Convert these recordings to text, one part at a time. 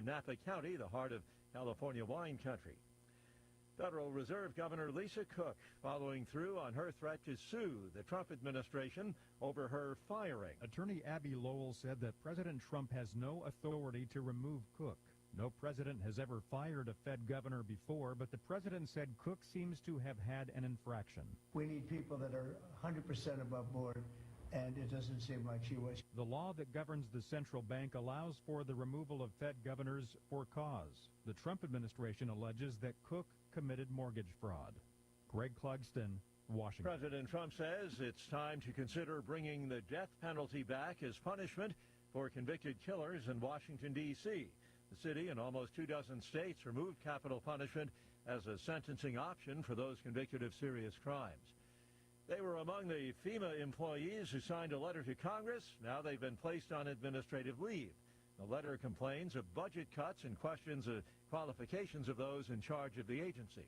Napa County, the heart of California wine country. Federal Reserve Governor Lisa Cook following through on her threat to sue the Trump administration over her firing. Attorney Abby Lowell said that President Trump has no authority to remove Cook. No president has ever fired a Fed governor before, but the president said Cook seems to have had an infraction. We need people that are 100% above board, and it doesn't seem like she was. The law that governs the central bank allows for the removal of Fed governors for cause. The Trump administration alleges that Cook committed mortgage fraud. Greg Clugston, Washington. President Trump says it's time to consider bringing the death penalty back as punishment for convicted killers in Washington, D.C. The city and almost 24 states removed capital punishment as a sentencing option for those convicted of serious crimes. They were among the FEMA employees who signed a letter to Congress. Now they've been placed on administrative leave. The letter complains of budget cuts and questions the qualifications of those in charge of the agency.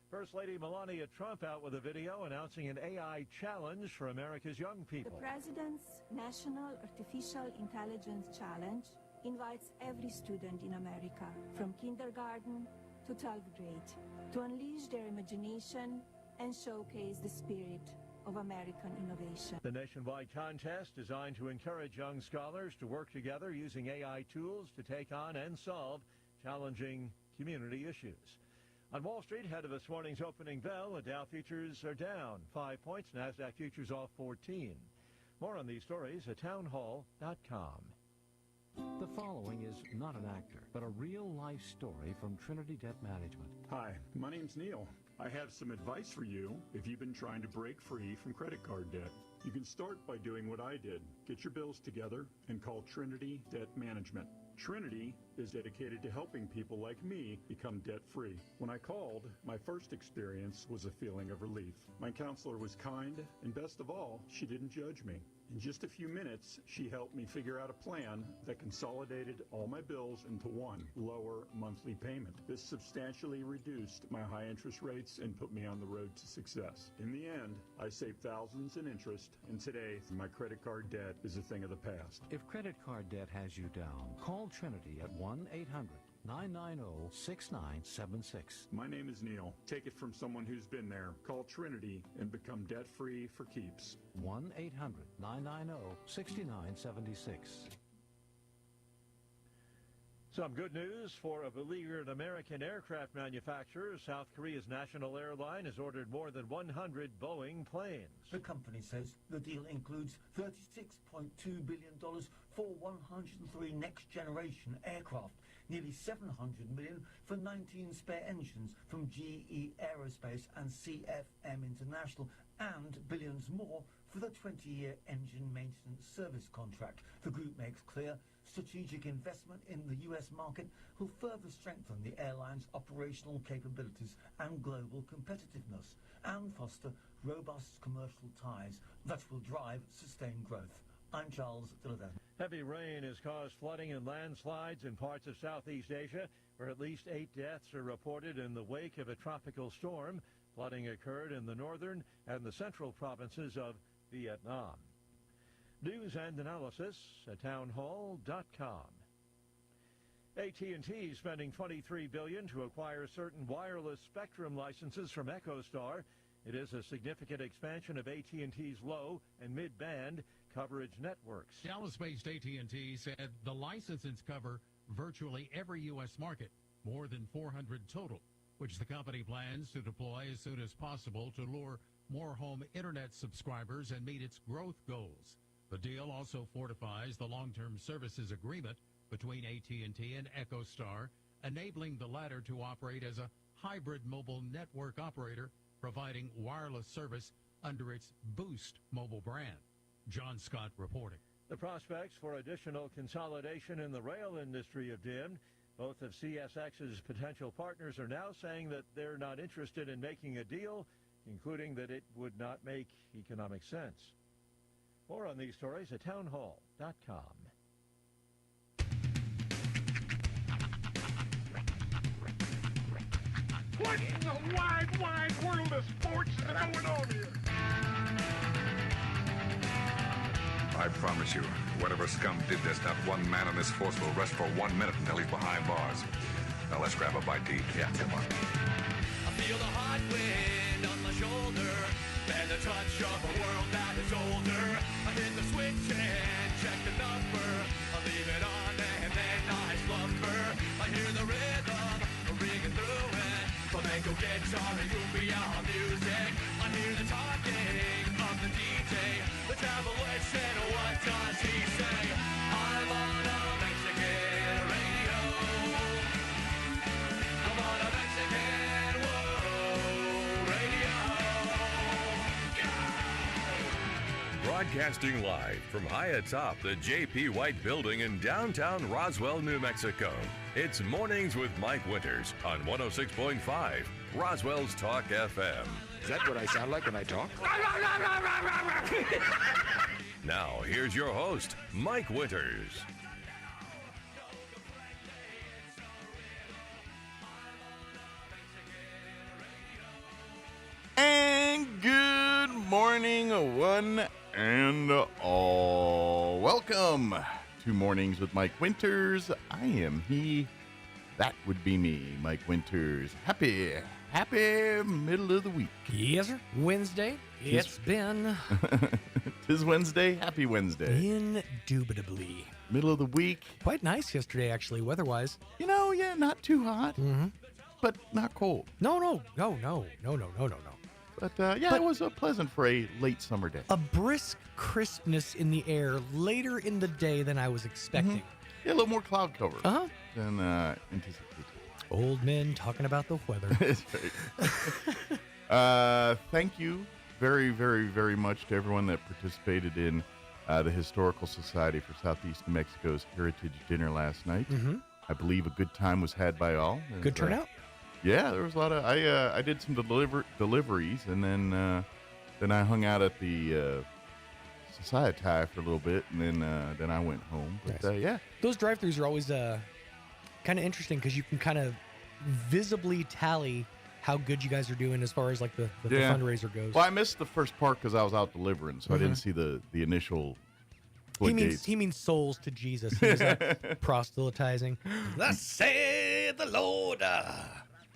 First Lady Melania Trump out with a video announcing an AI challenge for America's young people. The President's National Artificial Intelligence Challenge invites every student in America, from kindergarten to 12th grade, to unleash their imagination and showcase the spirit of American innovation. The nationwide contest designed to encourage young scholars to work together using AI tools to take on and solve challenging community issues. On Wall Street, ahead of this morning's opening bell, the Dow futures are down 5 points, NASDAQ futures off 14. More on these stories at townhall.com. The following is not an actor, but a real-life story from Trinity Debt Management. Hi, my name's Neil. I have some advice for you if you've been trying to break free from credit card debt. You can start by doing what I did. Get your bills together and call Trinity Debt Management. Trinity is dedicated to helping people like me become debt-free. When I called, my first experience was a feeling of relief. My counselor was kind, and best of all, she didn't judge me. In just a few minutes, she helped me figure out a plan that consolidated all my bills into one lower monthly payment. This substantially reduced my high interest rates and put me on the road to success. In the end, I saved thousands in interest, and today, my credit card debt is a thing of the past. If credit card debt has you down, call Trinity at 1-800-990-6976. My name is Neil. Take it from someone who's been there. Call Trinity and become debt-free for keeps. 1-800-990-6976. Some good news for a beleaguered American aircraft manufacturer. South Korea's national airline has ordered more than 100 Boeing planes. The company says the deal includes $36.2 billion for 103 next-generation aircraft, nearly $700 million for 19 spare engines from GE Aerospace and CFM International, and billions more for the 20-year engine maintenance service contract. The group makes clear strategic investment in the U.S. market will further strengthen the airline's operational capabilities and global competitiveness, and foster robust commercial ties that will drive sustained growth. I'm Charles Dillard. Heavy rain has caused flooding and landslides in parts of Southeast Asia, where at least 8 deaths are reported in the wake of a tropical storm. Flooding occurred in the northern and the central provinces of Vietnam. News and analysis at townhall.com. AT&T spending $23 billion to acquire certain wireless spectrum licenses from EchoStar. It is a significant expansion of AT&T's low and mid-band coverage networks. Dallas-based AT&T said the licenses cover virtually every U.S. market, more than 400 total, which the company plans to deploy as soon as possible to lure more home internet subscribers and meet its growth goals. The deal also fortifies the long-term services agreement between AT&T and EchoStar, enabling the latter to operate as a hybrid mobile network operator, providing wireless service under its Boost mobile brand. John Scott reporting. The prospects for additional consolidation in the rail industry have dimmed. Both of CSX's potential partners are now saying that they're not interested in making a deal, concluding that it would not make economic sense. More on these stories at townhall.com. What in the wide, wide world of sports is going on here? I promise you, Whatever scum did this, not one man on this force will rest for 1 minute until he's behind bars. Now let's grab a bite to eat. Yeah, come on. I feel the hot wind on my shoulder and the touch of a world that is older. I hit the switch and check the number. I leave it on and then I slumber. I hear the rhythm ringing through it. Flamenco guitar and cumbia music. I hear the talking of the DJ. Let's have a listen. What does he say? I'm on a Mexican radio. I'm on a Mexican radio. Broadcasting live from high atop the J.P. White Building in downtown Roswell, New Mexico. It's Mornings with Mike Winters on 106.5 Roswell's Talk FM. Is that what I sound like when I talk? Now, here's your host, Mike Winters. And good morning, one and all. Welcome to Mornings with Mike Winters. I am he. That would be me, Mike Winters. Happy middle of the week. Yes, sir. Wednesday. It's been. 'Tis Wednesday. Happy Wednesday. Indubitably. Middle of the week. Quite nice yesterday, actually, weather-wise. You know, yeah, not too hot, but not cold. No. But yeah, it was pleasant for a late summer day. A brisk crispness in the air later in the day than I was expecting. Yeah, a little more cloud cover than anticipated. Old men talking about the weather. That's right. Thank you very, very, very much to everyone that participated in the Historical Society for Southeast New Mexico's Heritage Dinner last night. I believe a good time was had by all. Good turnout? Yeah, there was a lot of. I did some deliveries, and then I hung out at the Society for a little bit, and then I went home. But nice. Yeah, those drive-thrus are always kind of interesting because you can kind of visibly tally how good you guys are doing as far as like the fundraiser goes. Well, I missed the first part because I was out delivering, so I didn't see the initial. He means souls to Jesus. He was proselytizing. Thus saith the Lord.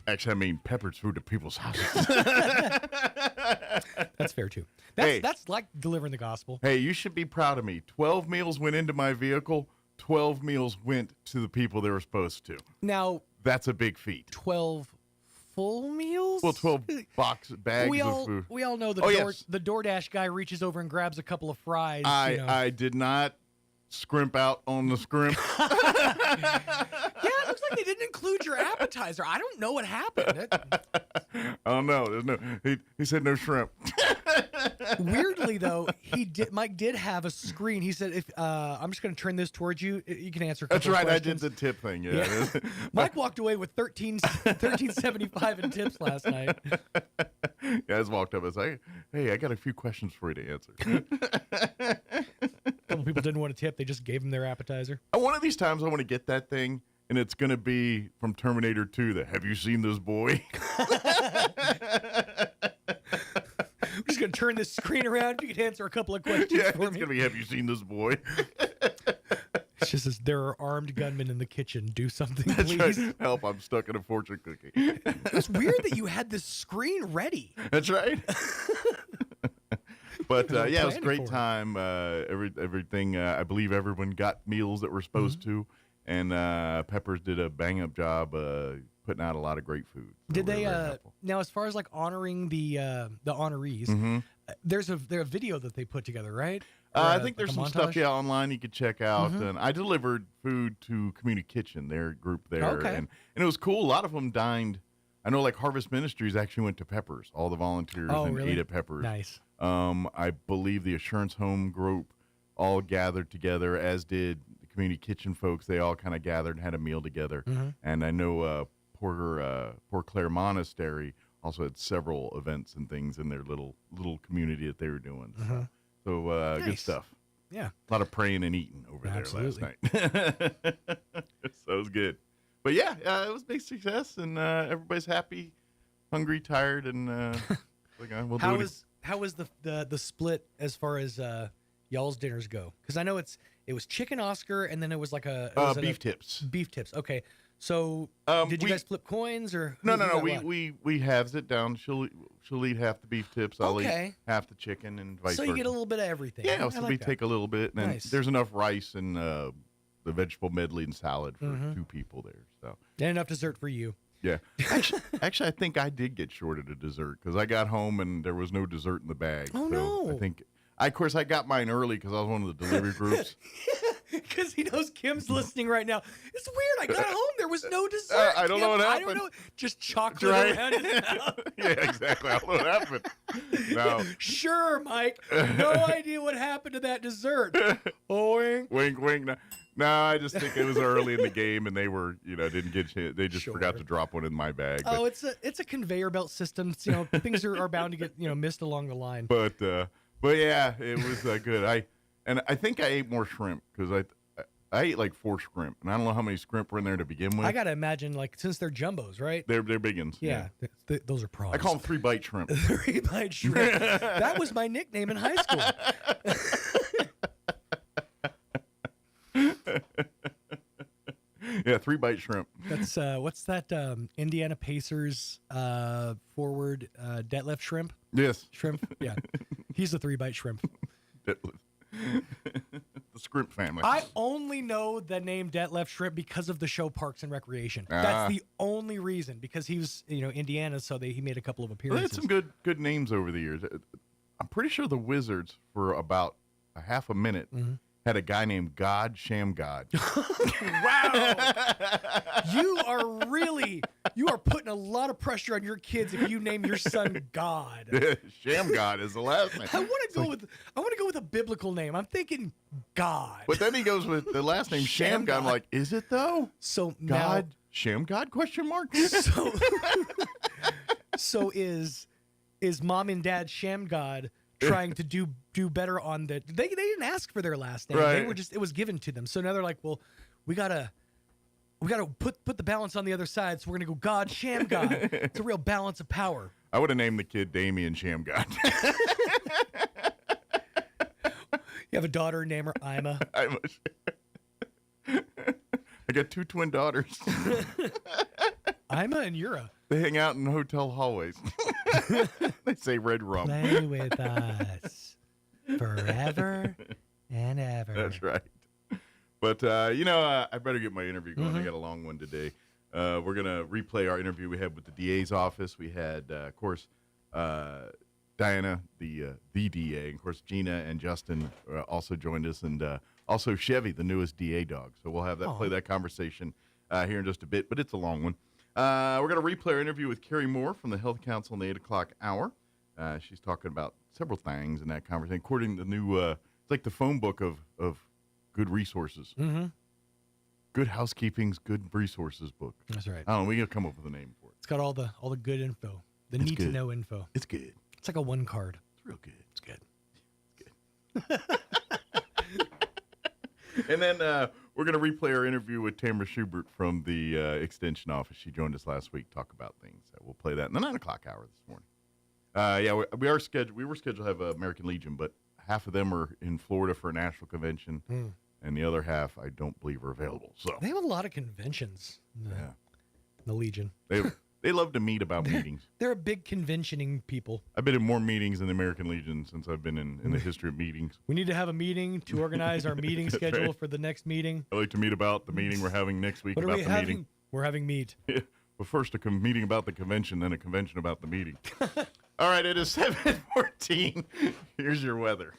Actually, I mean peppered food to people's houses. That's fair too. That's like delivering the gospel. Hey, you should be proud of me. 12 meals went into my vehicle. 12 meals went to the people they were supposed to. Now that's a big feat. 12 full meals? Well, 12 bags of food. We all know the DoorDash guy reaches over and grabs a couple of fries. I did not scrimp out on the scrimp. Yeah, it looks like they didn't include your appetizer. I don't know what happened. I don't know. There's no. He said no shrimp. Weirdly though, Mike did have a screen. He said, "If I'm just going to turn this towards you, you can answer." That's right. Questions. I did the tip thing. Yeah. Mike walked away with $13.75 in tips last night. Yeah, I just walked up and was like, "Hey, I got a few questions for you to answer." A couple people didn't want to tip; they just gave him their appetizer. One of these times, I want to get that thing, and it's going to be from Terminator 2. Have you seen this boy? I'm just going to turn this screen around. If you could answer a couple of questions for me. It's going to be, have you seen this boy? It's just as there are armed gunmen in the kitchen. Do something, That's please. Right. Help, I'm stuck in a fortune cookie. It's weird that you had this screen ready. That's right. But yeah, it was a great time. Everything, I believe everyone got meals that were supposed to. And Peppers did a bang-up job putting out a lot of great food. So did they, now as far as like honoring the honorees, there's a video that they put together, right? I think there's some stuff online you could check out. And I delivered food to Community Kitchen, their group there. Okay. And it was cool. A lot of them dined. I know like Harvest Ministries actually went to Peppers, all the volunteers ate at Peppers. Nice. I believe the Assurance Home group all gathered together, as did the Community Kitchen folks. They all kind of gathered and had a meal together. And I know Poor Clare Monastery also had several events and things in their little community that they were doing. So nice. Good stuff. Yeah. A lot of praying and eating over there last night. So it was good. But yeah, it was a big success, and everybody's happy, hungry, tired, and we'll do it. How was the split as far as y'all's dinners go? Because I know it's It was chicken Oscar, and then it was like beef tips. Beef tips. Okay. So did you guys flip coins or? No. We halves it down. She'll eat half the beef tips. I'll eat half the chicken, and vice versa. So you get a little bit of everything. Yeah, so we take a little bit, and then there's enough rice and the vegetable medley and salad for 2 people there. So and enough dessert for you. Yeah. Actually, I think I did get shorted a dessert because I got home and there was no dessert in the bag. Oh, so no. I think, of course, I got mine early because I was one of the delivery groups. Because he knows Kim's listening right now. It's weird. I got home. There was no dessert. I don't know what happened. I don't know. Just chocolate around his mouth. Yeah, exactly. I don't know what happened. No. Sure, Mike. No idea what happened to that dessert. Wink. Wink, wink. No, I just think it was early in the game, and they were, didn't get chance. They just forgot to drop one in my bag. Oh, it's a conveyor belt system. Things are bound to get missed along the line. But yeah, it was good. I think I ate more shrimp because I ate like 4 shrimp, and I don't know how many shrimp were in there to begin with. I gotta imagine, since they're jumbos, right? They're big ones. Yeah. Those are prawns. I call them 3-bite shrimp. 3-bite shrimp. That was my nickname in high school. Yeah, 3-bite shrimp. That's what's that? Indiana Pacers forward Detlef Shrimp. Yes, shrimp. Yeah, he's a 3-bite shrimp. Detlef. The Shrimp family. I only know the name Detlef Shrimp because of the show Parks and Recreation. That's the only reason, because he was Indiana, so he made a couple of appearances. They had some good names over the years. I'm pretty sure the Wizards for about a half a minute. Mm-hmm. Had a guy named God Shamgod. Wow. You are putting a lot of pressure on your kids if you name your son God. Shamgod is the last name. I want to go with a biblical name. I'm thinking God. But then he goes with the last name Shamgod. I'm like, is it though? So God Shamgod ? So is mom and dad Shamgod trying to do better on the they didn't ask for their last name. Right. They were just, it was given to them. So now they're like, well, we gotta put the balance on the other side, so we're gonna go God Shamgod. It's a real balance of power. I would have named the kid Damien Shamgod. You have a daughter, name her Ima. I got 2 twin daughters. Ima and Yura. They hang out in hotel hallways. They say red rum. Play with us forever and ever. That's right. But, I better get my interview going. I got a long one today. We're going to replay our interview we had with the DA's office. We had, of course, Diana, the DA. And, of course, Gina and Justin also joined us. And also Chevy, the newest DA dog. So we'll have that play that conversation here in just a bit. But it's a long one. We're going to replay our interview with Carrie Moore from the Health Council in the 8 o'clock hour. She's talking about several things in that conversation. According to the new, it's like the phone book of good resources. Mm-hmm. Good Housekeeping's Good Resources book. That's right. I don't know. We got to come up with a name for it. It's got all the good info, the need to know info. It's good. It's like a 1 card. It's real good. It's good. It's good. And then we're going to replay our interview with Tamara Schubert from the Extension office. She joined us last week to talk about things. We'll play that in the 9 o'clock hour this morning. We were scheduled to have American Legion, but half of them are in Florida for a national convention, and the other half I don't believe are available. So they have a lot of conventions. The Legion. They love to meet about meetings. They're a big conventioning people. I've been in more meetings than the American Legion since I've been in the history of meetings. We need to have a meeting to organize our meeting schedule for the next meeting. I like to meet about the meeting we're having next week about the meeting. We're having meet. Yeah. Well, first a meeting about the convention, then a convention about the meeting. All right, it is 7:14. Here's your weather.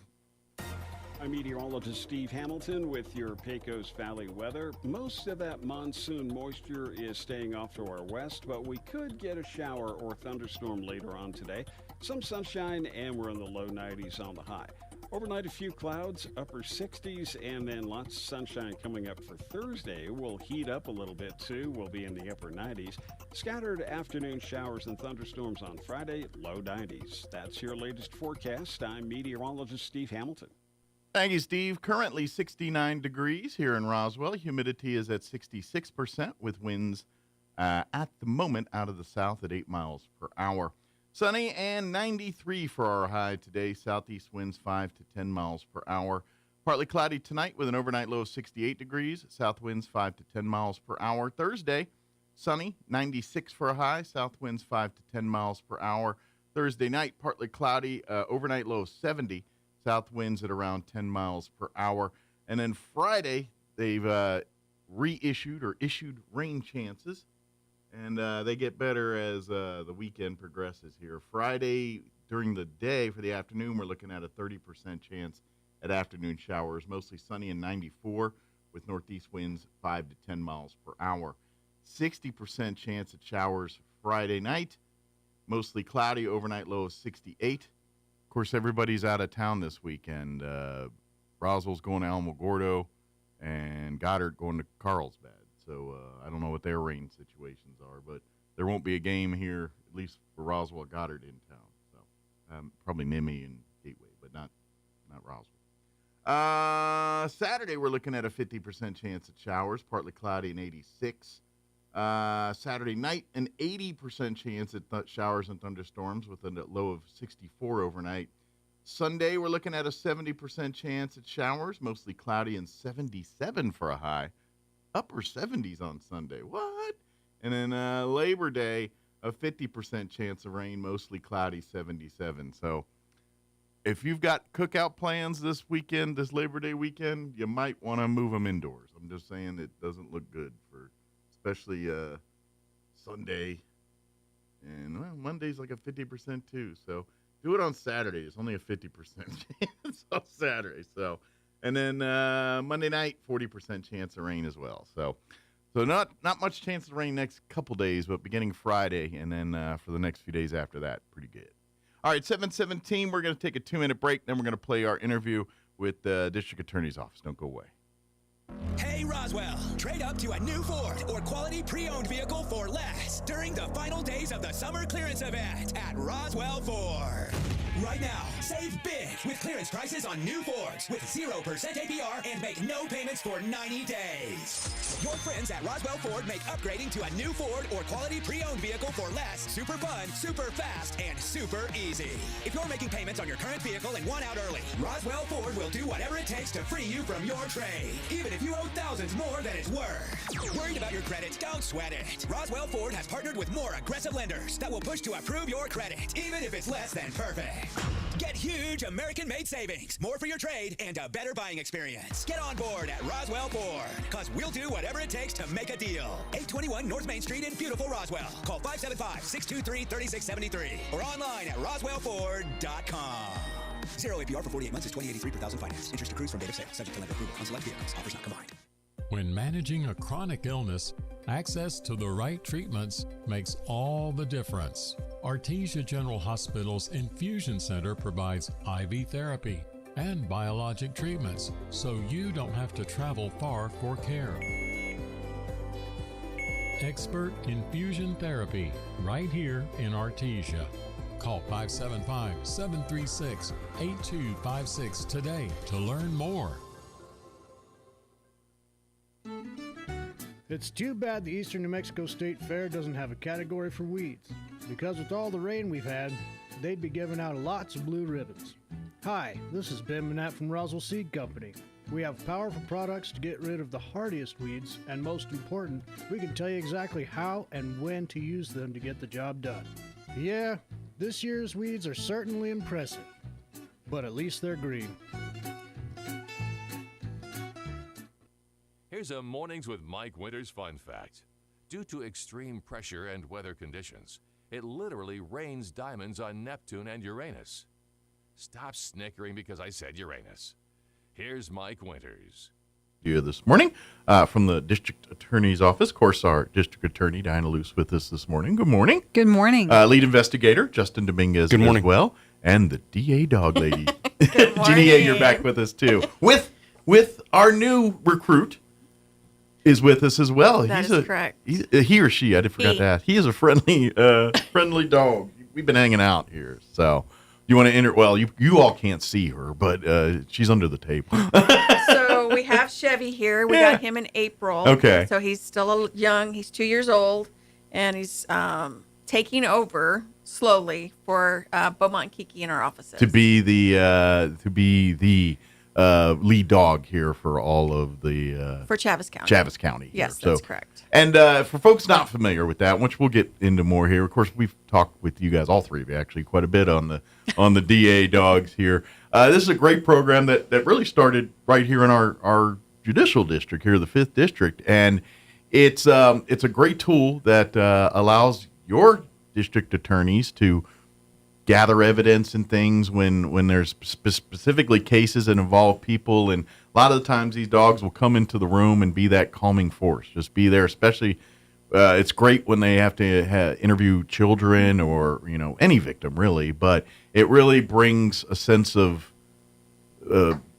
I'm meteorologist Steve Hamilton with your Pecos Valley weather. Most of that monsoon moisture is staying off to our west, but we could get a shower or thunderstorm later on today. Some sunshine, and we're in the low 90s on the high. Overnight, a few clouds, upper 60s, and then lots of sunshine coming up for Thursday. We'll heat up a little bit, too. We'll be in the upper 90s. Scattered afternoon showers and thunderstorms on Friday, low 90s. That's your latest forecast. I'm meteorologist Steve Hamilton. Thank you, Steve. Currently 69 degrees here in Roswell. Humidity is at 66% with winds at the moment out of the south at 8 miles per hour. Sunny and 93 for our high today. Southeast winds 5 to 10 miles per hour. Partly cloudy tonight with an overnight low of 68 degrees. South winds 5 to 10 miles per hour. Thursday, sunny, 96 for a high. South winds 5 to 10 miles per hour. Thursday night, partly cloudy, overnight low of 70. South winds at around 10 miles per hour. And then Friday, they've reissued or issued rain chances. And they get better as the weekend progresses here. Friday, during the day for the afternoon, we're looking at a 30% chance at afternoon showers, mostly sunny and 94 with northeast winds 5 to 10 miles per hour. 60% chance at showers Friday night, mostly cloudy, overnight low of 68. Of course, everybody's out of town this weekend. Roswell's going to Alamogordo and Goddard going to Carlsbad. So I don't know what their rain situations are, but there won't be a game here, at least for Roswell Goddard in town. So probably Nimmy and Gateway, but not Roswell. Saturday, we're looking at a 50% chance at showers, partly cloudy and 86. Saturday night, an 80% chance at showers and thunderstorms with a low of 64 overnight. Sunday, we're looking at a 70% chance at showers, mostly cloudy and 77 for a high. Upper 70s on Sunday. What? And then Labor Day, a 50% chance of rain, mostly cloudy, 77. So if you've got cookout plans this weekend, this Labor Day weekend, you might want to move them indoors. I'm just saying it doesn't look good for especially Sunday. And Monday's like a 50% too. So do it on Saturday. It's only a 50% chance on Saturday. So. And then Monday night, 40% chance of rain as well. So not much chance of rain next couple days, but beginning Friday, and then for the next few days after that, pretty good. All right, 7:17, we're going to take a 2-minute break. Then we're going to play our interview with the District Attorney's Office. Don't go away. Hey Roswell, trade up to a new Ford or quality pre-owned vehicle for less during the final days of the summer clearance event at Roswell Ford. Right now, save big with clearance prices on new Fords with 0% APR and make no payments for 90 days. Your friends at Roswell Ford make upgrading to a new Ford or quality pre-owned vehicle for less super fun, super fast, and super easy. If you're making payments on your current vehicle and want out early, Roswell Ford will do whatever it takes to free you from your trade, even if you owe thousands more than it's worth. Worried about your credit? Don't sweat it. Roswell Ford has partnered with more aggressive lenders that will push to approve your credit, even if it's less than perfect. Get huge American-made savings, more for your trade, and a better buying experience. Get on board at Roswell Ford, because we'll do whatever it takes to make a deal. 821 North Main Street in beautiful Roswell. Call 575-623-3673 or online at roswellford.com. 0 APR for 48 months is $20.83 per thousand finance. Interest accrues from date of sale, subject to lender approval on select vehicles. Offers not combined. When managing a chronic illness, access to the right treatments makes all the difference. Artesia General Hospital's Infusion Center provides IV therapy and biologic treatments, so you don't have to travel far for care. Expert infusion therapy right here in Artesia. Call 575-736-8256 today to learn more. It's too bad the Eastern New Mexico State Fair doesn't have a category for weeds, because with all the rain we've had, they'd be giving out lots of blue ribbons. Hi, this is Ben Manat from Roswell Seed Company. We have powerful products to get rid of the hardiest weeds, and most important, we can tell you exactly how and when to use them to get the job done. Yeah, this year's weeds are certainly impressive, but at least they're green. Here's a Mornings with Mike Winters fun fact. Due to extreme pressure and weather conditions, it literally rains diamonds on Neptune and Uranus. Stop snickering because I said Uranus. Here's Mike Winters. Here this morning from the District Attorney's Office. Of course, our District Attorney, Diana Luce, with us this morning. Good morning. Good morning. Lead Investigator, Justin Dominguez. Good morning. As well. And the DA Dog Lady. Good morning. Jeannie A., you're back with us, too. With our new recruit is with us as well. That is correct. He or she, I forgot to ask. He is a friendly dog. We've been hanging out here, so you want to enter? Well, you all can't see her, but she's under the table. So we have Chevy here. We got him in April. Okay. So he's still young. He's 2 years old, and he's taking over slowly for Beaumont and Kiki in our offices. To be the lead dog here for all of the for Chaves County. Chaves County. Yes, here. that's correct. And for folks not familiar with that, which we'll get into more here. Of course, we've talked with you guys, all three of you, actually, quite a bit on the DA dogs here. This is a great program that really started right here in our judicial district here, the 5th District, and it's a great tool that allows your district attorneys to gather evidence and things when there's specifically cases that involve people. And a lot of the times these dogs will come into the room and be that calming force, just be there. Especially it's great when they have to interview children or, any victim really, but it really brings a sense of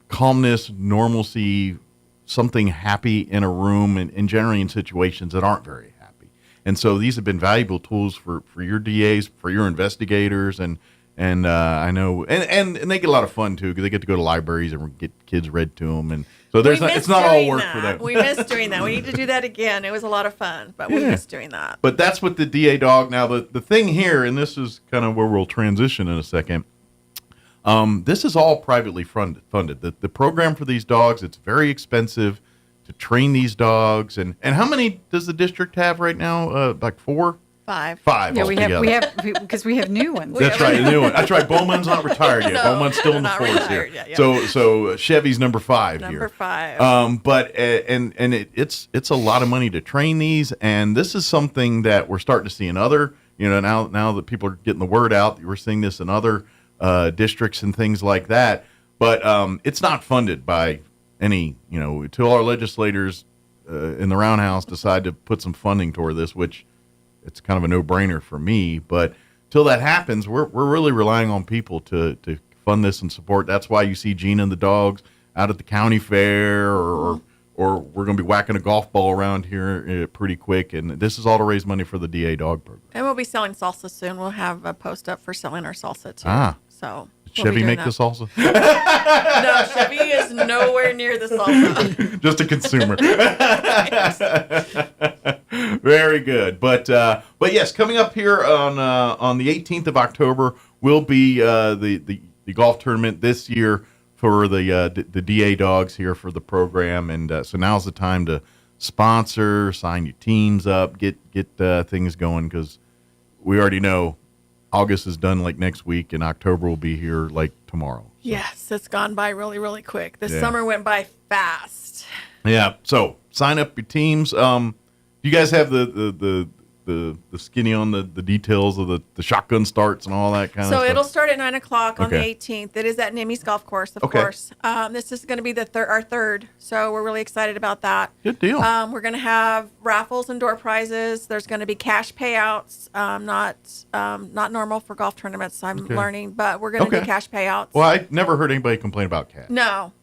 calmness, normalcy, something happy in a room, and generally in situations that aren't very happy. And so these have been valuable tools for your DAs, for your investigators, and I know, and they get a lot of fun too, because they get to go to libraries and get kids read to them, and so it's not all work for them. We miss doing that. We need to do that again. It was a lot of fun, but we miss doing that. But that's what the DA dog. Now the thing here, and this is kind of where we'll transition in a second. This is all privately funded. The program for these dogs, it's very expensive to train these dogs. And how many does the district have right now? Like 4? 5. 5. Yeah, we have because we have new ones. That's right, a new one. That's right. Bowman's not retired yet. Bowman's still in the force here. Yet. So Chevy's number 5 here. Number 5. But it's a lot of money to train these, and this is something that we're starting to see in other. Now that people are getting the word out, we're seeing this in other districts and things like that. But it's not funded by any. Until our legislators in the roundhouse decide to put some funding toward this, which. It's kind of a no-brainer for me, but till that happens, we're really relying on people to fund this and support. That's why you see Gina and the dogs out at the county fair, or we're going to be whacking a golf ball around here pretty quick, and this is all to raise money for the DA dog program. And we'll be selling salsa soon. We'll have a post up for selling our salsa too. So Did Chevy make the salsa? No, Chevy is nowhere near the salsa. Just a consumer. Very good. But yes, coming up here on the 18th of October will be the golf tournament this year for the DA dogs here for the program, and so now's the time to sponsor, sign your teams up, get things going, because we already know August is done like next week, and October will be here like tomorrow. So. Yes, it's gone by really, really quick. The summer went by fast. Yeah. So sign up your teams. Do you guys have the skinny on the details of the shotgun starts and all that kind of stuff? So it'll start at 9 o'clock on the 18th. It is at Nimmy's Golf Course, of course. This is going to be our third, so we're really excited about that. Good deal. We're going to have raffles and door prizes. There's going to be cash payouts, not normal for golf tournaments, I'm learning, but we're going to do cash payouts. Well, I never heard anybody complain about cash. No.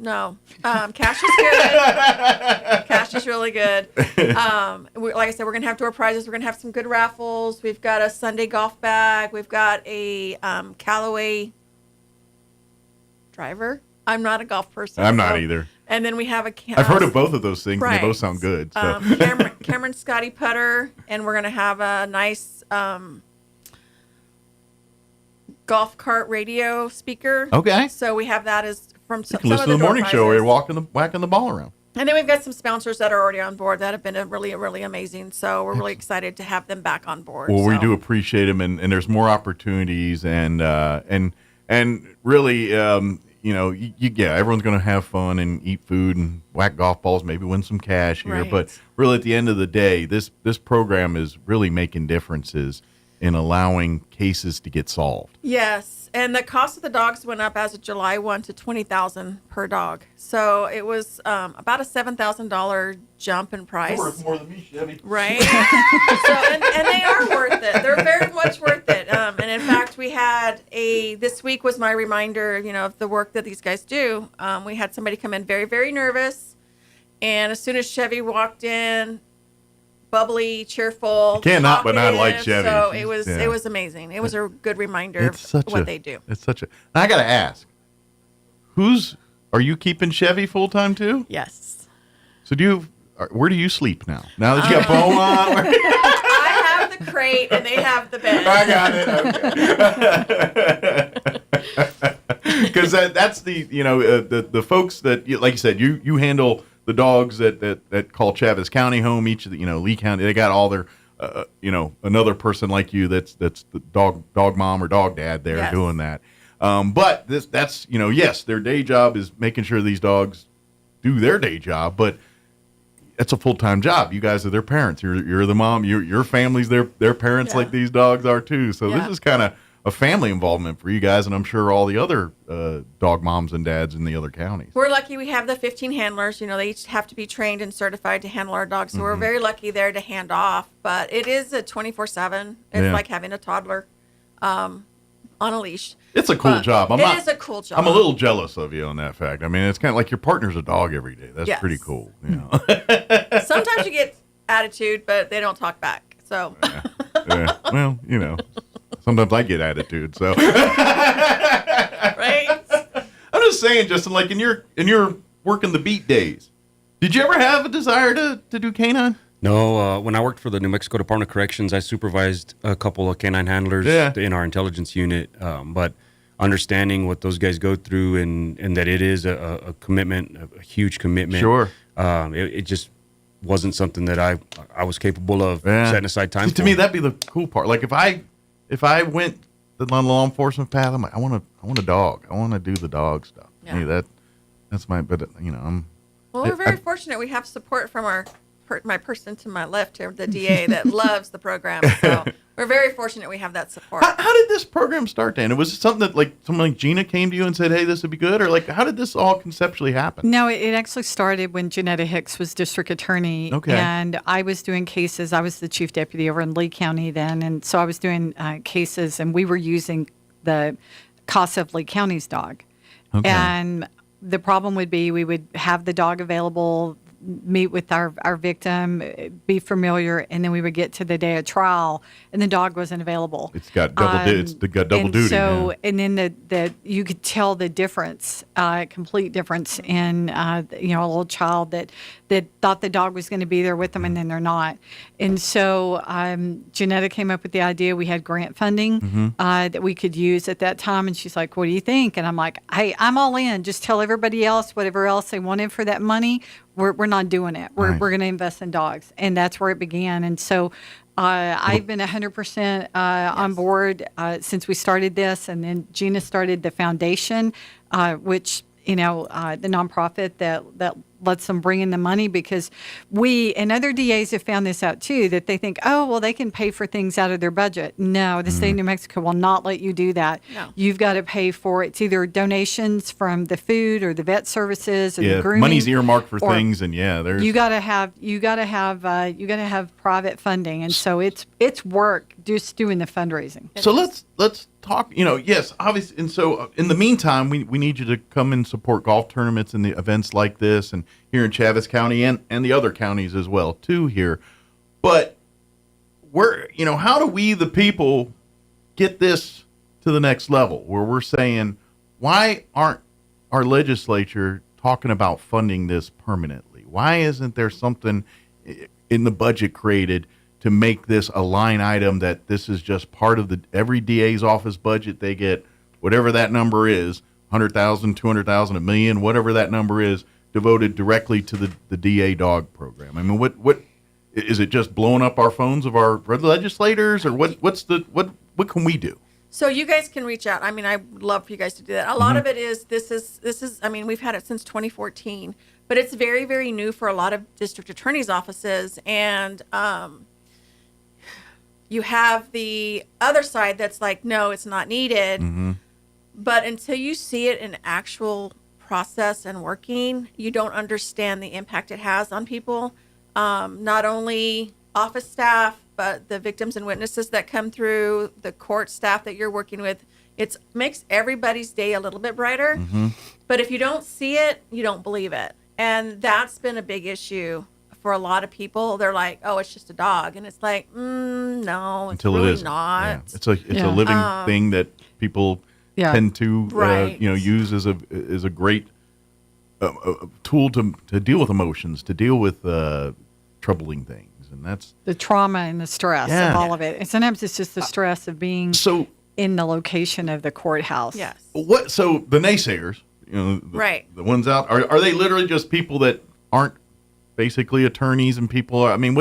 Cash is good. Cash is really good. Like I said, we're going to have door prizes. We're going to have some good raffles. We've got a Sunday golf bag. We've got a Callaway driver. I'm not a golf person. I'm not either. And then we have I've heard of both of those things, right. and they both sound good. So. Cameron Scotty putter, and we're going to have a nice golf cart radio speaker. Okay. So we have that as from some of the listen to the morning door show where prizes. you're whacking the ball around. And then we've got some sponsors that are already on board that have been really, really amazing. So we're really excited to have them back on board. Well, we do appreciate them, and there's more opportunities, and really, everyone's going to have fun and eat food and whack golf balls, maybe win some cash here. Right. But really, at the end of the day, this program is really making differences in allowing cases to get solved. Yes. And the cost of the dogs went up as of July 1 to $20,000 per dog. So it was about a $7,000 jump in price. Worth more than me, Chevy. Right. and they are worth it. They're very much worth it. And in fact, we had this week was my reminder, of the work that these guys do. We had somebody come in very, very nervous. And as soon as Chevy walked in, bubbly, cheerful. You can't not but not like Chevy. So it was amazing. It was a good reminder of what they do. It's such a. I got to ask, are you keeping Chevy full time too? Yes. So where do you sleep now? Now that you got Bo on. I have the crate and they have the bed. I got it. Okay. because that's the the folks that, like you said, you handle the dogs that call Chaves County home. Each of the Lee County, they got all their another person like you that's the dog mom or dog dad there doing that. But that's yes, their day job is making sure these dogs do their day job, but it's a full-time job. You guys are their parents. You're the mom. Your family's their parents, like these dogs are too. So this is kind of a family involvement for you guys, and I'm sure all the other dog moms and dads in the other counties. We're lucky we have the 15 handlers. They each have to be trained and certified to handle our dogs. So we're very lucky there to hand off. But it is a 24/7. It's like having a toddler on a leash. It's a cool job. It is a cool job. I'm a little jealous of you on that fact. I mean, it's kind of like your partner's a dog every day. That's pretty cool. Sometimes you get attitude, but they don't talk back. So. Well, sometimes I get attitude. So. Right. I'm just saying, Justin. Like in your working the beat days, did you ever have a desire to do canine? No, when I worked for the New Mexico Department of Corrections, I supervised a couple of canine handlers in our intelligence unit. But understanding what those guys go through and that it is a commitment, a huge commitment. Sure. It just wasn't something that I was capable of setting aside time for. To me, that'd be the cool part. Like if I went the law enforcement path, I'm like, I want a dog. I want to do the dog stuff. Yeah. Hey, that's my. But I'm. Well, we're very fortunate. We have support from my person to my left here, the DA, that loves the program. So we're very fortunate we have that support. How did this program start, Dan? Was it something that someone like Gina came to you and said, hey, this would be good? Or how did this all conceptually happen? No, it actually started when Janetta Hicks was district attorney. Okay. And I was doing cases. I was the chief deputy over in Lee County then. And so I was doing cases, and we were using the CASA of Lee County's dog. Okay. And the problem would be we would have the dog available, meet with our victim, be familiar, and then we would get to the day of trial, and the dog wasn't available. It's got double duty. So, and then the you could tell the difference, complete difference in a little child that thought the dog was going to be there with them, and then they're not. And so Janetta came up with the idea. We had grant funding that we could use at that time, and she's like, "What do you think?" And I'm like, "Hey, I'm all in. Just tell everybody else whatever else they wanted for that money. We're not doing it. We're going to invest in dogs." And that's where it began. And so I've been 100% on board since we started this. And then Gina started the foundation, which, the nonprofit that lets them bring in the money, because we and other DAs have found this out too, that they think, oh, well, they can pay for things out of their budget. No, the state of New Mexico will not let you do that. No. You've got to pay for it. It's either donations from the food or the vet services or the grooming. Money's earmarked for things, and there's you got to have private funding, and so it's work just doing the fundraising. So let's talk. Yes, obviously, and so in the meantime, we need you to come and support golf tournaments and the events like this, and here in Chaves County and the other counties as well too here. But how do we, the people, get this to the next level where we're saying, why aren't our legislature talking about funding this permanently? Why isn't there something in the budget created to make this a line item that this is just part of every DA's office budget? They get whatever that number is, 100,000, 200,000, $1 million, whatever that number is, devoted directly to the DA dog program. I mean, what is it? Just blowing up our phones of our legislators, or what can we do? So you guys can reach out. I mean, I would love for you guys to do that. A lot of it is this is. I mean, we've had it since 2014, but it's very, very new for a lot of district attorneys' offices, and you have the other side that's like, no, it's not needed. But until you see it in actual process and working, you don't understand the impact it has on people, not only office staff, but the victims and witnesses that come through, the court staff that you're working with. It makes everybody's day a little bit brighter. But if you don't see it, you don't believe it. And that's been a big issue for a lot of people. They're like, oh, it's just a dog. And it's like, no, it's really not. Yeah. It's a living thing that people tend to use as a great tool to deal with emotions, to deal with troubling things, and that's the trauma and the stress of all of it. And sometimes it's just the stress of being in the location of the courthouse. Yes. What? So the naysayers, right, the ones out, are they literally just people that aren't basically attorneys and people? I mean,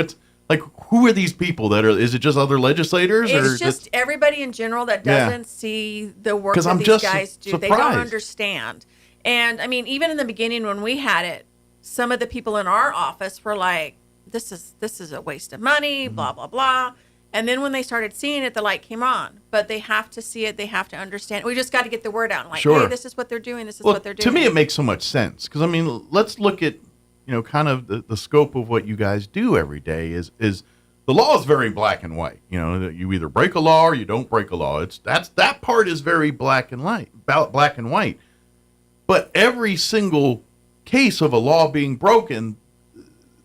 who are these people that are? Is it just other legislators? It's just everybody in general that doesn't see the work that these guys do. Surprised. They don't understand. And I mean, even in the beginning when we had it, some of the people in our office were like, "This is a waste of money," blah blah blah. And then when they started seeing it, the light came on. But they have to see it. They have to understand. We just got to get the word out. Like, Sure. hey, this is what they're doing. This is what they're doing. To me, it makes so much sense because I mean, let's look at kind of the scope of what you guys do every day. Is the law is very black and white. You either break a law or you don't break a law. That part is very black and white. But every single case of a law being broken,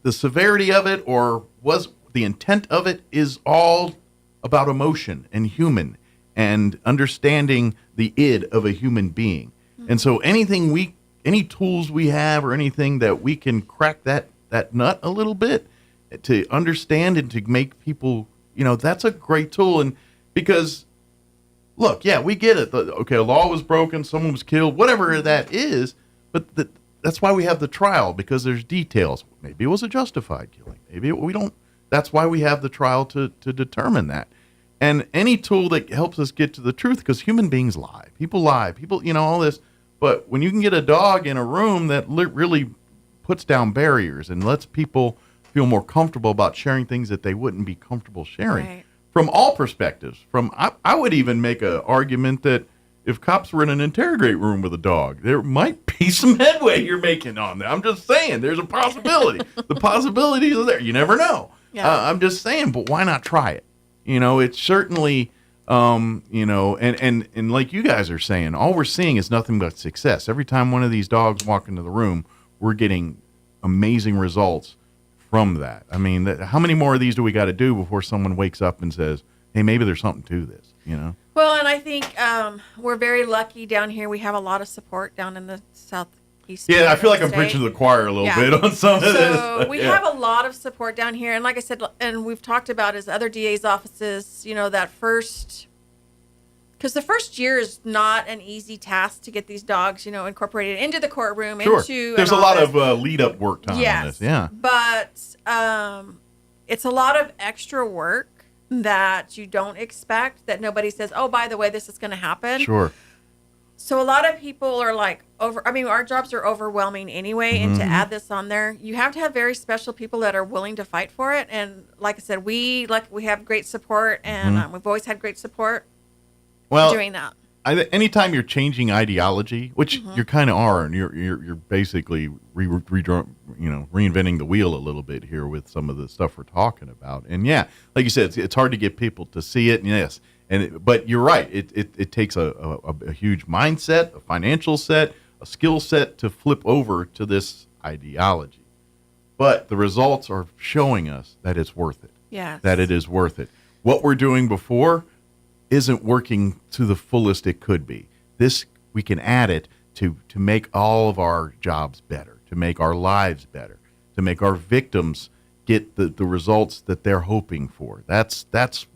the severity of it or was the intent of it is all about emotion and human and understanding the id of a human being. And so any tools we have or anything that we can crack that nut a little bit to understand and to make people, that's a great tool. And because look, yeah, we get it. A law was broken, someone was killed, whatever that is, but that's why we have the trial, because there's details. Maybe it was a justified killing. Maybe we don't. That's why we have the trial to determine that. And any tool that helps us get to the truth, because human beings lie. People, all this. But when you can get a dog in a room that really puts down barriers and lets people feel more comfortable about sharing things that they wouldn't be comfortable sharing. Right. From all perspectives. I would even make an argument that if cops were in an interrogate room with a dog, there might be some headway you're making on that. I'm just saying, there's a possibility. The possibilities are there. You never know. Yeah. I'm just saying, but why not try it? It's certainly, and like you guys are saying, all we're seeing is nothing but success. Every time one of these dogs walk into the room, we're getting amazing results from that. I mean, how many more of these do we got to do before someone wakes up and says, hey, maybe there's something to this, Well, and I think we're very lucky down here. We have a lot of support down in the southeast. Yeah, I feel like I'm preaching to the choir a little bit on some of this. So we have a lot of support down here. And like I said, and we've talked about is other DA's offices, that first, because the first year is not an easy task to get these dogs, incorporated into the courtroom. Sure. There's a lot of lead-up work time on this. Yeah. But it's a lot of extra work that you don't expect, that nobody says, oh, by the way, this is going to happen. Sure. So a lot of people are like our jobs are overwhelming anyway. And to add this on there, you have to have very special people that are willing to fight for it. And like I said, we have great support, and we've always had great support doing that. Anytime you're changing ideology, which you kind of are, and you're basically reinventing the wheel a little bit here with some of the stuff we're talking about. And yeah, like you said, it's hard to get people to see it. And yes. But you're right. It takes a huge mindset, a financial set, a skill set to flip over to this ideology. But the results are showing us that it's worth it. Yes. That it is worth it. What we're doing before isn't working to the fullest it could be. This, we can add it to make all of our jobs better, to make our lives better, to make our victims get the results that they're hoping for. That's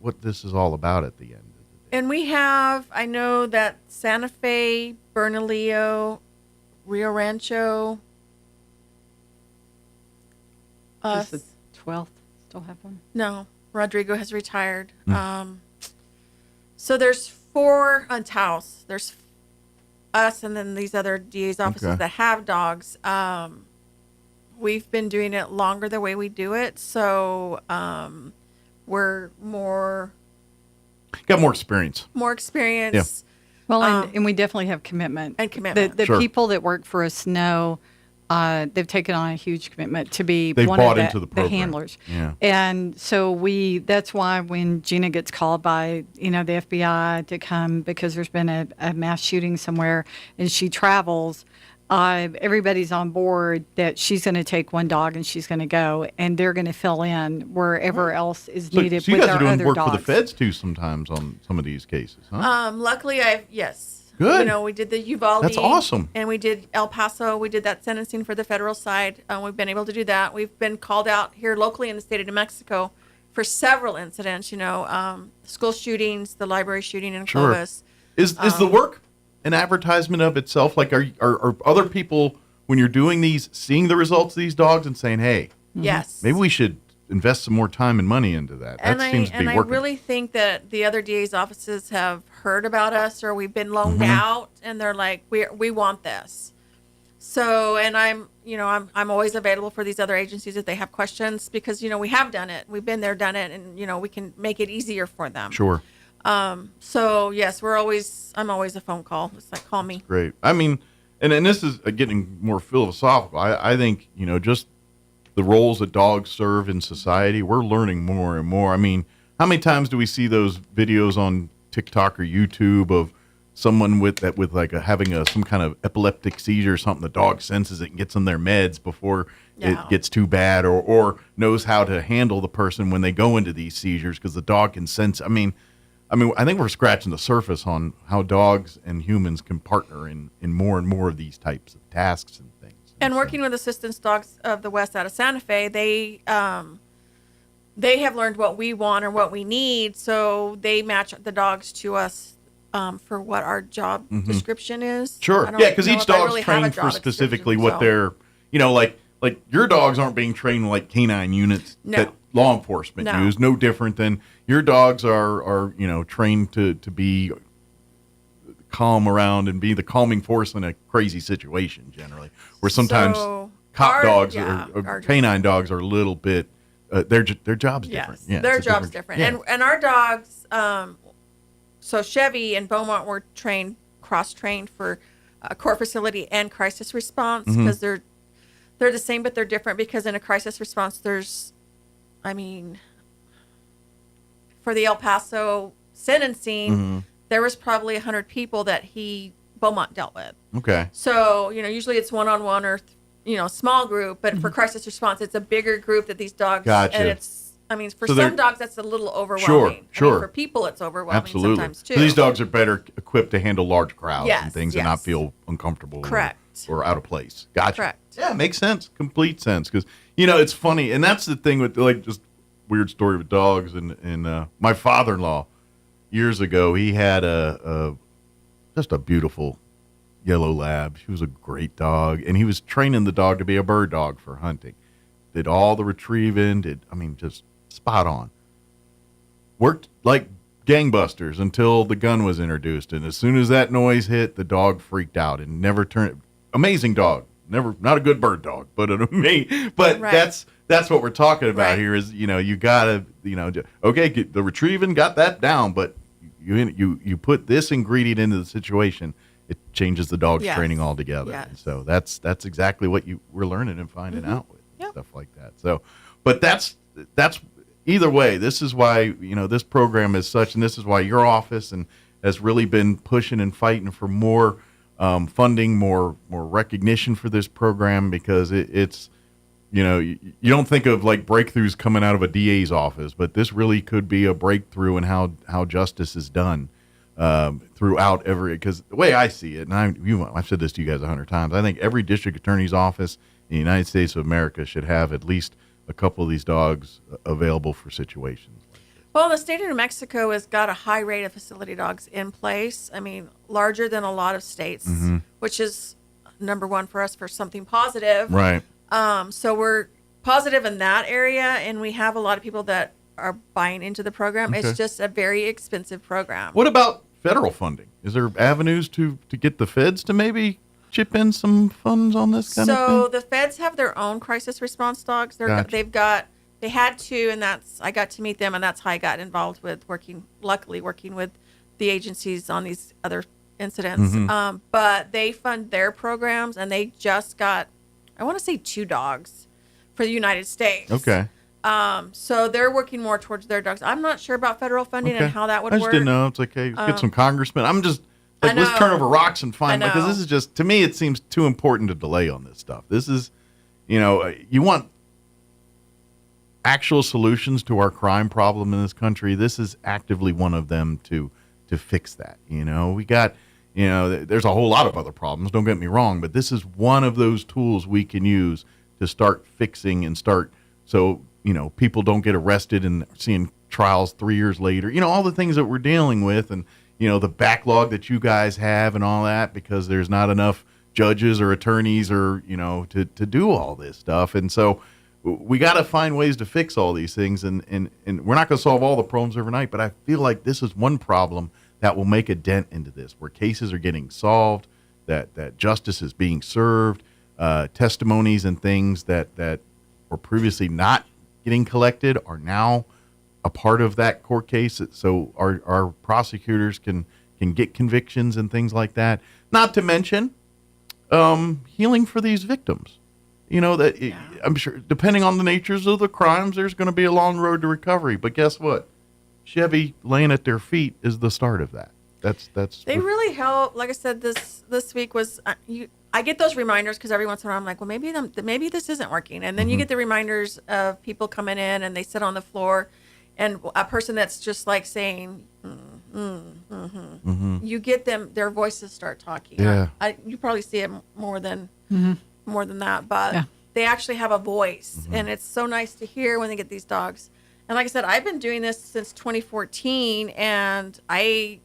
what this is all about at the end. And we have, I know that Santa Fe, Bernalillo, Rio Rancho. Is the 12th still have one? No, Rodrigo has retired. So there's 4 on Taos. There's us and then these other DA's offices that have dogs. We've been doing it longer the way we do it, so we're more... Got more experience. More experience. Yeah. Well, and we definitely have commitment. And commitment. The people that work for us know they've taken on a huge commitment to be They've one bought of into the program. handlers. Yeah. And so that's why when Gina gets called by, the FBI to come because there's been a mass shooting somewhere and she travels, everybody's on board that she's going to take one dog and she's going to go, and they're going to fill in wherever else is needed. So you with guys our are doing other work dogs. for the feds too sometimes on some of these cases, huh? Luckily, yes. Good. We did the Uvalde. That's awesome. And we did El Paso. We did that sentencing for the federal side. We've been able to do that. We've been called out here locally in the state of New Mexico for several incidents, school shootings, the library shooting in Sure. Clovis. Is the work an advertisement of itself? Like, are other people, when you're doing these, seeing the results of these dogs and saying, hey, Yes. maybe we should invest some more time and money into that? That seems to be working. I really think that the other DA's offices have heard about us, or we've been loaned Mhm. out, and they're like, we want this. So, and I'm always available for these other agencies if they have questions, because, we have done it. We've been there, done it, and, we can make it easier for them. Sure. So yes, I'm always a phone call. It's like, call me. Great. I mean, and this is getting more philosophical. I think, just the roles that dogs serve in society, we're learning more and more. I mean, how many times do we see those videos on TikTok or YouTube of someone with like having some kind of epileptic seizure or something? The dog senses it and gets them their meds before it gets too bad, or knows how to handle the person when they go into these seizures, because the dog can sense. I mean, I think we're scratching the surface on how dogs and humans can partner in more and more of these types of tasks and things. And working with Assistance Dogs of the West out of Santa Fe, they have learned what we want or what we need, so they match the dogs to us for what our job description is. Sure. Yeah, because each dog's trained for specifically what they're, like your dogs aren't being trained like canine units that law enforcement use. No different than your dogs are trained to be calm around and be the calming force in a crazy situation generally. Where sometimes cop dogs or canine dogs are a little bit, their job's different. Yes, their job's different. Yeah. And our dogs, so Chevy and Beaumont were cross-trained for core facility and crisis response, because they're the same, but they're different, because in a crisis response, for the El Paso sentencing, there was probably 100 people that Beaumont dealt with. Okay. So, usually it's one-on-one or, small group, but for crisis response, it's a bigger group that these dogs, Gotcha. and it's, for some dogs, that's a little overwhelming. Sure. For people, it's overwhelming sometimes too. So these dogs are better equipped to handle large crowds and things and not Yes. feel uncomfortable Correct. or out of place. Gotcha. Correct. Yeah, makes sense. Complete sense. Because, it's funny. And that's the thing with, just weird story with dogs. And my father-in-law, years ago, he had just a beautiful yellow lab. She was a great dog. And he was training the dog to be a bird dog for hunting. Did all the retrieving, just spot on. Worked like gangbusters until the gun was introduced. And as soon as that noise hit, the dog freaked out and never turned. Amazing dog. Not a good bird dog, but but right. That's what we're talking about here is, you gotta, okay, get the retrieving, got that down, but you put this ingredient into the situation, it changes the dog's training altogether. Yes. And so that's exactly what we're learning and finding out with stuff like that. So, but that's either way, this is why, this program is such, and this is why your office has really been pushing and fighting for more funding, more recognition for this program, because it's, you don't think of like breakthroughs coming out of a DA's office, but this really could be a breakthrough in how justice is done throughout because the way I see it, and I've said this to you guys 100 times, I think every district attorney's office in the United States of America should have at least a couple of these dogs available for situations. Well, the state of New Mexico has got a high rate of facility dogs in place. Larger than a lot of states, which is number one for us for something positive. Right. So we're positive in that area, and we have a lot of people that are buying into the program. Okay. It's just a very expensive program. What about federal funding? Is there avenues to get the feds to maybe chip in some funds on this kind of thing? So the feds have their own crisis response dogs. Gotcha. They had two, and I got to meet them, and that's how I got involved with working with the agencies on these other incidents. But they fund their programs, and they just got, I want to say 2 dogs for the United States. Okay. So they're working more towards their dogs. I'm not sure about federal funding and how that would work. I just didn't know. It's okay. Get some congressmen. I'm just let's turn over rocks and find, because this is just, to me, it seems too important to delay on this stuff. This is, you want actual solutions to our crime problem in this country. This is actively one of them to fix that. We got, there's a whole lot of other problems, don't get me wrong, but this is one of those tools we can use to start fixing and start. So, people don't get arrested and seeing trials 3 years later, all the things that we're dealing with, and, the backlog that you guys have and all that, because there's not enough judges or attorneys or, to do all this stuff. And so we got to find ways to fix all these things. And we're not going to solve all the problems overnight, but I feel like this is one problem that will make a dent into this, where cases are getting solved, that justice is being served, testimonies and things that were previously not getting collected are now a part of that court case. So our prosecutors can get convictions and things like that. Not to mention healing for these victims. I'm sure, depending on the natures of the crimes, there's going to be a long road to recovery. But guess what? Chevy laying at their feet is the start of that. They really help. Like I said, this week was I get those reminders because every once in a while I'm like, well, maybe this isn't working, and then you get the reminders of people coming in and they sit on the floor, and a person that's just like saying, you get them, their voices start talking. Yeah. You probably see it more than that, but they actually have a voice, and it's so nice to hear when they get these dogs. And like I said, I've been doing this since 2014, and we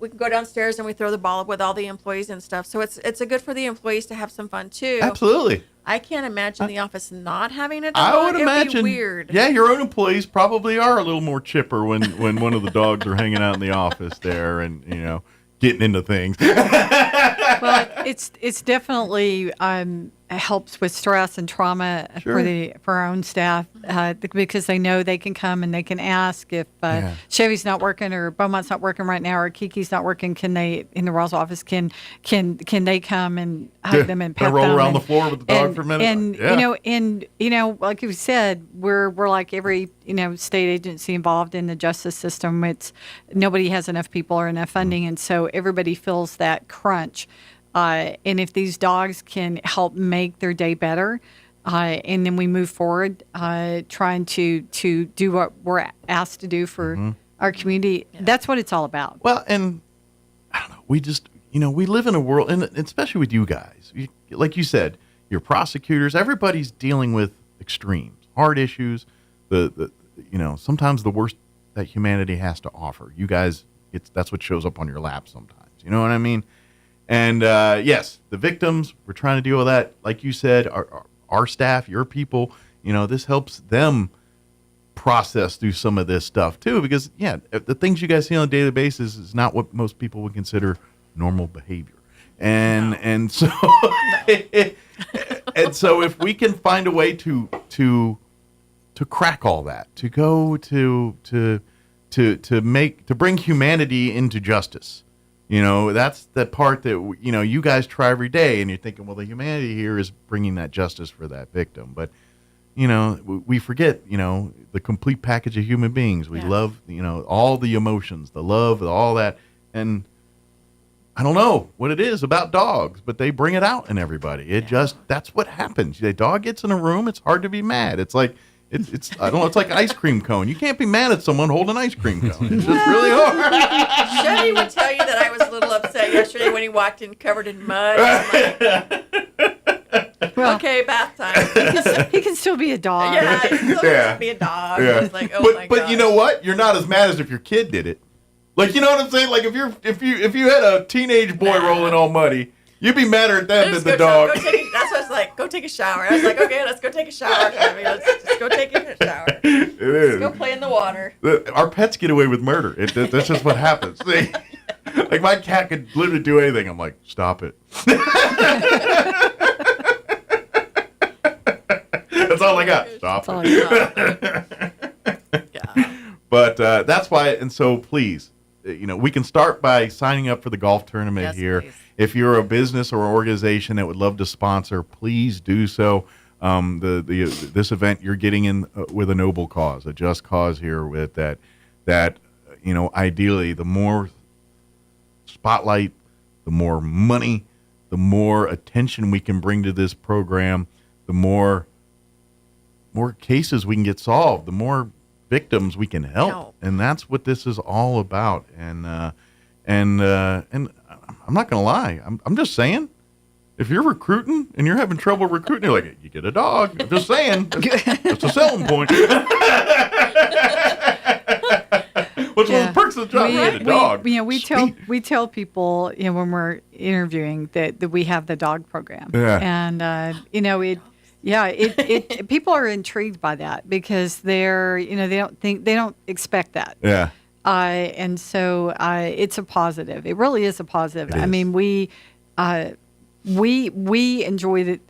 can go downstairs and we throw the ball up with all the employees and stuff. So it's a good for the employees to have some fun too. Absolutely. I can't imagine the office not having a dog. I would imagine. Be weird. Yeah, your own employees probably are a little more chipper when one of the dogs are hanging out in the office there and getting into things. Well, it's definitely helps with stress and trauma for our own staff because they know they can come and they can ask if Chevy's not working or Beaumont's not working right now or Kiki's not working. Can they in the Roswell office? Can they come and hug them and pet them? Roll around the floor with the dog for a minute. And like you said, we're like every state agency involved in the justice system. It's nobody has enough people or enough funding, and so everybody feels that crunch. And if these dogs can help make their day better, and then we move forward trying to do what we're asked to do for our community, that's what it's all about. Well, and I don't know, we just, we live in a world, and especially with you guys, like you said, your prosecutors, everybody's dealing with extremes, hard issues, sometimes the worst that humanity has to offer. You guys, that's what shows up on your lap sometimes. You know what I mean? And yes, the victims, we're trying to deal with that. Like you said, our staff, your people, this helps them process through some of this stuff too, because the things you guys see on a daily basis is not what most people would consider normal behavior. And so and so if we can find a way to crack all that, to go to bring humanity into justice. That's the part that, you guys try every day, and you're thinking, well, the humanity here is bringing that justice for that victim. But, we forget, the complete package of human beings. We love, all the emotions, the love, all that. And I don't know what it is about dogs, but they bring it out in everybody. That's what happens. The dog gets in a room, it's hard to be mad. It's like, it's I don't know, it's like an ice cream cone. You can't be mad at someone holding an ice cream cone. It's just really hard. Chevy would tell you that I was a little upset yesterday when he walked in covered in mud. Well, okay, bath time. He can still be a dog. Yeah, he can still be a dog. Yeah. I was like, oh but you know what? You're not as mad as if your kid did it. Like, you know what I'm saying? Like, if you had a teenage boy rolling all muddy, you'd be madder at them than the dog. That's what it's like. Go take a shower. I was like, okay, let's go take a shower. Let's just go take a shower. It is. Let's go play in the water. Our pets get away with murder. That's just what happens. Like, my cat could literally do anything. I'm like, stop it. That's all I got. Stop it. But that's why, and so please, we can start by signing up for the golf tournament here. Please. If you're a business or organization that would love to sponsor, please do so. This event, you're getting in with a noble cause, a just cause here with that ideally the more spotlight, the more money, the more attention we can bring to this program, the more cases we can get solved, the more victims we can help. And that's what this is all about. And I'm not going to lie. I'm just saying, If you're recruiting and you're having trouble recruiting, you're like, you get a dog. I'm just saying. That's a selling point. What's one of the perks of the job? You get a dog. We tell people, when we're interviewing that we have the dog program. Yeah. And people are intrigued by that because they don't expect that. Yeah. And so it's a positive. It really is a positive. I mean, we enjoy the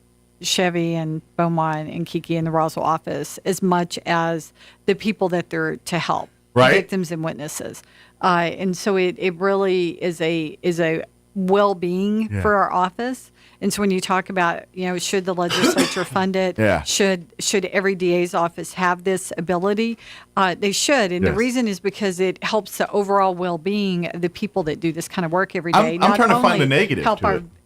Chevy and Beaumont and Kiki in the Roswell office as much as the people that they're to help, right? Victims and witnesses. And so it really is a well-being for our office. And so when you talk about, should the legislature fund it? Yeah. Should every DA's office have this ability? They should. And the reason is because it helps the overall well-being of the people that do this kind of work every day. I'm trying to find the negative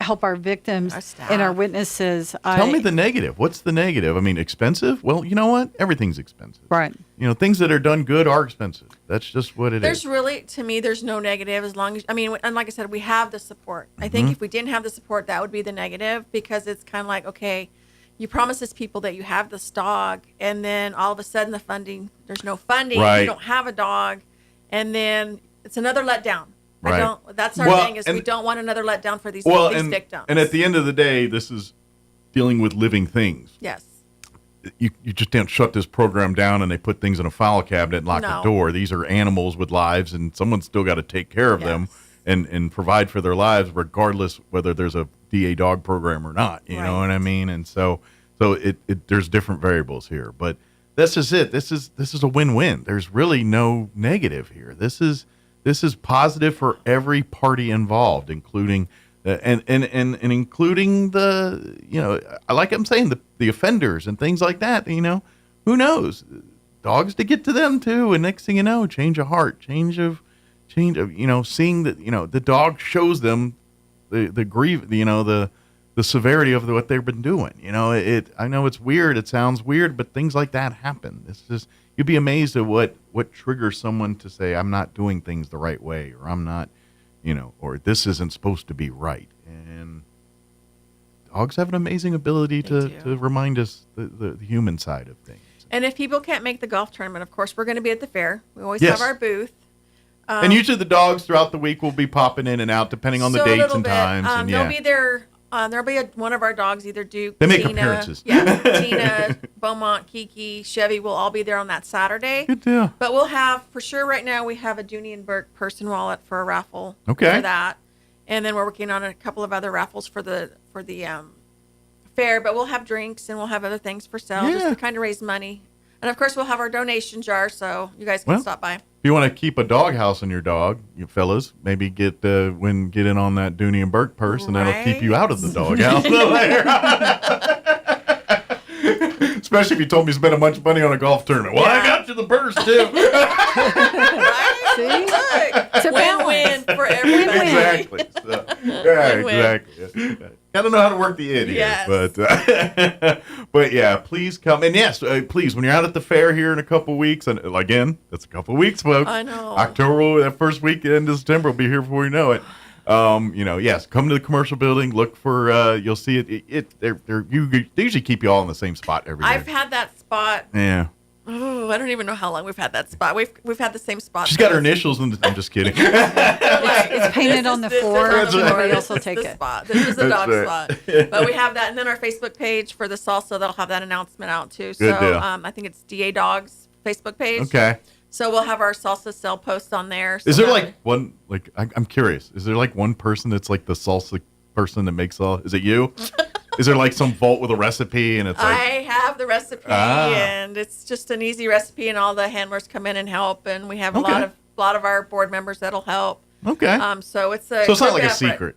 help our victims and our witnesses. Tell me the negative. What's the negative? I mean, expensive? Well, you know what? Everything's expensive. Right. Things that are done good are expensive. That's just what it is. There's really, to me, there's no negative as long as, and like I said, we have the support. I think if we didn't have the support, that would be the negative because it's kind of like, okay, you promise these people that you have this dog, and then all of a sudden there's no funding. Right. You don't have a dog, and then it's another letdown. Right. That's our thing is we don't want another letdown for these victims. And at the end of the day, this is dealing with living things. Yes. You just don't shut this program down and they put things in a file cabinet and lock the door. These are animals with lives, and someone's still got to take care of them and provide for their lives, regardless whether there's a DA dog program or not. You know what I mean? And so there's different variables here, but this is it. This is a win-win. There's really no negative here. This is positive for every party involved, including and including the I like I'm saying the offenders and things like that. Who knows? Dogs to get to them too, and next thing you know, change of heart, change of seeing that the dog shows them the grief, the severity of what they've been doing. I know it's weird. It sounds weird, but things like that happen. It's just you'd be amazed at what triggers someone to say, I'm not doing things the right way, or I'm not, or this isn't supposed to be right. And dogs have an amazing ability to remind us the human side of things. And if people can't make the golf tournament, of course, we're going to be at the fair. We always have our booth. And usually the dogs throughout the week will be popping in and out depending on the dates and times. They'll be there. There'll be one of our dogs, either Duke, they make Tina, appearances. Yeah, Tina, Beaumont, Kiki, Chevy will all be there on that Saturday. Good deal. But we'll have, for sure right now, we have a Dooney and Burke person wallet for a raffle for that. And then we're working on a couple of other raffles for the fair. But we'll have drinks and we'll have other things for sale just to kind of raise money. And, of course, we'll have our donation jar, so you guys can stop by. If you want to keep a dog house on your dog, you fellas, maybe get in on that Dooney and Burke purse, and that'll keep you out of the dog house. Especially if you told me you spent a bunch of money on a golf tournament. Well, I got you the purse, too. See? Look, it's a win-win for everybody. Exactly. So, exactly. Got to know how to work the idiot. But yeah, please come. And yes, please, when you're out at the fair here in a couple weeks, and again, that's a couple weeks, folks. I know. October, that first weekend of September will be here before you know it. Yes, come to the commercial building. Look for, you'll see it. They usually keep you all in the same spot every year. I've had that spot. Yeah. Oh, I don't even know how long we've had that spot. We've had the same spot. She's got her initials, and I'm just kidding. It's painted on the floor. Somebody else will take it. This is the dog spot. But we have that, and then our Facebook page for the salsa, they'll have that announcement out too. Good deal. I think it's DA Dogs Facebook page. Okay. So we'll have our salsa sale post on there. So is there I'm curious, is there like one person that's like the salsa person that makes all? Is it you? Is there like some vault with a recipe and it's like I have the recipe and it's just an easy recipe and all the handlers come in and help and we have a lot of our board members that'll help. Okay. So it's not like a secret.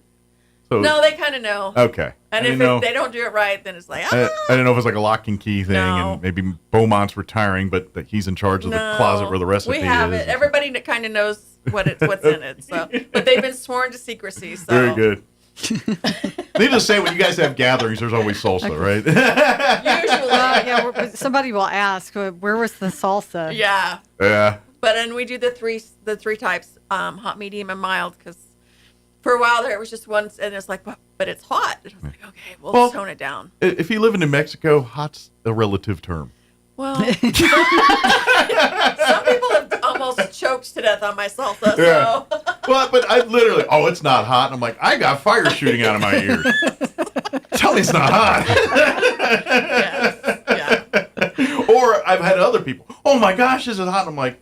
So, no, they kind of know. Okay. And if they don't do it right, then it's like I don't know if it's like a lock and key thing and maybe Beaumont's retiring, but that he's in charge of the closet where the recipe is. We have it. Everybody kind of knows what's in it. So, but they've been sworn to secrecy. So. Very good. Needless to say, when you guys have gatherings, there's always salsa, right? Usually, somebody will ask, "Where was the salsa?" Yeah. Yeah. But we do the three types, hot, medium, and mild, because For a while there, it was just one, and it's like, but it's hot. And I was like, okay, we'll tone it down. If you live in New Mexico, hot's a relative term. Well, some people have almost choked to death on my salsa. Yeah. So. Well, but I literally, it's not hot. And I'm like, I got fire shooting out of my ears. Tell me it's not hot. Yes. Yeah. Or I've had other people, oh my gosh, is it hot? And I'm like,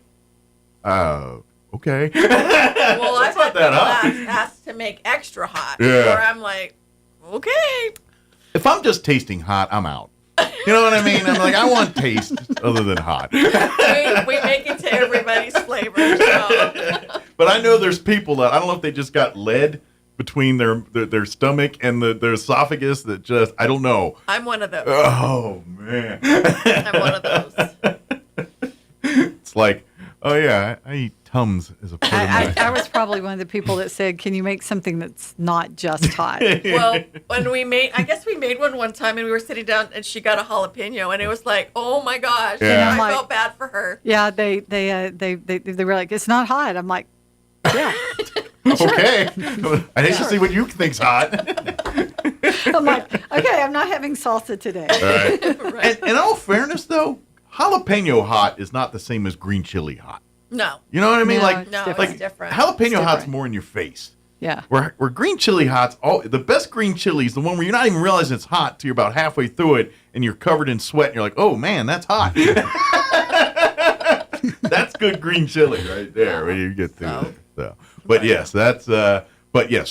okay. Well, I've had people asked to make extra hot. Yeah. Or I'm like, okay. If I'm just tasting hot, I'm out. You know what I mean? I'm like, I want taste other than hot. We make it to everybody's flavor. So. But I know there's people that, I don't know if they just got lead between their stomach and their esophagus that just, I don't know. I'm one of those. Oh, man. I'm one of those. It's like, oh, yeah, I eat Tums as a part of my... I was probably one of the people that said, can you make something that's not just hot? Well, when I guess we made one time and we were sitting down and she got a jalapeno and it was like, oh my gosh. Yeah. And I felt bad for her. Yeah, they were like, it's not hot. I'm like, yeah. Okay. I hate to see what you think's hot. I'm like, okay, I'm not having salsa today. Right. Right. And in all fairness, though, jalapeno hot is not the same as green chili hot. No. You know what I mean? No, it's different. Jalapeno hot's more in your face. Yeah. Where green chili hot's the best green chili is the one where you're not even realizing it's hot till you're about halfway through it and you're covered in sweat and you're like, oh man, that's hot. That's good green chili right there when you get through it. So. But yes, so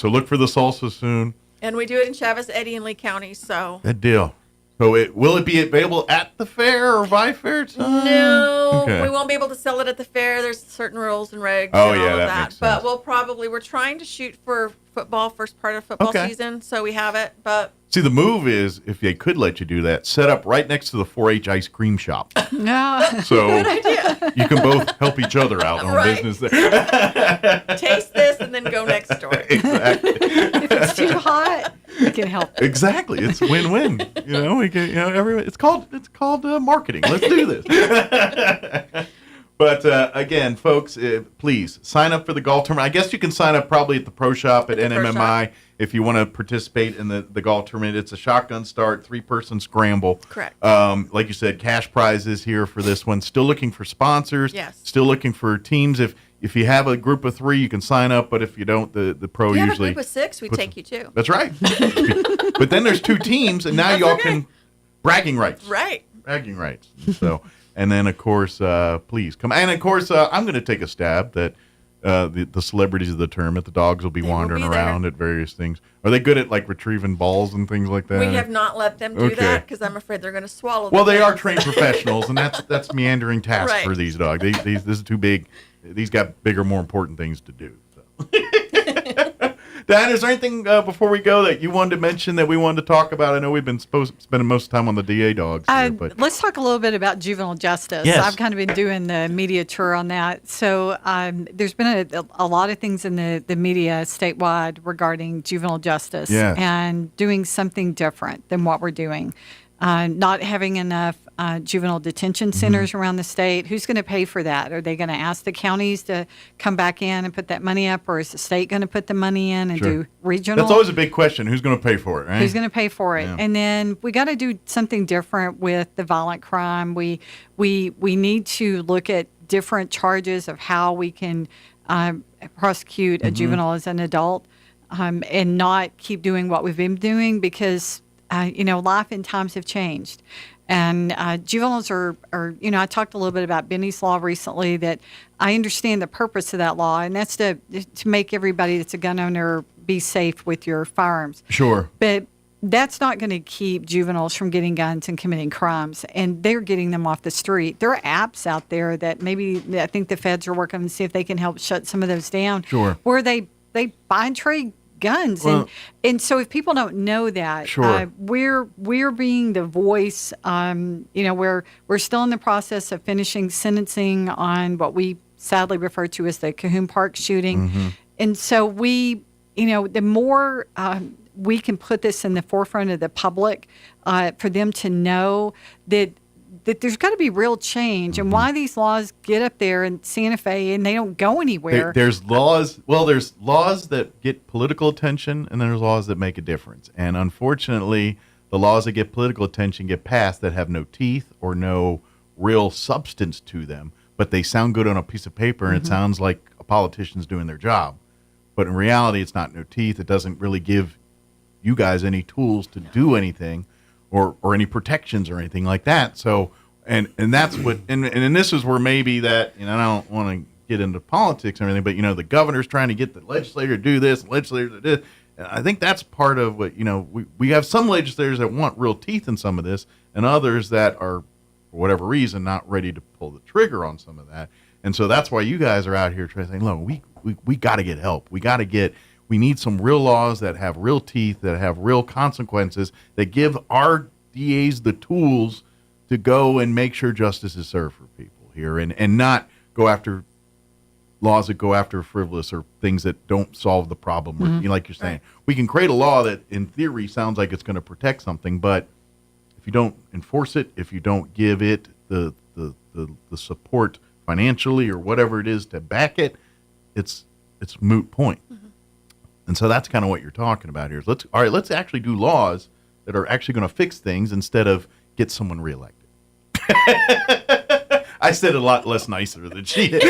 look for the salsa soon. And we do it in Chavez, Eddy, and Lee counties. So. Good deal. So will it be available at the fair or by fair time? No, we won't be able to sell it at the fair. There's certain rules and regs and all of that. Makes sense. But we're trying to shoot for football, first part of football season, so we have it. But see, the move is, if they could let you do that, set up right next to the 4-H ice cream shop. No. So good idea. You can both help each other out on business there. Taste this and then go next door. Exactly. If it's too hot, we can help. Exactly. It's win-win. We can, everyone. It's called marketing. Let's do this. But again, folks, please sign up for the golf tournament. I guess you can sign up probably at the pro shop at NMMI if you want to participate in the golf tournament. It's a shotgun start, 3-person scramble. Correct. Like you said, cash prizes here for this one. Still looking for sponsors. Yes. Still looking for teams. If you have a group of 3, you can sign up. But if you don't, the pro if you usually. have a group of 6, we take you too. That's right. But then there's 2 teams, and now y'all can bragging rights. Right. Bragging rights. So. And then, of course, please come. And, of course, I'm going to take a stab that the celebrities of the tournament, the dogs will be wandering around at various things. Are they good at, like, retrieving balls and things like that? We have not let them do that because I'm afraid they're going to swallow them. Well, they are trained professionals, and that's meandering task Right. for these dogs. This is too big. These got bigger, more important things to do. So. Dan, is there anything before we go that you wanted to mention that we wanted to talk about? I know we've been spending most of the time on the DA dogs here, but let's talk a little bit about juvenile justice. Yes. I've kind of been doing the media tour on that. So there's been a lot of things in the media statewide regarding juvenile justice and doing something different than what we're doing. Not having enough juvenile detention centers around the state. Who's going to pay for that? Are they going to ask the counties to come back in and put that money up, or is the state going to put the money in and do regional? That's always a big question. Who's going to pay for it, right? Who's going to pay for it? Yeah. And then we got to do something different with the violent crime. We need to look at different charges of how we can prosecute a juvenile as an adult, and not keep doing what we've been doing because life and times have changed. And juveniles are, I talked a little bit about Benny's Law recently, that I understand the purpose of that law, and that's to make everybody that's a gun owner be safe with your firearms. Sure. But that's not going to keep juveniles from getting guns and committing crimes, and they're getting them off the street. There are apps out there that maybe I think the feds are working on to see if they can help shut some of those down. Sure. Where they buy and trade guns. Well, and so if people don't know that, we're being the voice. We're still in the process of finishing sentencing on what we sadly refer to as the Cahoon Park shooting. And so the more we can put this in the forefront of the public, for them to know that that there's got to be real change, and why these laws get up there in Santa Fe and they don't go anywhere. There's laws. Well, there's laws that get political attention, and there's laws that make a difference. And unfortunately, the laws that get political attention get passed that have no teeth or no real substance to them, but they sound good on a piece of paper, and it sounds like a politician's doing their job. But in reality, it's not no teeth. It doesn't really give you guys any tools to do anything, or any protections or anything like that. So, and that's what, and this is where maybe that, I don't want to get into politics and everything, but, the governor's trying to get the legislator to do this, legislator to do this. And I think that's part of what, we have some legislators that want real teeth in some of this, and others that are, for whatever reason, not ready to pull the trigger on some of that. And so that's why you guys are out here trying to say, look, we got to get help. We need some real laws that have real teeth, that have real consequences, that give our DAs the tools to go and make sure justice is served for people here, and not go after laws that go after frivolous or things that don't solve the problem. Or, like you're saying, we can create a law that in theory sounds like it's going to protect something, but if you don't enforce it, if you don't give it the support financially or whatever it is to back it, it's moot point. And so that's kind of what you're talking about here. Let's actually do laws that are actually going to fix things instead of get someone reelected. I said it a lot less nicer than she did.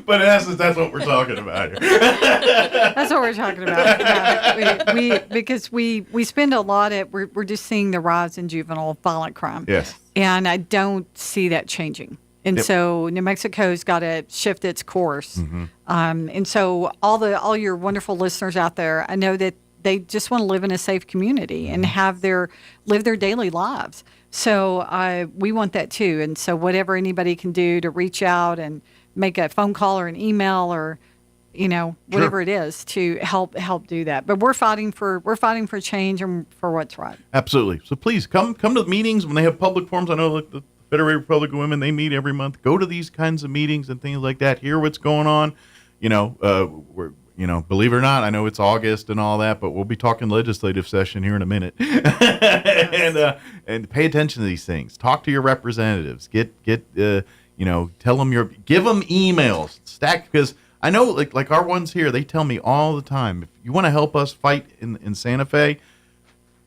But in essence, that's what we're talking about here. That's what we're talking about. Yeah. Because we spend a lot we're just seeing the rise in juvenile violent crime. Yes. And I don't see that changing. And so New Mexico's got to shift its course. And so all your wonderful listeners out there, I know that they just want to live in a safe community and live their daily lives. So we want that too. And so whatever anybody can do to reach out and make a phone call or an email or whatever it is to help do that. But we're fighting for change and for what's right. Absolutely. So please come to the meetings when they have public forums. I know like the Federated Republican Women, they meet every month. Go to these kinds of meetings and things like that. Hear what's going on. We're believe it or not, I know it's August and all that, but we'll be talking legislative session here in a minute. and pay attention to these things. Talk to your representatives. Tell them give them emails. Stack, because I know like our ones here, they tell me all the time, if you want to help us fight in Santa Fe,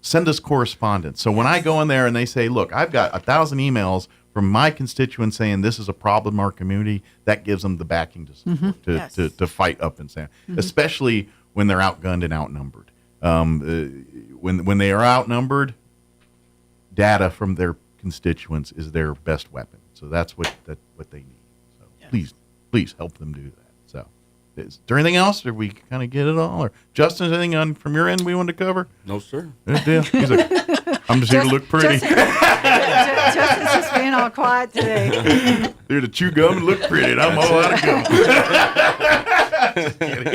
send us correspondence. So when I go in there and they say, look, I've got 1,000 emails from my constituents saying this is a problem in our community, that gives them the backing to fight up in Santa Fe, especially when they're outgunned and outnumbered. When they are outnumbered, data from their constituents is their best weapon. So that's what they need. So please help them do that. So is there anything else? Did we kind of get it all? Or Justin, anything from your end we wanted to cover? No, sir. He's like, I'm just here to look pretty. Justin's just being all quiet today. Here to chew gum and look pretty, and I'm all out of gum. Just kidding.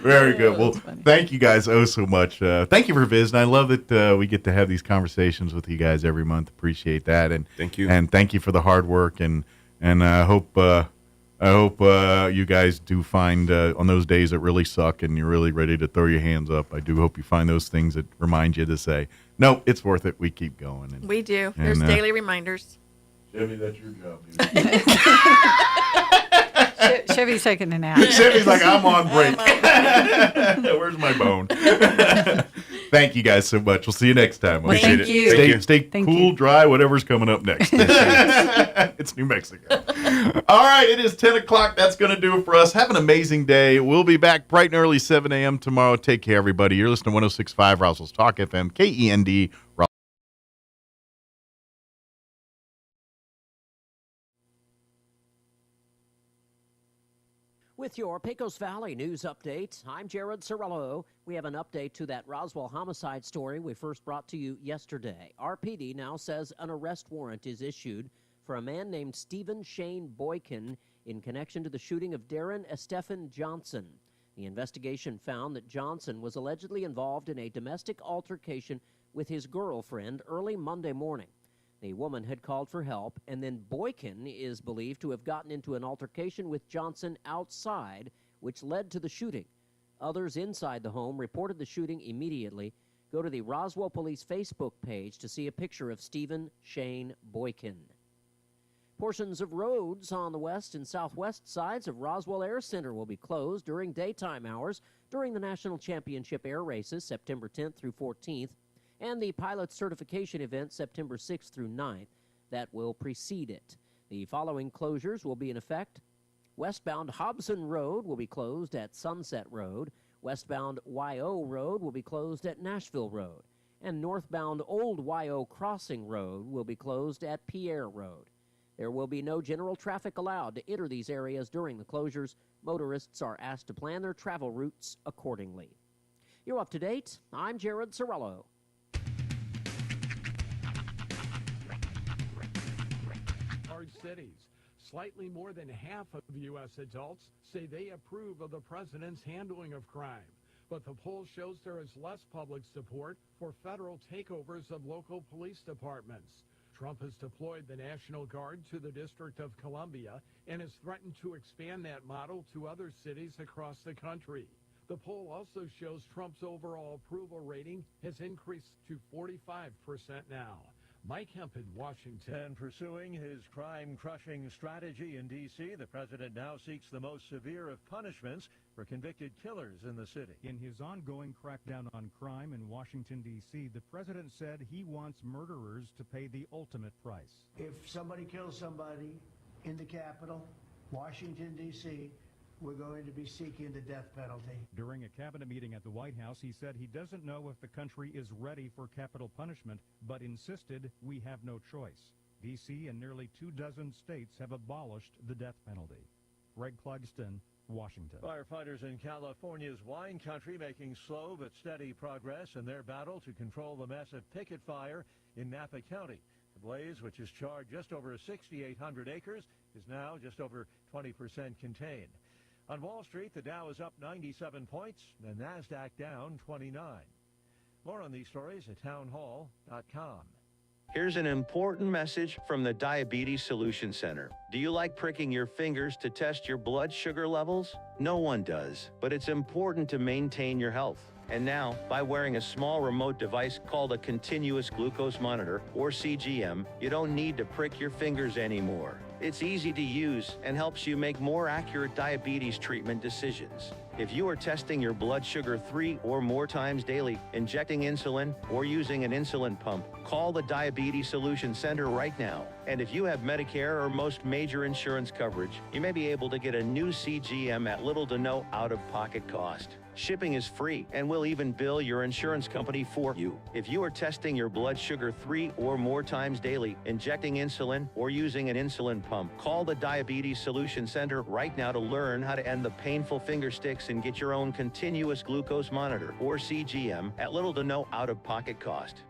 Very good. Well, thank you guys so much. Thank you for visiting. I love that we get to have these conversations with you guys every month. Appreciate that. And thank you. And thank you for the hard work. And I hope you guys do find on those days that really suck and you're really ready to throw your hands up, I do hope you find those things that remind you to say, no, it's worth it. We keep going. And, we do. There's daily reminders. Chevy, that's your job. Chevy's taking a nap. Chevy's like, I'm on break. Where's my bone? Thank you guys so much. We'll see you next time. Well, thank you. Stay cool, dry, whatever's coming up next. It's New Mexico. All right, it is 10 o'clock. That's going to do it for us. Have an amazing day. We'll be back bright and early, 7 a.m. tomorrow. Take care, everybody. You're listening to 106.5 Roswell's Talk FM, KEND. With your Pecos Valley News Update, I'm Jared Cirillo. We have an update to that Roswell homicide story we first brought to you yesterday. RPD now says an arrest warrant is issued for a man named Stephen Shane Boykin in connection to the shooting of Darren Estefan Johnson. The investigation found that Johnson was allegedly involved in a domestic altercation with his girlfriend early Monday morning. The woman had called for help, and then Boykin is believed to have gotten into an altercation with Johnson outside, which led to the shooting. Others inside the home reported the shooting immediately, Go to the Roswell Police Facebook page to see a picture of Stephen Shane Boykin. Portions of roads on the west and southwest sides of Roswell Air Center will be closed during daytime hours during the National Championship Air Races September 10th through 14th and the Pilot Certification Event September 6th through 9th that will precede it. The following closures will be in effect. Westbound Hobson Road will be closed at Sunset Road. Westbound YO Road will be closed at Nashville Road. And northbound Old YO Crossing Road will be closed at Pierre Road. There will be no general traffic allowed to enter these areas during the closures. Motorists are asked to plan their travel routes accordingly. You're up to date. I'm Jared Sorello. Large cities. Slightly more than half of U.S. adults say they approve of the president's handling of crime. But the poll shows there is less public support for federal takeovers of local police departments. Trump has deployed the National Guard to the District of Columbia and has threatened to expand that model to other cities across the country. The poll also shows Trump's overall approval rating has increased to 45% now. Mike Hemp in Washington. And pursuing his crime-crushing strategy in D.C., the president now seeks the most severe of punishments for convicted killers in the city. In his ongoing crackdown on crime in Washington, D.C., the president said he wants murderers to pay the ultimate price. If somebody kills somebody in the Capitol, Washington, D.C., we're going to be seeking the death penalty. During a cabinet meeting at the White House, he said he doesn't know if the country is ready for capital punishment, but insisted we have no choice. D.C. and nearly 24 states have abolished the death penalty. Greg Clugston, Washington. Firefighters in California's wine country making slow but steady progress in their battle to control the massive picket fire in Napa County. The blaze, which has charred just over 6,800 acres, is now just over 20% contained. On Wall Street, the Dow is up 97 points, the NASDAQ down 29. More on these stories at townhall.com. Here's an important message from the Diabetes Solution Center. Do you like pricking your fingers to test your blood sugar levels? No one does, but it's important to maintain your health. And now, by wearing a small remote device called a continuous glucose monitor, or CGM, you don't need to prick your fingers anymore. It's easy to use and helps you make more accurate diabetes treatment decisions. If you are testing your blood sugar 3 or more times daily, injecting insulin, or using an insulin pump, call the Diabetes Solution Center right now. And if you have Medicare or most major insurance coverage, you may be able to get a new CGM at little to no out-of-pocket cost. Shipping is free, and we'll even bill your insurance company for you. If you are testing your blood sugar 3 or more times daily, injecting insulin, or using an insulin pump, call the Diabetes Solution Center right now to learn how to end the painful finger sticks and get your own continuous glucose monitor, or CGM, at little to no out-of-pocket cost.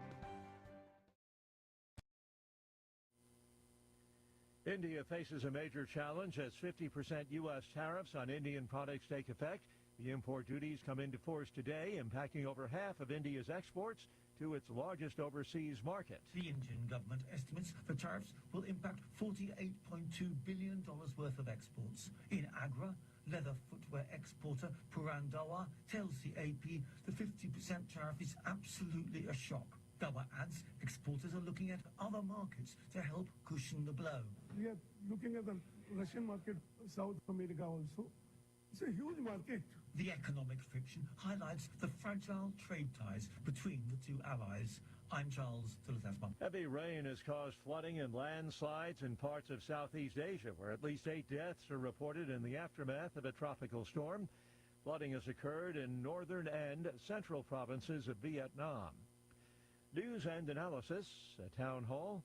India faces a major challenge as 50% U.S. tariffs on Indian products take effect. The import duties come into force today, impacting over half of India's exports to its largest overseas market. The Indian government estimates the tariffs will impact $48.2 billion worth of exports. In Agra, leather footwear exporter Purandawa tells the AP the 50% tariff is absolutely a shock. Dawa adds exporters are looking at other markets to help cushion the blow. We are looking at the Russian market, South America also. It's a huge market. The economic friction highlights the fragile trade ties between the two allies. I'm Charles Tulatasma. Heavy rain has caused flooding and landslides in parts of Southeast Asia, where at least 8 deaths are reported in the aftermath of a tropical storm. Flooding has occurred in northern and central provinces of Vietnam. News and analysis at townhall.com.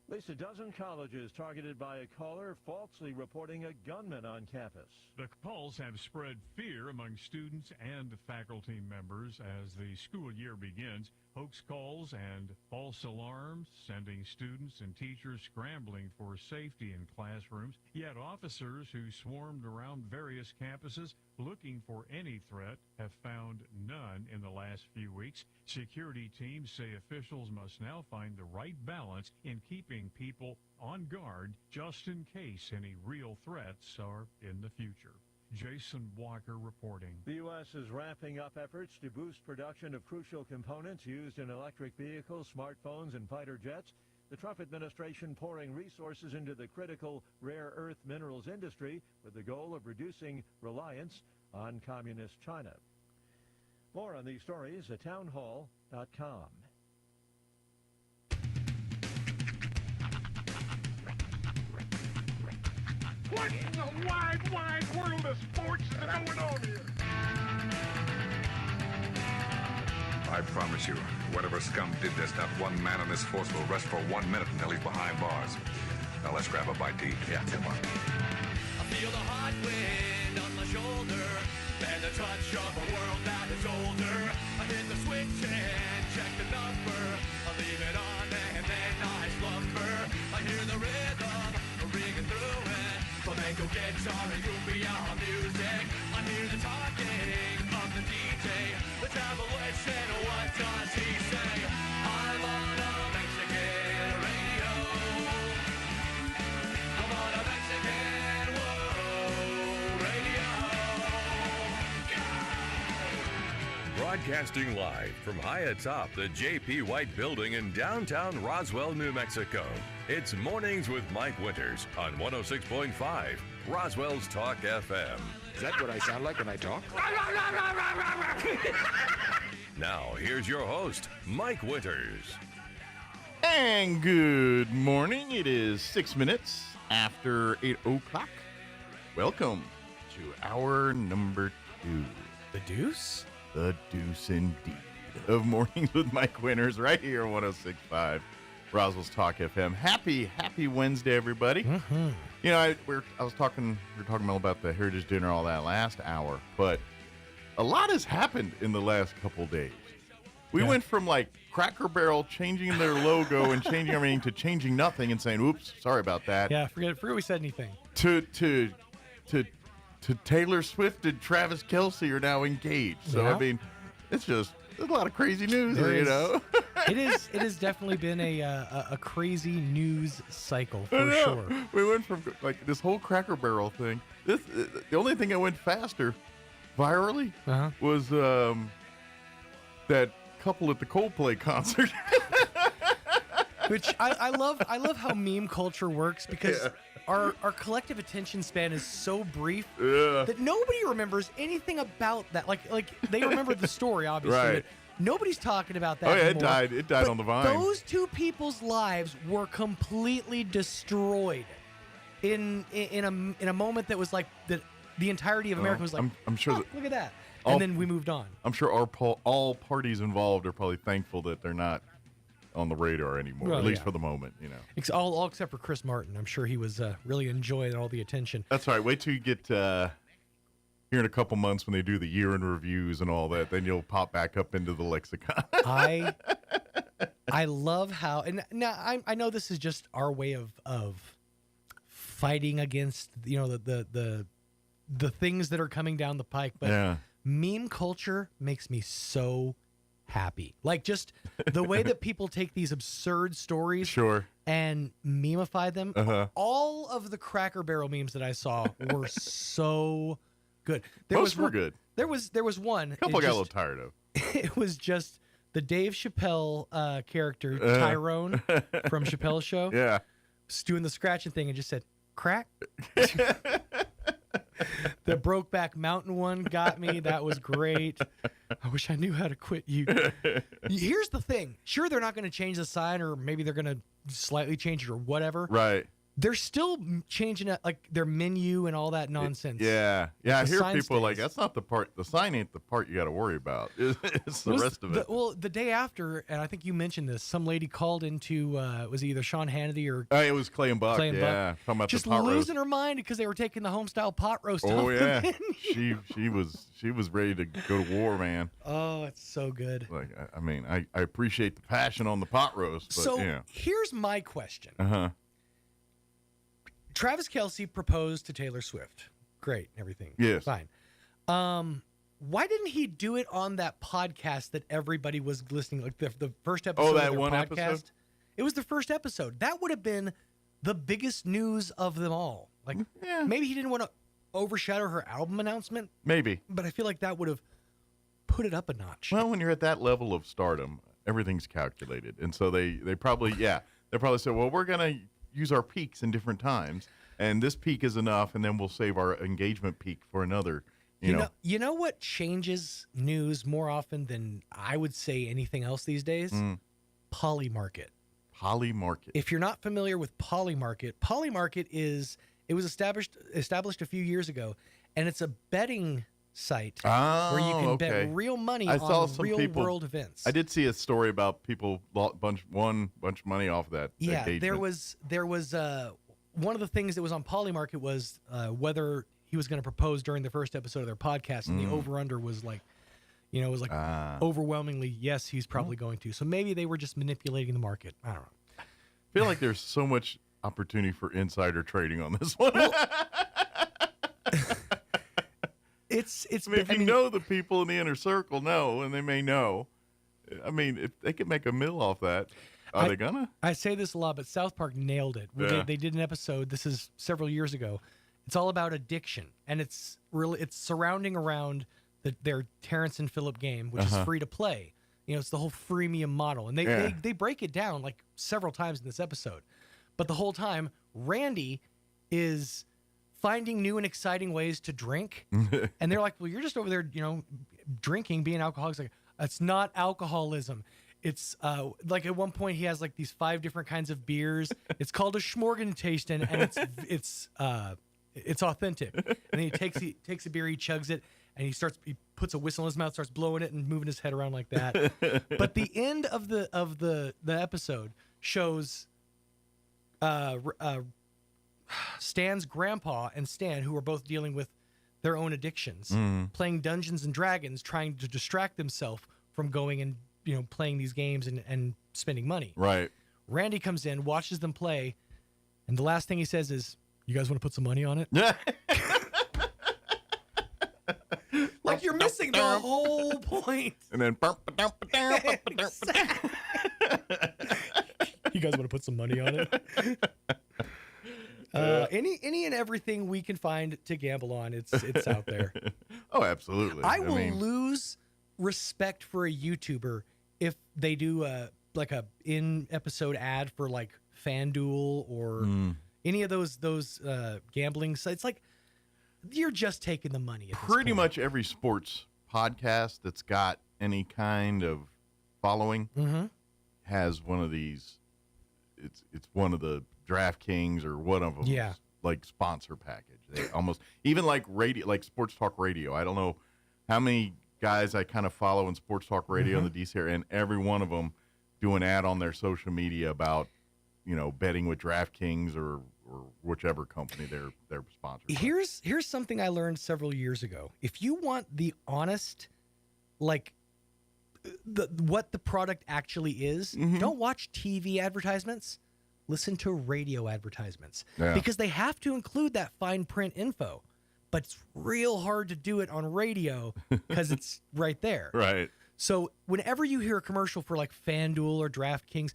At least a dozen colleges targeted by a caller falsely reporting a gunman on campus. The calls have spread fear among students and faculty members as the school year begins. Hoax calls and false alarms, sending students and teachers scrambling for safety in classrooms. Yet officers who swarmed around various campuses looking for any threat have found none in the last few weeks. Security teams say officials must now find the right balance in keeping people on guard just in case any real threats are in the future. Jason Walker reporting. The U.S. is ramping up efforts to boost production of crucial components used in electric vehicles, smartphones, and fighter jets. The Trump administration pouring resources into the critical rare earth minerals industry with the goal of reducing reliance on communist China. More on these stories at townhall.com. What in the wide, wide world of sports is going on here? I promise you, whatever scum did this, not one man in this force will rest for 1 minute until he's behind bars. Now let's grab a bite to eat. Yeah, come on. I feel the hot wind on my shoulder and the touch of a world that is older. I hit the switch and check the number. I leave it on and then I slumber. I hear the rhythm ringing through it. Flamenco guitar and cumbia music. I hear the talking of the DJ. Let's have a listen. What does he say? I'm on a Mexican radio. I'm on a Mexican world radio. Broadcasting live from high atop the J.P. White Building in downtown Roswell, New Mexico. It's Mornings with Mike Winters on 106.5 Roswell's Talk FM. Is that what I sound like when I talk? Now, here's your host, Mike Winters. And good morning. It is 6 minutes after 8 o'clock. Welcome to hour number 2. The Deuce? The Deuce indeed. Of Mornings with Mike Winters right here on 106.5 Roswell's Talk FM. Happy Wednesday, everybody. Mm-hmm. You know, we were talking about the Heritage Dinner, all that last hour, but a lot has happened in the last couple days. We went from like Cracker Barrel changing their logo and changing everything to changing nothing and saying, "Oops, sorry about that." Yeah, forget we said anything. To Taylor Swift and Travis Kelce are now engaged. So Yeah. I mean, it's just there's a lot of crazy news, There you is- know. It has definitely been a crazy news cycle I for know. sure. We went from like this whole Cracker Barrel thing. The only thing that went faster, virally, was that couple at the Coldplay concert. Which I love how meme culture works because our collective attention span is so brief that nobody remembers anything about that. Like they remember the story, obviously. Right. But nobody's talking about that. Oh yeah, anymore. it died But on the vine. Those two people's lives were completely destroyed in a moment that was like the entirety of America was like, I'm sure "Oh, that look at that," all- and then we moved on. I'm sure all parties involved are probably thankful that they're not on the radar anymore, Well, at least yeah. for the moment, you know. All except for Chris Martin. I'm sure he was really enjoying all the attention. That's all right. Wait till you get here in a couple months when they do the year in reviews and all that. Then you'll pop back up into the lexicon. I love how, and now I know this is just our way of fighting against the things that are coming down the pike, but Yeah. meme culture makes me so happy. Like just the way that people take these absurd stories Sure. and memeify them. Uh-huh. All of the Cracker Barrel memes that I saw were so good. Most were good. There was one. A couple I it got a just- little tired of. It was just the Dave Chappelle character, Tyrone from Chappelle's Show. Yeah. Was doing the scratching thing and just said, crack. The Brokeback Mountain one got me. That was great. I wish I knew how to quit you. Here's the thing. Sure, they're not going to change the sign, or maybe they're going to slightly change it or whatever. Right. They're still changing it, like their menu and all that nonsense. Yeah. Yeah, I The hear sign people like, stays. that's not the part, the sign ain't the part you got to worry about. It's the rest of it. The day after, and I think you mentioned this, some lady called into, was it either Sean Hannity or It was Clay and Buck. Clay and Buck. Yeah. Talking about just the pot roast. losing her mind because they were taking the homestyle pot roast Oh, off yeah. the menu. She was ready to go to war, man. Oh, it's so good. Like, I mean, I appreciate the passion on the pot roast, but So yeah. here's my question. Uh-huh. Travis Kelce proposed to Taylor Swift. Great, everything. Yes. Fine. Why didn't he do it on that podcast that everybody was listening? Like the first episode of that their one podcast? episode? It was the first episode. That would have been the biggest news of them all. Like maybe he didn't want to overshadow her album announcement. Maybe. But I feel like that would have put it up a notch. Well, when you're at that level of stardom, everything's calculated. And so they probably, they probably said, well, we're going to use our peaks in different times. And this peak is enough, and then we'll save our engagement peak for another, You know what changes news more often than I would say anything else these days? Polymarket. Polymarket. If you're not familiar with Polymarket, it was established a few years ago, and it's a betting site where you can bet real money on real world events. I did see a story about people won a bunch of money off of that. Yeah, engagement. there was one of the things that was on Polymarket was whether he was going to propose during the first episode of their podcast, and the over/under was like, overwhelmingly yes, he's probably going to. So maybe they were just manipulating the market. I don't know. I feel like there's so much opportunity for insider trading on this one. If you know the people in the inner circle know, and they may know. I mean, if they could make a mill off that, are they gonna? I say this a lot, but South Park nailed it. They did an episode. This is several years ago. It's all about addiction, and it's surrounding around their Terrence and Phillip game, which is free to play. It's the whole freemium model, and they break it down like several times in this episode. But the whole time, Randy is finding new and exciting ways to drink. And they're like, well, you're just over there, drinking, being alcoholics. Like, it's not alcoholism. It's like at one point he has like these 5 different kinds of beers. It's called a Schmorgentasting, and it's authentic. And then he takes a beer, he chugs it, and he puts a whistle in his mouth, starts blowing it and moving his head around like that. But the end of the episode shows Stan's grandpa and Stan, who are both dealing with their own addictions, playing Dungeons and Dragons, trying to distract themselves from going and playing these games and spending money. Right. Randy comes in, watches them play, and the last thing he says is, "You guys want to put some money on it?" Like you're missing the whole point. And then you guys want to put some money on it? Any and everything we can find to gamble on, it's out there. Oh, absolutely. I will lose respect for a YouTuber if they do a in-episode ad for like FanDuel or any of those gambling sites. Like, you're just taking the money. Pretty much every sports podcast that's got any kind of following has one of these. It's one of the DraftKings or one of them. Yeah. Like sponsor package. They almost even like radio, like sports talk radio. I don't know how many guys I kind of follow in sports talk radio in the DC area, and every one of them do an ad on their social media about betting with DraftKings or whichever company they're sponsored. Here's something I learned several years ago. If you want the honest, like what the product actually is, don't watch TV advertisements. Listen to radio advertisements because they have to include that fine print info, but it's real hard to do it on radio because it's right there. Right. So whenever you hear a commercial for like FanDuel or DraftKings,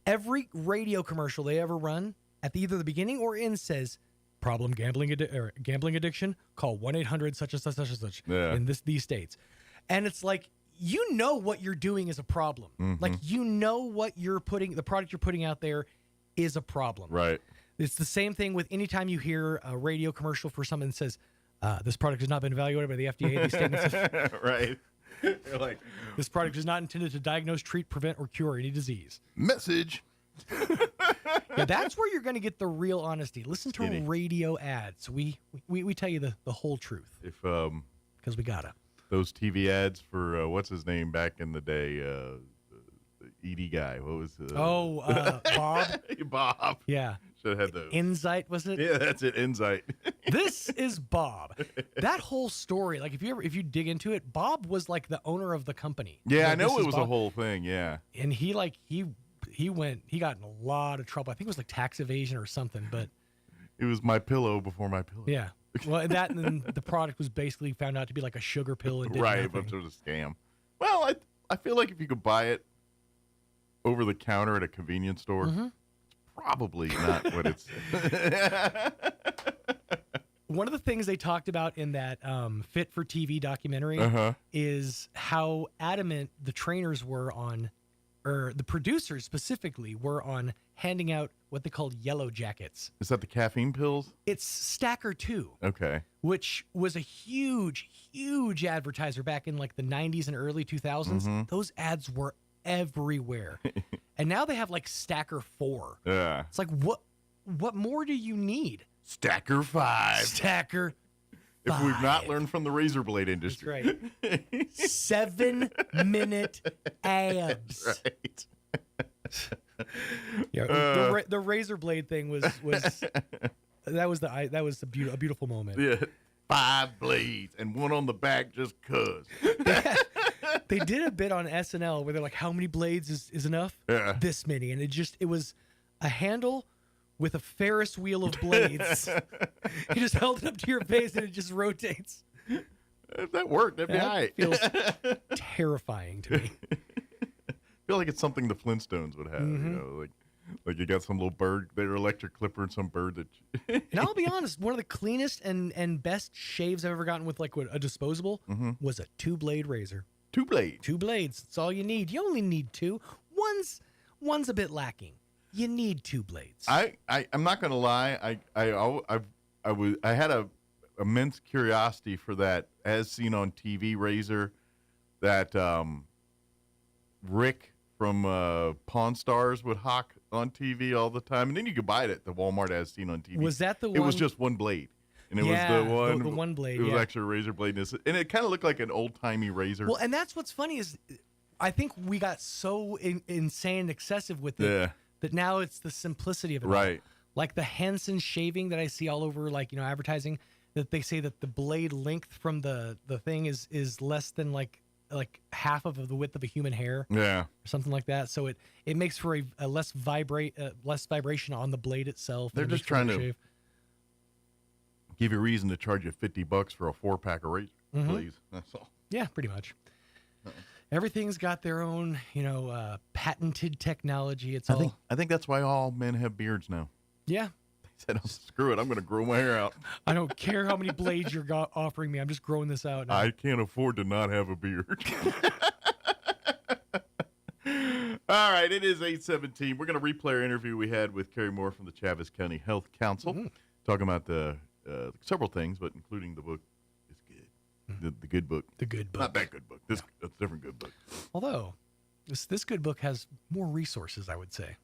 every radio commercial they ever run at either the beginning or end says, "Problem gambling addiction, call 1-800 such and such and such in these states." And it's like, what you're doing is a problem. Like, what the product you're putting out there is a problem. Right. It's the same thing with anytime you hear a radio commercial for something that says, "This product has not been evaluated by the FDA." These statements right. You're like, "This product is not intended to diagnose, treat, prevent, or cure any disease." Message. Yeah, that's where you're going to get the real honesty. Listen to radio ads. We tell you the whole truth. If because we gotta. Those TV ads for what's his name back in the day, the ED guy. What was Bob? Bob. Yeah. Should have had those. Insight, was it? Yeah, that's it. Insight. This is Bob. That whole story, like if you dig into it, Bob was like the owner of the company. Yeah, I know it was a whole thing. Yeah. And he got in a lot of trouble. I think it was like tax evasion or something, but it was my pillow before my pillow. Yeah. Well, and then the product was basically found out to be like a sugar pill and did right, nothing. but it was a scam. Well, I feel like if you could buy it over the counter at a convenience store, it's probably not what it's. One of the things they talked about in that Fit for TV documentary is how adamant the trainers were on, or the producers specifically were on handing out what they called yellow jackets. Is that the caffeine pills? It's Stacker 2. Okay. Which was a huge, huge advertiser back in like the 90s and early 2000s. Those ads were everywhere. And now they have like Stacker 4. Yeah. It's like, what more do you need? Stacker 5. Stacker 5. If we've not learned from the razor blade industry. That's right. 7-minute abs. Right. Yeah, the razor blade thing was that was a beautiful moment. Yeah, 5 blades and one on the back just cuz. They did a bit on SNL where they're like, "How many blades is enough?" Yeah. This many, and it was a handle with a Ferris wheel of blades. You just held it up to your face and it just rotates. If that worked, that'd be all right. Feels terrifying to me. I feel like it's something the Flintstones would have, you know, like you got some little bird, their electric clipper, and some bird that. And I'll be honest, one of the cleanest and best shaves I've ever gotten with like a disposable was a 2-blade razor. 2 blades. 2 blades. That's all you need. You only need 2. One's a bit lacking. You need 2 blades. I'm not gonna lie. I had a immense curiosity for that as seen on TV razor that Rick from Pawn Stars would hawk on TV all the time, and then you could buy it at the Walmart as seen on TV. Was that the one? It was just one blade, and it was the one blade. It was actually a razor blade, and it kind of looked like an old timey razor. Well, and that's what's funny is, I think we got so insane and excessive with it that now it's the simplicity of it. Right. Like the Hansen shaving that I see all over, like advertising, that they say that the blade length from the thing is less than like half of the width of a human hair, or something like that. So it makes for a less vibration on the blade itself. They're just trying to give you a reason to charge you $50 for a 4-pack of razor blades. That's all. Yeah, pretty much. Everything's got their own, patented technology. I think that's why all men have beards now. Yeah. Said, oh, screw it, I'm going to grow my hair out. I don't care how many blades you're offering me. I'm just growing this out now. I can't afford to not have a beard. All right, it is 8:17. We're going to replay our interview we had with Kerry Moore from the Chaves County Health Council, talking about the several things, but including the book is good. The good book. The good book. Not that good book. That's a different good book. Although, this good book has more resources, I would say.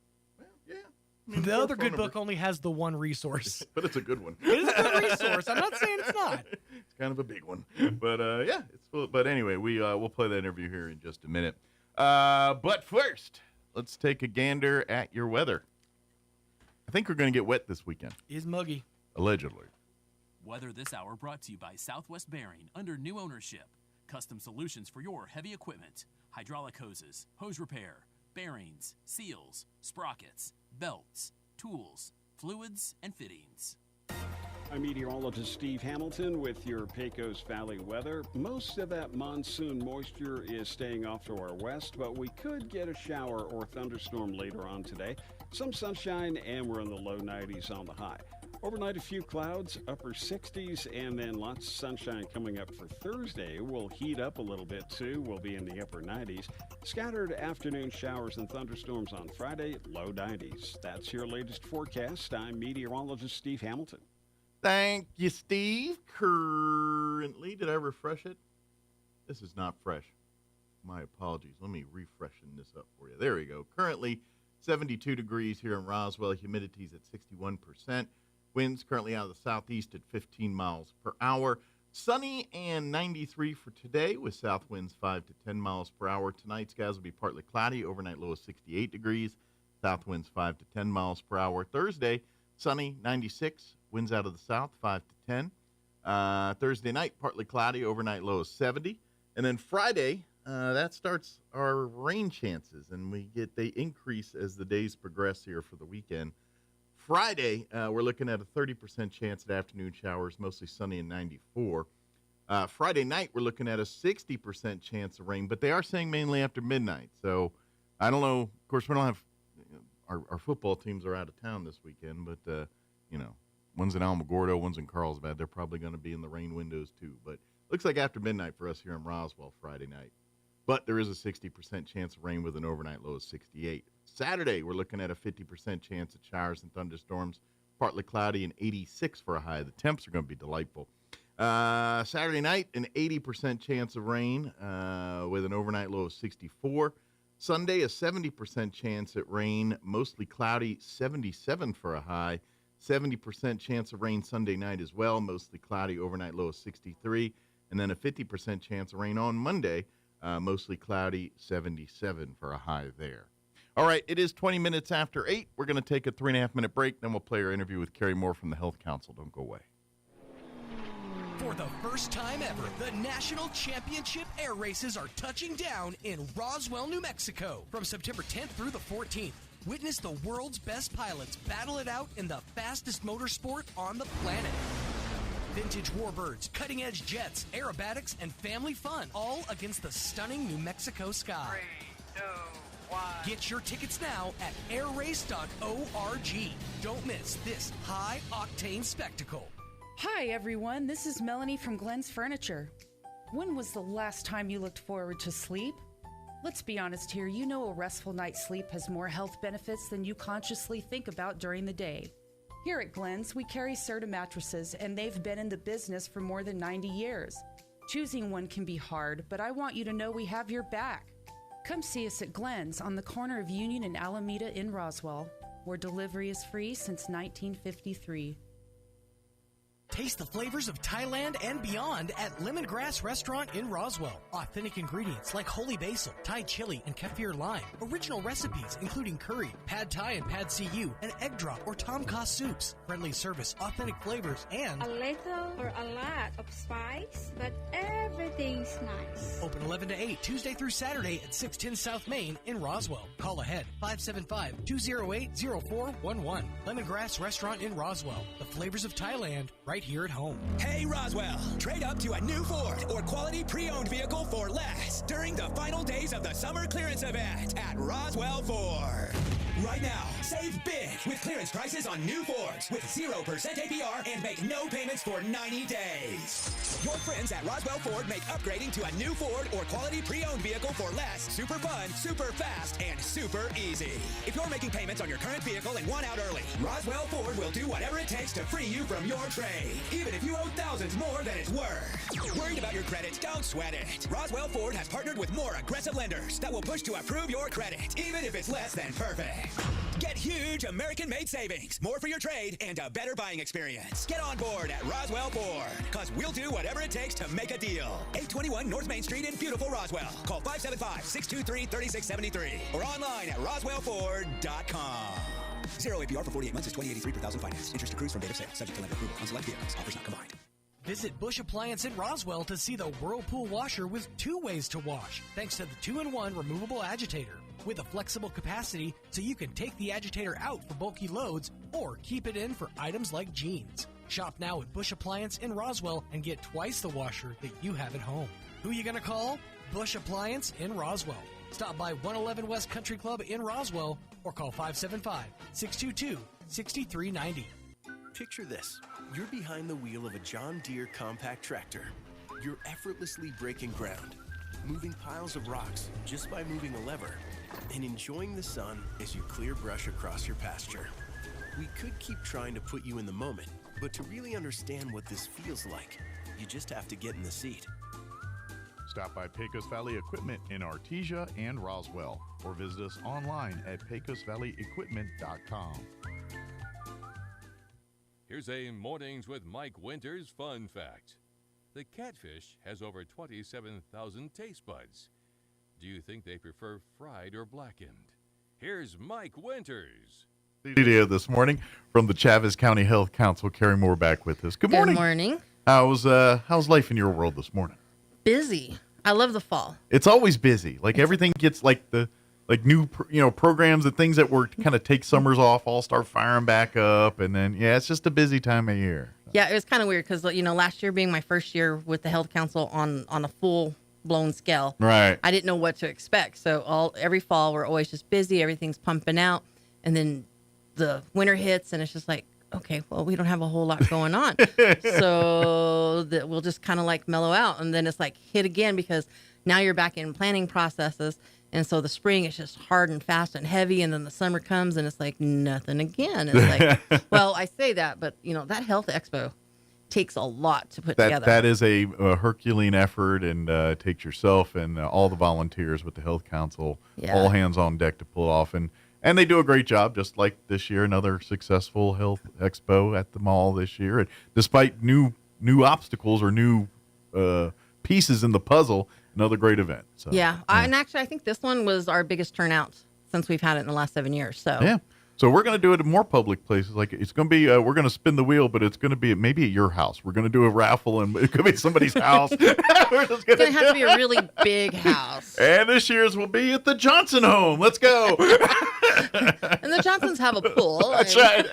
The other good book only has the one resource. But it's a good one. It is a good resource. I'm not saying it's not. It's kind of a big one. But, it's full. But anyway, we'll play that interview here in just a minute. But first, let's take a gander at your weather. I think we're going to get wet this weekend. It's muggy. Allegedly. Weather this hour brought to you by Southwest Bearing under new ownership. Custom solutions for your heavy equipment. Hydraulic hoses, hose repair, bearings, seals, sprockets, belts, tools, fluids, and fittings. I'm meteorologist Steve Hamilton with your Pecos Valley weather. Most of that monsoon moisture is staying off to our west, but we could get a shower or thunderstorm later on today. Some sunshine, and we're in the low 90s on the high. Overnight, a few clouds, upper 60s, and then lots of sunshine coming up for Thursday. We'll heat up a little bit, too. We'll be in the upper 90s. Scattered afternoon showers and thunderstorms on Friday, low 90s. That's your latest forecast. I'm meteorologist Steve Hamilton. Thank you, Steve. Currently, did I refresh it? This is not fresh. My apologies. Let me refreshen this up for you. There we go. Currently, 72 degrees here in Roswell. Humidity's at 61%. Winds currently out of the southeast at 15 miles per hour. Sunny and 93 for today with south winds 5 to 10 miles per hour. Tonight's skies will be partly cloudy. Overnight low of 68 degrees. South winds 5 to 10 miles per hour. Thursday, sunny, 96. Winds out of the south 5 to 10. Thursday night, partly cloudy. Overnight low of 70. And then Friday, that starts our rain chances. And they increase as the days progress here for the weekend. Friday, we're looking at a 30% chance at afternoon showers, mostly sunny and 94. Friday night, we're looking at a 60% chance of rain, but they are saying mainly after midnight. So I don't know. Of course, we don't have our football teams are out of town this weekend, but One's in Alamogordo, one's in Carlsbad. They're probably going to be in the rain windows too. But looks like after midnight for us here in Roswell Friday night. But there is a 60% chance of rain with an overnight low of 68. Saturday, we're looking at a 50% chance of showers and thunderstorms. Partly cloudy and 86 for a high. The temps are going to be delightful. Saturday night, an 80% chance of rain with an overnight low of 64. Sunday, a 70% chance at rain, mostly cloudy, 77 for a high. 70% chance of rain Sunday night as well, mostly cloudy, overnight low of 63. And then a 50% chance of rain on Monday, mostly cloudy, 77 for a high there. All right, it is 20 minutes after 8. We're going to take a 3.5-minute break, then we'll play our interview with Carrie Moore from the Health Council. Don't go away. For the first time ever, the National Championship Air Races are touching down in Roswell, New Mexico. From September 10th through the 14th, witness the world's best pilots battle it out in the fastest motorsport on the planet. Vintage warbirds, cutting-edge jets, aerobatics, and family fun, all against the stunning New Mexico sky. 3, 2, 1. Get your tickets now at airrace.org. Don't miss this high-octane spectacle. Hi, everyone. This is Melanie from Glenn's Furniture. When was the last time you looked forward to sleep? Let's be honest here. You know a restful night's sleep has more health benefits than you consciously think about during the day. Here at Glenn's, we carry Serta mattresses, and they've been in the business for more than 90 years. Choosing one can be hard, but I want you to know we have your back. Come see us at Glenn's on the corner of Union and Alameda in Roswell, where delivery is free since 1953. Taste the flavors of Thailand and beyond at Lemongrass Restaurant in Roswell. Authentic ingredients like holy basil, Thai chili, and kaffir lime. Original recipes including curry, pad Thai and pad see-ew, and egg drop or tom kha soups. Friendly service, authentic flavors, and a little or a lot of spice, but everything's nice. Open 11 to 8, Tuesday through Saturday at 610 South Main in Roswell. Call ahead, 575-208-0411. Lemongrass Restaurant in Roswell. The flavors of Thailand, right here at home. Hey Roswell, trade up to a new Ford or quality pre-owned vehicle for less during the final days of the summer clearance event at Roswell Ford. Right now, save big with clearance prices on new Fords with 0% APR and make no payments for 90 days. Your friends at Roswell Ford make upgrading to a new Ford or quality pre-owned vehicle for less super fun, super fast, and super easy. If you're making payments on your current vehicle and want out early, Roswell Ford will do whatever it takes to free you from your trade, even if you owe thousands more than it's worth. Worried about your credit? Don't sweat it. Roswell Ford has partnered with more aggressive lenders that will push to approve your credit, even if it's less than perfect. Get huge American-made savings, more for your trade, and a better buying experience. Get on board at Roswell Ford, because we'll do whatever it takes to make a deal. 821 North Main Street in beautiful Roswell. Call 575-623-3673 or online at roswellford.com. 0 APR for 48 months is $20.83 per thousand finance. Interest accrues from date of sale, subject to lender approval on select vehicles. Offers not combined. Visit Bush Appliance in Roswell to see the Whirlpool washer with 2 ways to wash, thanks to the 2-in-1 removable agitator. With a flexible capacity so you can take the agitator out for bulky loads or keep it in for items like jeans. Shop now at Bush Appliance in Roswell and get twice the washer that you have at home. Who you gonna call? Bush Appliance in Roswell. Stop by 111 West Country Club in Roswell or call 575-622-6390. Picture this. You're behind the wheel of a John Deere compact tractor. You're effortlessly breaking ground, moving piles of rocks just by moving a lever, and enjoying the sun as you clear brush across your pasture. We could keep trying to put you in the moment, but to really understand what this feels like, you just have to get in the seat. Stop by Pecos Valley Equipment in Artesia and Roswell, or visit us online at pecosvalleyequipment.com. Here's a Mornings with Mike Winters fun fact. The catfish has over 27,000 taste buds. Do you think they prefer fried or blackened? Here's Mike Winters. Studio this morning from the Chavez County Health Council. Carrie Moore back with us. Good morning. Good morning. How's life in your world this morning? Busy. I love the fall. It's always busy. Like everything gets new programs and things that were kind of take summers off all start firing back up, and then it's just a busy time of year. Yeah, it was kind of weird because last year being my first year with the Health Council on a full blown scale, right? I didn't know what to expect. So every fall we're always just busy. Everything's pumping out, and then the winter hits, and it's just like, okay, well, we don't have a whole lot going on. So that we'll just kind of like mellow out. And then it's like hit again because now you're back in planning processes. And so the spring is just hard and fast and heavy. And then the summer comes and it's like nothing again. It's like, well, I say that, but that health expo takes a lot to put together. That is a Herculean effort, and takes yourself and all the volunteers with the Health Council, all hands on deck to pull it off. And they do a great job, just like this year, another successful health expo at the mall this year. And despite new obstacles or new pieces in the puzzle, another great event. So, and actually, I think this one was our biggest turnout since we've had it in the last 7 years. So yeah. So we're going to do it in more public places. Like it's going to be, we're going to spin the wheel, but it's going to be maybe at your house. We're going to do a raffle, and it could be somebody's house. It's going to have to be a really big house. And this year's will be at the Johnson home. Let's go. And the Johnsons have a pool. That's right.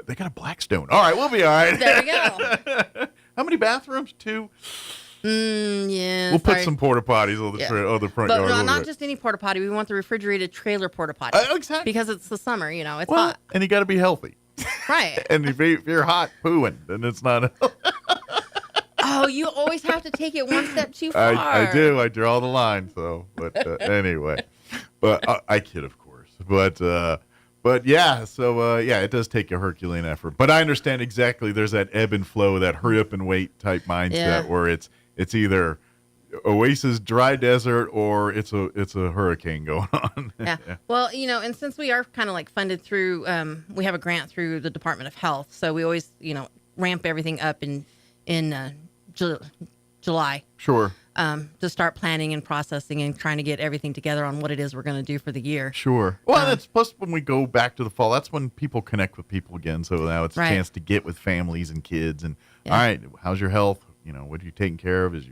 They got a Blackstone. All right, we'll be all right. There we go. How many bathrooms? 2. Yeah. We'll put some porta potties on the front yard. But not just any porta potty. We want the refrigerated trailer porta potty. Exactly. Because it's the summer, it's hot. And you got to be healthy. Right. And if you're hot pooing, then it's not. Oh, you always have to take it one step too far. I do. I draw the line. So, but anyway, but I kid, of course. But yeah. So it does take a Herculean effort. But I understand exactly. There's that ebb and flow, that hurry up and wait type mindset where it's either oasis, dry desert, or it's a hurricane going on. Yeah. Well, and since we are kind of like funded through, we have a grant through the Department of Health, so we always ramp everything up in July. Sure. To start planning and processing and trying to get everything together on what it is we're going to do for the year. Sure. Well, that's plus when we go back to the fall, that's when people connect with people again. So now it's a chance to get with families and kids. And all right, how's your health? What are you taking care of? Is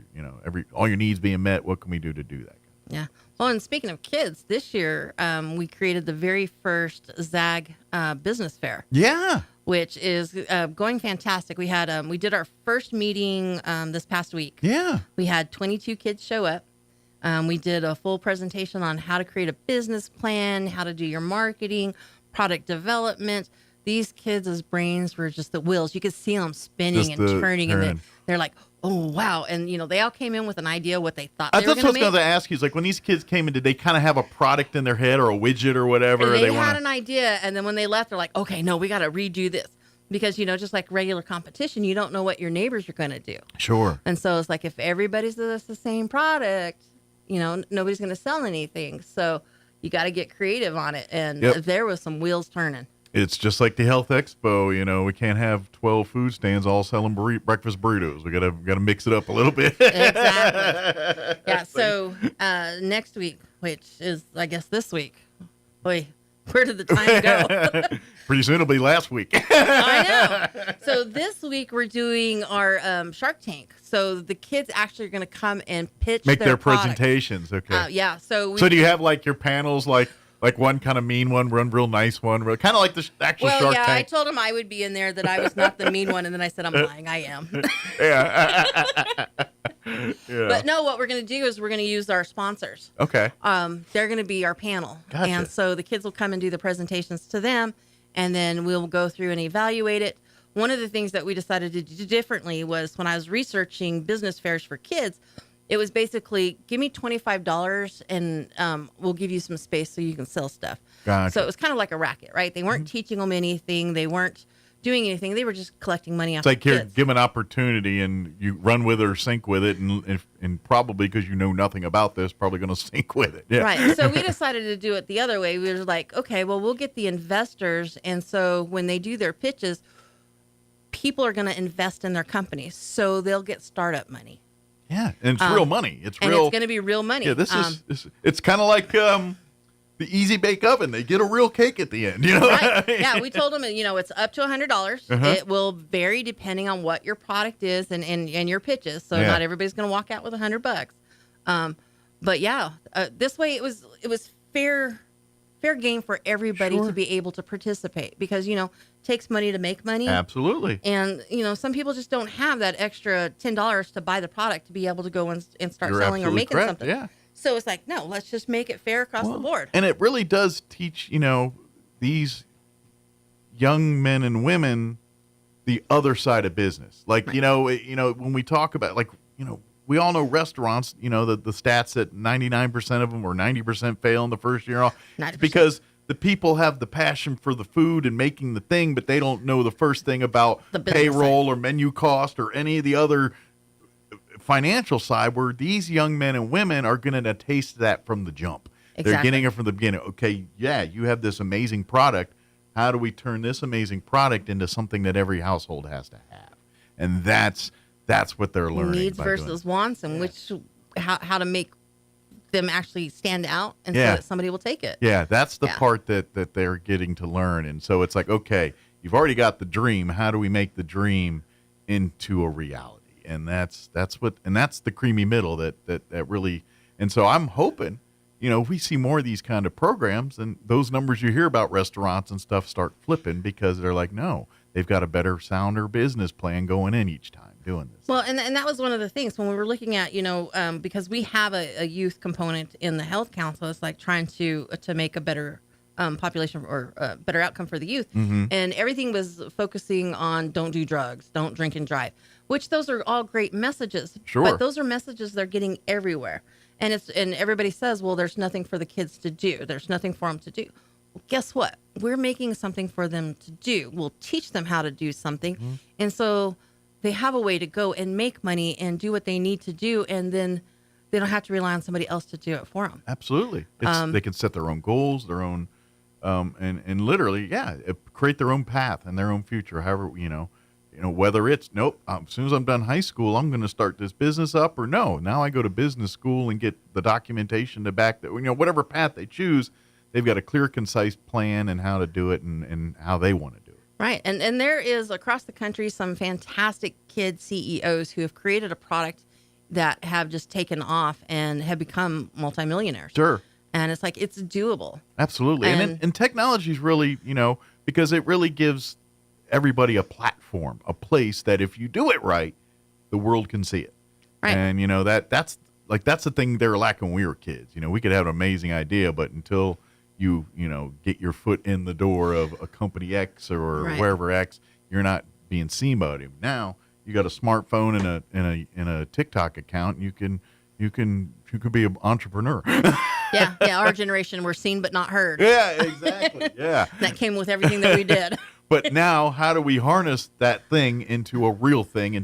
all your needs being met? What can we do to do that? Yeah. Well, and speaking of kids, this year we created the very first ZAG business fair. Yeah. Which is going fantastic. We had we did our first meeting this past week. Yeah. We had 22 kids show up. We did a full presentation on how to create a business plan, how to do your marketing, product development. These kids' brains were just the wheels. You could see them spinning and turning, and they're like, oh, wow. And, they all came in with an idea what they thought they were going to make. That's what I was going to ask you. Is like when these kids came in, did they kind of have a product in their head or a widget or whatever? They had an idea, and then when they left, they're like, okay, no, we got to redo this. Because, just like regular competition, you don't know what your neighbors are going to do. Sure. And so it's like if everybody does the same product, nobody's going to sell anything. So you got to get creative on it. And there was some wheels turning. It's just like the Health Expo, we can't have 12 food stands all selling breakfast burritos. We gotta mix it up a little bit. Exactly. Yeah. So next week, which is I guess this week, boy, where did the time go? Pretty soon it'll be last week. I know. So this week we're doing our Shark Tank. So the kids actually are going to come and pitch their products. presentations. Okay. Yeah. So do you have like your panels like one kind of mean one real nice one, kind of like the actual Shark Tank? I told him I would be in there, that I was not the mean one, and then I said I'm lying. I am. Yeah. But no, what we're going to do is we're going to use our sponsors. Okay. They're going to be our panel. Gotcha. And so the kids will come and do the presentations to them, and then we'll go through and evaluate it. One of the things that we decided to do differently was when I was researching business fairs for kids, it was basically, give me $25 and we'll give you some space so you can sell stuff. Gotcha. So it was kind of like a racket, right? They weren't teaching them anything. They weren't doing anything. They were just collecting money off It's like the you're kids. given an opportunity and you run with it or sink with it. And probably because you know nothing about this, probably going to sink with it. Yeah. Right. So we decided to do it the other way. We were like, okay, well, we'll get the investors. And so when they do their pitches, people are going to invest in their companies. So they'll get startup money. Yeah, and it's real money. It's and real. It's going to be real money. Yeah, this is. It's kind of like the Easy Bake Oven. They get a real cake at the end. Right. Yeah, we told them, it's up to $100. It will vary depending on what your product is and your pitches. So not everybody's going to walk out with $100. But yeah, this way it was fair game for everybody to be able to participate because it takes money to make money. Absolutely. And some people just don't have that extra $10 to buy the product to be able to go and start You're selling or making correct. something. Yeah. So it's like, no, let's just make it fair across the board. And it really does teach these young men and women the other side of business. Like, Right. When we talk about, like, we all know restaurants, the stats that 99% of them or 90% fail in the first year off. It's because the people have the passion for the food and making the thing, but they don't know the first thing about The business payroll or menu cost or any of the other financial side, where these young men and women are going to taste that from the jump. They're Exactly. getting it from the beginning. Okay, yeah, you have this amazing product. How do we turn this amazing product into something that every household has to have? And that's what they're learning. Needs by doing versus wants, and how to make them actually stand out, and so Yeah. that somebody will take it. Yeah, that's the Yeah. part that they're getting to learn. And so it's like, okay, you've already got the dream. How do we make the dream into a reality? And that's the creamy middle that really. And so I'm hoping, if we see more of these kind of programs, and those numbers you hear about restaurants and stuff start flipping, because they're like, no, they've got a better sounder business plan going in each time doing this. Well, and that was one of the things when we were looking at, because we have a youth component in the health council. It's like trying to make a better population or a better outcome for the youth. Mm-hmm. And everything was focusing on don't do drugs, don't drink and drive, which those are all great messages. Sure. But those are messages they're getting everywhere. And everybody says, well, there's nothing for the kids to do. There's nothing for them to do. Well, guess what? We're making something for them to do. We'll teach them how to do something. Mm-hmm. And so they have a way to go and make money and do what they need to do. And then they don't have to rely on somebody else to do it for them. Absolutely. They can set their own goals, their own, and literally, create their own path and their own future. However, whether it's, nope, as soon as I'm done high school, I'm going to start this business up, or no, now I go to business school and get the documentation to back that, whatever path they choose, they've got a clear, concise plan and how to do it and how they want to do it. Right. And there is across the country some fantastic kid CEOs who have created a product that have just taken off and have become multimillionaires. Sure. And it's like, it's doable. Absolutely. And technology is really, because it really gives everybody a platform, a place that if you do it right, the world can see it. Right. And, that's the thing they were lacking when we were kids. We could have an amazing idea, but until you get your foot in the door of a company X or Right. wherever X, you're not being seen by them. Now you got a smartphone and a TikTok account, and you could be an entrepreneur. Yeah. Our generation, we're seen but not heard. Yeah, exactly. Yeah. That came with everything that we did. But now, how do we harness that thing into a real thing?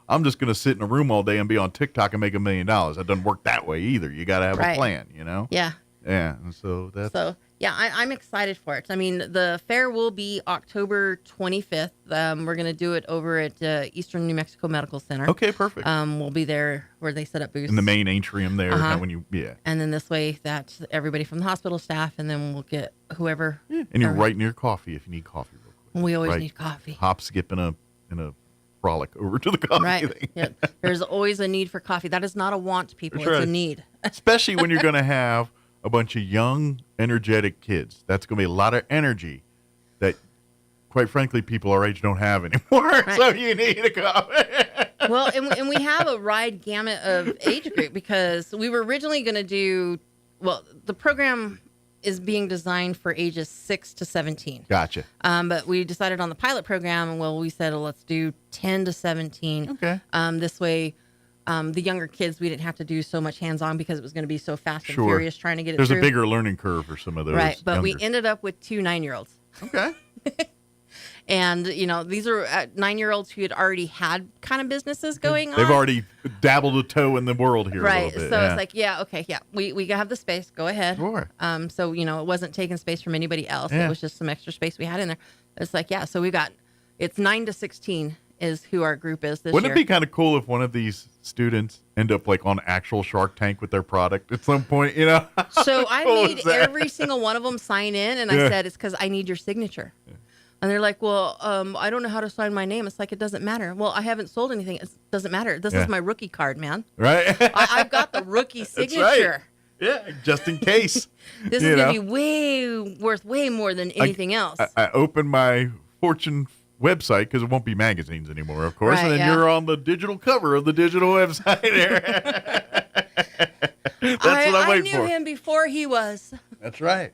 I'm just going to sit in a room all day and be on TikTok and make $1 million. That doesn't work that way either. You got to have Right. a plan, Yeah. Yeah. And so that's. So, yeah, I'm excited for it. I mean, the fair will be October 25th. We're going to do it over at Eastern New Mexico Medical Center. Okay, perfect. We'll be there where they set up booths. In the main atrium there. Uh-huh. Yeah. And then this way, that's everybody from the hospital staff, and then we'll get whoever. And you're right near coffee if you need coffee real quick. We always Right. need coffee. Hop, skip, and a frolic over to the coffee Right. thing. Yeah. There's always a need for coffee. That is not a want, people. That's It's right. a need. Especially when you're going to have a bunch of young, energetic kids. That's going to be a lot of energy that, quite frankly, people our age don't have anymore. Right. So you need a coffee. Well, and we have a wide gamut of age group because we were originally going to do, the program is being designed for ages 6 to 17. Gotcha. But we decided on the pilot program, and we said, let's do 10 to 17. Okay. This way, the younger kids, we didn't have to do so much hands-on because it was going to be so fast and Sure. furious trying to get it There's through. a bigger learning curve for some of those. Right, but we younger. ended up with 2 9-year-olds. Okay. And, these are 9-year-olds who had already had kind of businesses going on. They've already dabbled a toe in the world here Right. a little bit. So yeah. it's like, okay, we have the space. Go ahead. Sure. So, it wasn't taking space from anybody else. Yeah. It was just some extra space we had in there. It's like, so it's 9 to 16 is who our group is this Wouldn't year. it be kind of cool if one of these students end up like on actual Shark Tank with their product at some point, So I cool made is that? every single one of them sign in, and Yeah. I said, it's because I need your signature. And they're like, well, I don't know how to sign my name. It's like, it doesn't matter. Well, I haven't sold anything. It doesn't matter. This Yeah. is my rookie card, man. Right? I've got the rookie That's signature. right. Yeah, just in case. This is going to be worth way more than anything else. I opened my Fortune website because it won't be magazines anymore, of course. Right, and then yeah. you're on the digital cover of the digital website there. That's what I'm I waiting knew for. him before he was. That's right.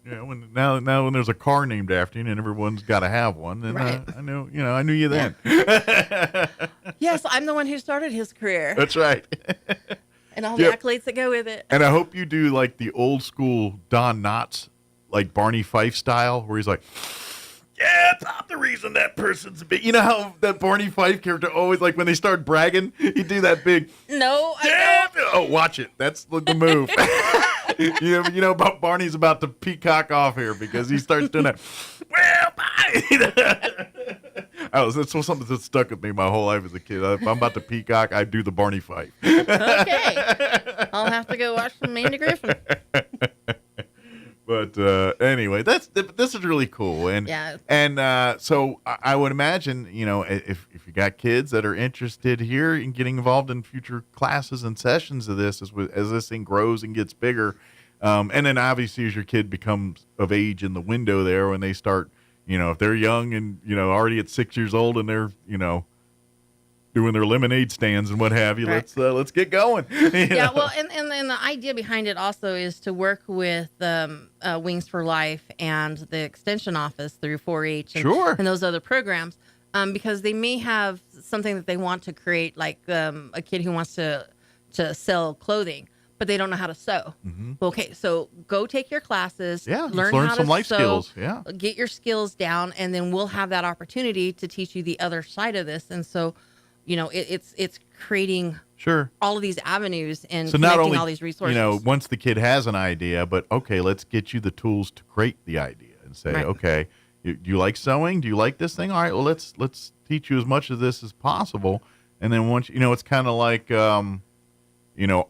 Yeah, now when there's a car named after you and everyone's got to have one, then Right. I knew you then. Yes, I'm the one who started his career. That's right. And all the accolades that go with it. And I hope you do like the old school Don Knotts, like Barney Fife style, where he's like, yeah, it's not the reason that person's big. You know how that Barney Fife character always, like when they start bragging, he'd do that big, No, yeah. Oh, watch it. That's the move. you know about Barney's about to peacock off here because he starts doing that. Well, bye. That's something that stuck with me my whole life as a kid. If I'm about to peacock, I do the Barney Fife. Okay. I'll have to go watch some Andy Griffin. But anyway, this is really cool, so I would imagine, if you got kids that are interested here in getting involved in future classes and sessions of this, as this thing grows and gets bigger, and then obviously as your kid becomes of age in the window there, when they start, if they're young and already at 6 years old and they're doing their lemonade stands and what have you. Right. Let's get going. Yeah, well, and the idea behind it also is to work with Wings for Life and the Extension Office through 4-H and those other programs, because they may have something that they want to create, like a kid who wants to sell clothing, but they don't know how to sew. Mm-hmm. Okay, so go take your classes, learn how some to life sew, skills. Yeah, get your skills down, and then we'll have that opportunity to teach you the other side of this. And so, it's creating all of these avenues and so connecting not only, all these resources. Once the kid has an idea, but okay, let's get you the tools to create the idea and say, okay, do you like sewing? Do you like this thing? All right, well, let's teach you as much of this as possible. And then once, it's kind of like,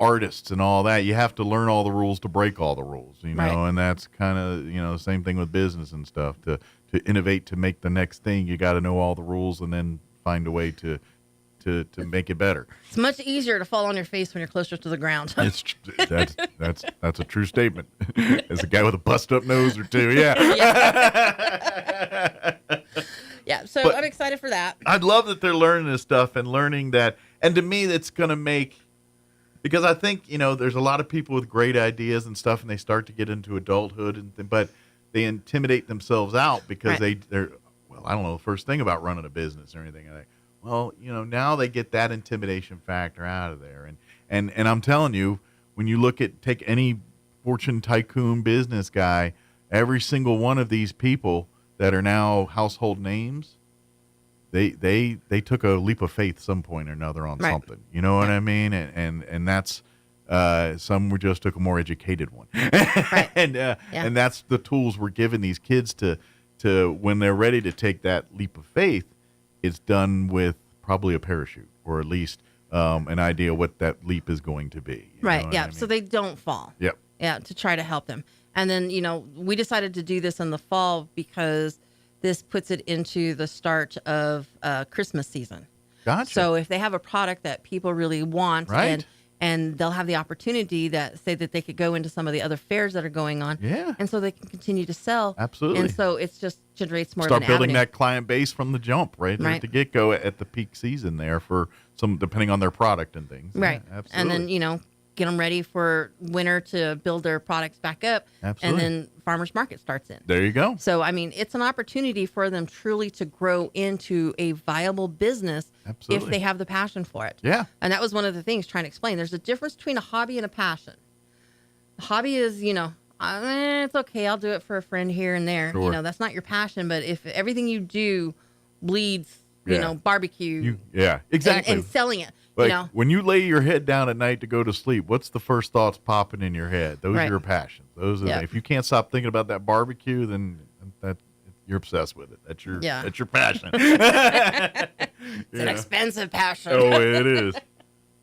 artists and all that. You have to learn all the rules to break all the rules, and that's kind of, the same thing with business and stuff. To innovate, to make the next thing, you got to know all the rules and then find a way to make it better. It's much easier to fall on your face when you're closer to the ground. That's a true statement. As a guy with a bust up nose or two, Yeah, so But I'm excited for that. I'd love that they're learning this stuff and learning that. And to me, that's going to make, because I think, there's a lot of people with great ideas and stuff, and they start to get into adulthood, but they intimidate themselves out because they're, I don't know the first thing about running a business or anything like that. Well, now they get that intimidation factor out of there. And I'm telling you, when you take any fortune tycoon business guy, every single one of these people that are now household names, they took a leap of faith some point or another on something. You know what I mean? And that's some just took a more educated one. And that's the tools we're giving these kids to when they're ready to take that leap of faith. It's done with probably a parachute, or at least an idea what that leap is going to be. Right, yeah, so they don't fall. Yep. Yeah, to try to help them. And then, we decided to do this in the fall because this puts it into the start of Christmas season. Gotcha. So if they have a product that people really want, and they'll have the opportunity that they could go into some of the other fairs that are going on. Yeah. And so they can continue to sell. Absolutely. And so it's just generates more Start of an building avenue. that client base from the jump, right at the get-go at the peak season there for some, depending on their product and things. Right. Yeah, absolutely. And then, get them ready for winter to build their products back up. Absolutely. And then farmers market starts in. There you go. So, it's an opportunity for them truly to grow into a viable business if they have the passion for it. Yeah. And that was one of the things trying to explain. There's a difference between a hobby and a passion. A hobby is, it's okay, I'll do it for a friend here and there. Sure. That's not your passion. But if everything you do bleeds, barbecue. Exactly. And selling it. Like, when you lay your head down at night to go to sleep, what's the first thoughts popping in your head? Those are your passions. Those are if you can't stop thinking about that barbecue, then you're obsessed with it. That's your passion. It's an expensive passion. Oh, it is.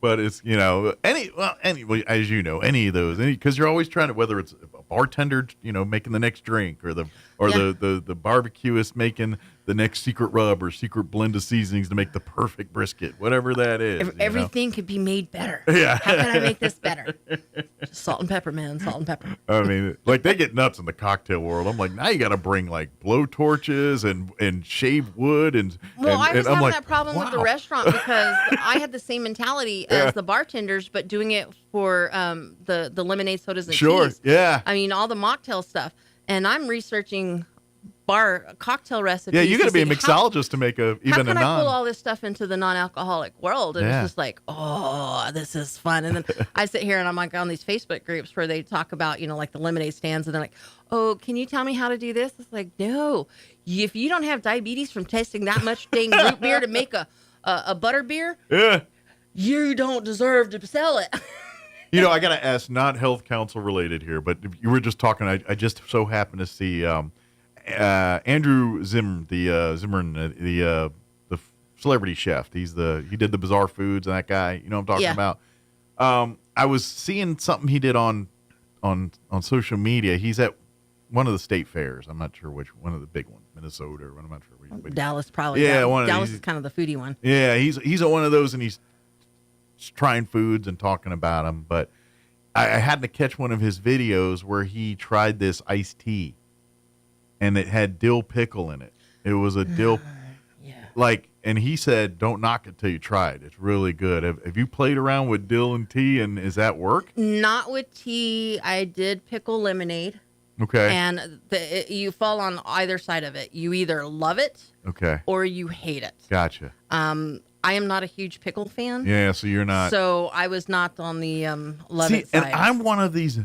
But it's, anyway, as you know, any of those, because you're always trying to, whether it's a bartender, making the next drink, or the barbecuist making the next secret rub or secret blend of seasonings to make the perfect brisket, whatever that is. Everything could be made better. Yeah. How can I make this better? Just salt and pepper, man. Salt and pepper. I mean, like, they get nuts in the cocktail world. I'm like, now you got to bring like blow torches and shaved wood I was having that problem with the restaurant because I had the same mentality as the bartenders, but doing it for the lemonade, sodas, and teas. All the mocktail stuff. and I'm researching cocktail recipes. Yeah, you got to be a see mixologist to make even how a can I non. pull all this stuff into the non-alcoholic world? And Yeah. it's just like, oh, this is fun. And then I sit here and I'm like on these Facebook groups where they talk about, like the lemonade stands, and they're like, oh, can you tell me how to do this? It's like, no, if you don't have diabetes from tasting that much dang root beer to make a butter beer, Yeah. you don't deserve to sell it. I got to ask, not health council related here, but you were just talking. I just so happened to see Andrew Zimmern, the celebrity chef. He did the Bizarre Foods, and that guy. You know what I'm talking about. I was seeing something he did on social media. He's at one of the state fairs. I'm not sure which one of the big ones, Minnesota, or I'm not sure which. Dallas probably. Yeah, Dallas is kind of the foodie one. Yeah, he's at one of those, and he's trying foods and talking about them. But I had to catch one of his videos where he tried this iced tea, and it had dill pickle in it. It was a dill, and he said, "Don't knock it till you try it. It's really good." Have you played around with dill and tea, and does that work? Not with tea. I did pickle lemonade. Okay. And you fall on either side of it. You either love it, okay, or you hate it. Gotcha. I am not a huge pickle fan. Yeah, so you're not. So I was not on the love it and side. I'm one of these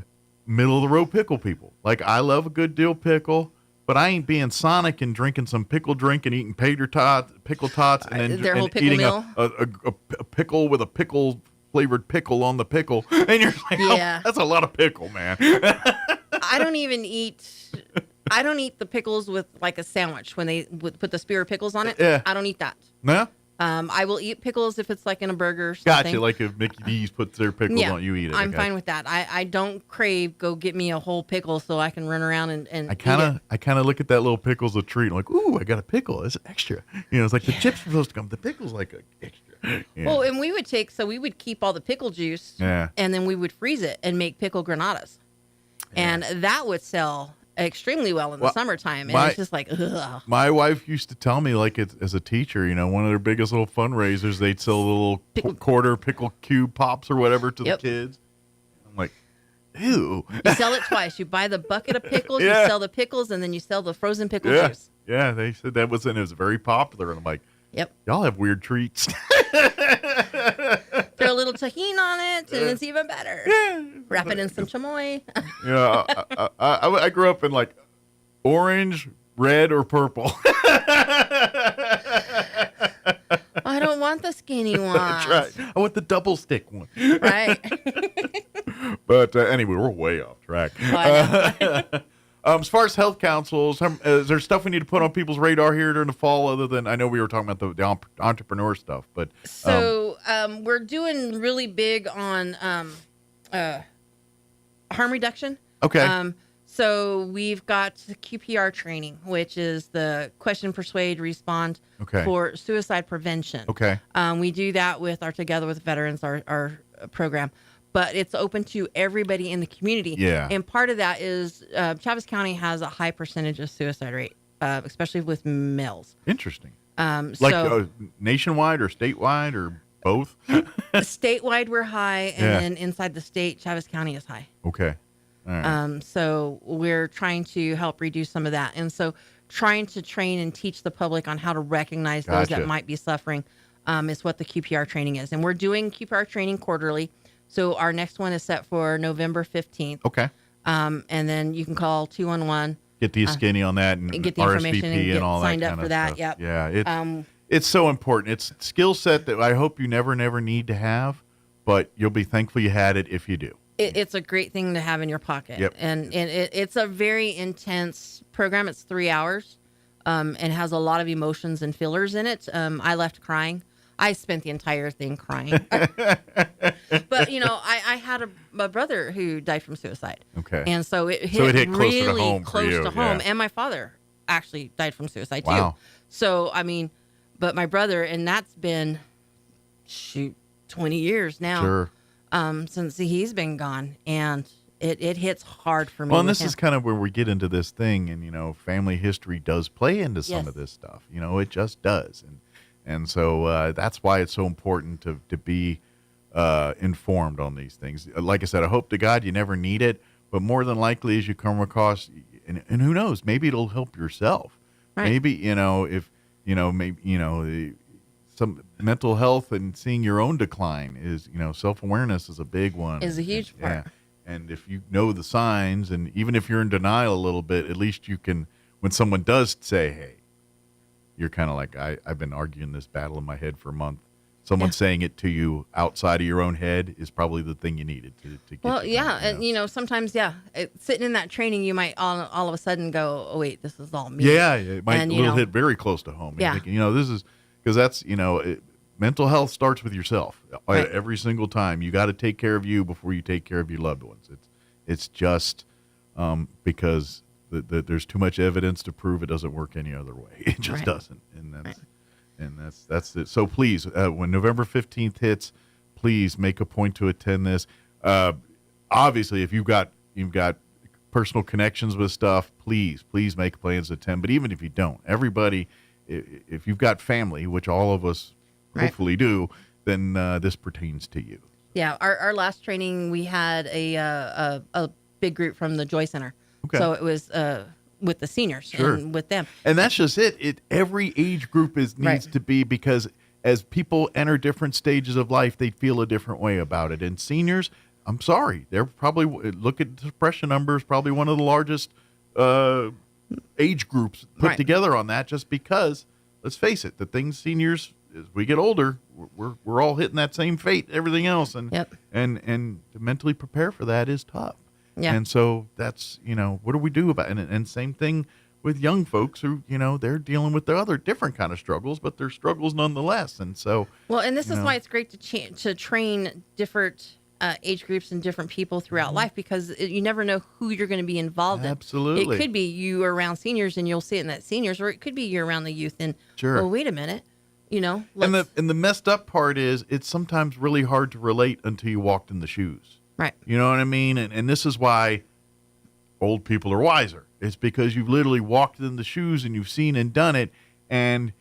middle of the road pickle people. Like, I love a good dill pickle, but I ain't being Sonic and drinking some pickle drink and eating pickle tots, and then Their whole pickle eating meal? a pickle with a pickle flavored pickle on the pickle, and you're like, Yeah. oh, that's a lot of pickle, man. I don't even eat. I don't eat the pickles with like a sandwich when they would put the spear of pickles on it. Yeah. I don't eat that. No. I will eat pickles if it's like in a burger or something. Gotcha. Like if Mickey D's puts their pickles on, you eat it. I'm fine with that. I don't crave. Go get me a whole pickle so I can run around and I kind of look at that little pickle as a treat. I'm like, ooh, I got a pickle. It's extra. It's like the chips are supposed to come. The pickle's like an extra. Yeah. Well, and we would keep all the pickle juice. Yeah. And then we would freeze it and make pickle granadas, and that would sell extremely well in the summertime. And it's just like, ugh. My wife used to tell me, like, as a teacher, one of their biggest little fundraisers, they'd sell the little quarter pickle cube pops or whatever to the kids. I'm like, ew. You sell it twice. You buy the bucket of pickles, you sell the pickles, and then you sell the frozen pickle juice. Yeah, they said that was, and it was very popular. And I'm like, yep, y'all have weird treats. Throw a little tahini on it, and it's even better. Yeah. Wrap it in some chamoy. I grew up in like orange, red, or purple. I don't want the skinny one. That's right. I want the double stick one. Right. But anyway, we're way off track. As far as health councils, is there stuff we need to put on people's radar here during the fall, other than, I know we were talking about the entrepreneur stuff, but so we're doing really big on harm reduction. Okay. So we've got QPR training, which is the question, persuade, respond for suicide prevention. Okay. We do that with our Together with Veterans, our program. But it's open to everybody in the community. Yeah. And part of that is Chavez County has a high percentage of suicide rate, especially with males. Interesting. So nationwide or statewide or both? Statewide, we're high, and then inside the state, Chavez County is high. Okay. All right. So we're trying to help reduce some of that. And so trying to train and teach the public on how to recognize those that might be suffering is what the QPR training is. And we're doing QPR training quarterly. So our next one is set for November 15th. Okay. And then you can call 211. Get the skinny on that and get the RSVP information and get all that signed up kind for of that. stuff. Yep. Yeah. It's so important. It's a skill set that I hope you never need to have, but you'll be thankful you had it if you do. It's a great thing to have in your pocket. Yep. And it's a very intense program. It's 3 hours and has a lot of emotions and fillers in it. I left crying. I spent the entire thing crying. But, I had a brother who died from suicide. Okay. And so it hit really close to home. Yeah. And my father actually died from suicide, wow. too. So, but my brother, and that's been, 20 years now. Sure. Since he's been gone. And it hits hard for me. Well, and this is kind of where we get into this thing. And, family history does play into some of this stuff. It just does. And so that's why it's so important to be informed on these things. Like I said, I hope to God you never need it, but more than likely as you come across and who knows, maybe it'll help yourself. Right. Maybe, if, maybe, some mental health and seeing your own decline is, self-awareness is a big one. Is a huge part. Yeah. And if you know the signs, and even if you're in denial a little bit, at least you can, when someone does say, hey, you're kind of like, I've been arguing this battle in my head for a month. Someone saying it to you outside of your own head is probably the thing you needed to get. Well, yeah. And, sometimes, sitting in that training, you might all of a sudden go, oh, wait, this is all me. Yeah, it might hit very close to home. Yeah. Thinking, this is, because that's, mental health starts with yourself. Right. Every single time. You got to take care of you before you take care of your loved ones. It's just because there's too much evidence to prove it doesn't work any other way. It just doesn't. And that's it. So please, when November 15th hits, please make a point to attend this. Obviously, if you've got personal connections with stuff, please make plans to attend. But even if you don't, everybody, if you've got family, which all of us hopefully do, then this pertains to you. Yeah, our last training, we had a big group from the Joy Center. Okay. So it was with the seniors and with them. And that's just it. Every age group needs to be, because as people enter different stages of life, they feel a different way about it. And seniors, I'm sorry, they're probably, look at depression numbers, probably one of the largest age groups put together on that, just because, let's face it, the things seniors, as we get older, we're all hitting that same fate, everything else. And and to mentally prepare for that is tough. Yeah. And so that's, what do we do about it? And same thing with young folks who, they're dealing with their other different kind of struggles, but they're struggles nonetheless. And so, well, and this is why it's great to train different age groups and different people throughout life, because you never know who you're going to be involved in. Absolutely. It could be you around seniors and you'll see it in that seniors, or it could be you around the youth and, well, wait a minute, and the messed up part is it's sometimes really hard to relate until you walked in the shoes. Right. You know what I mean? And this is why old people are wiser. It's because you've literally walked in the shoes and you've seen and done it. And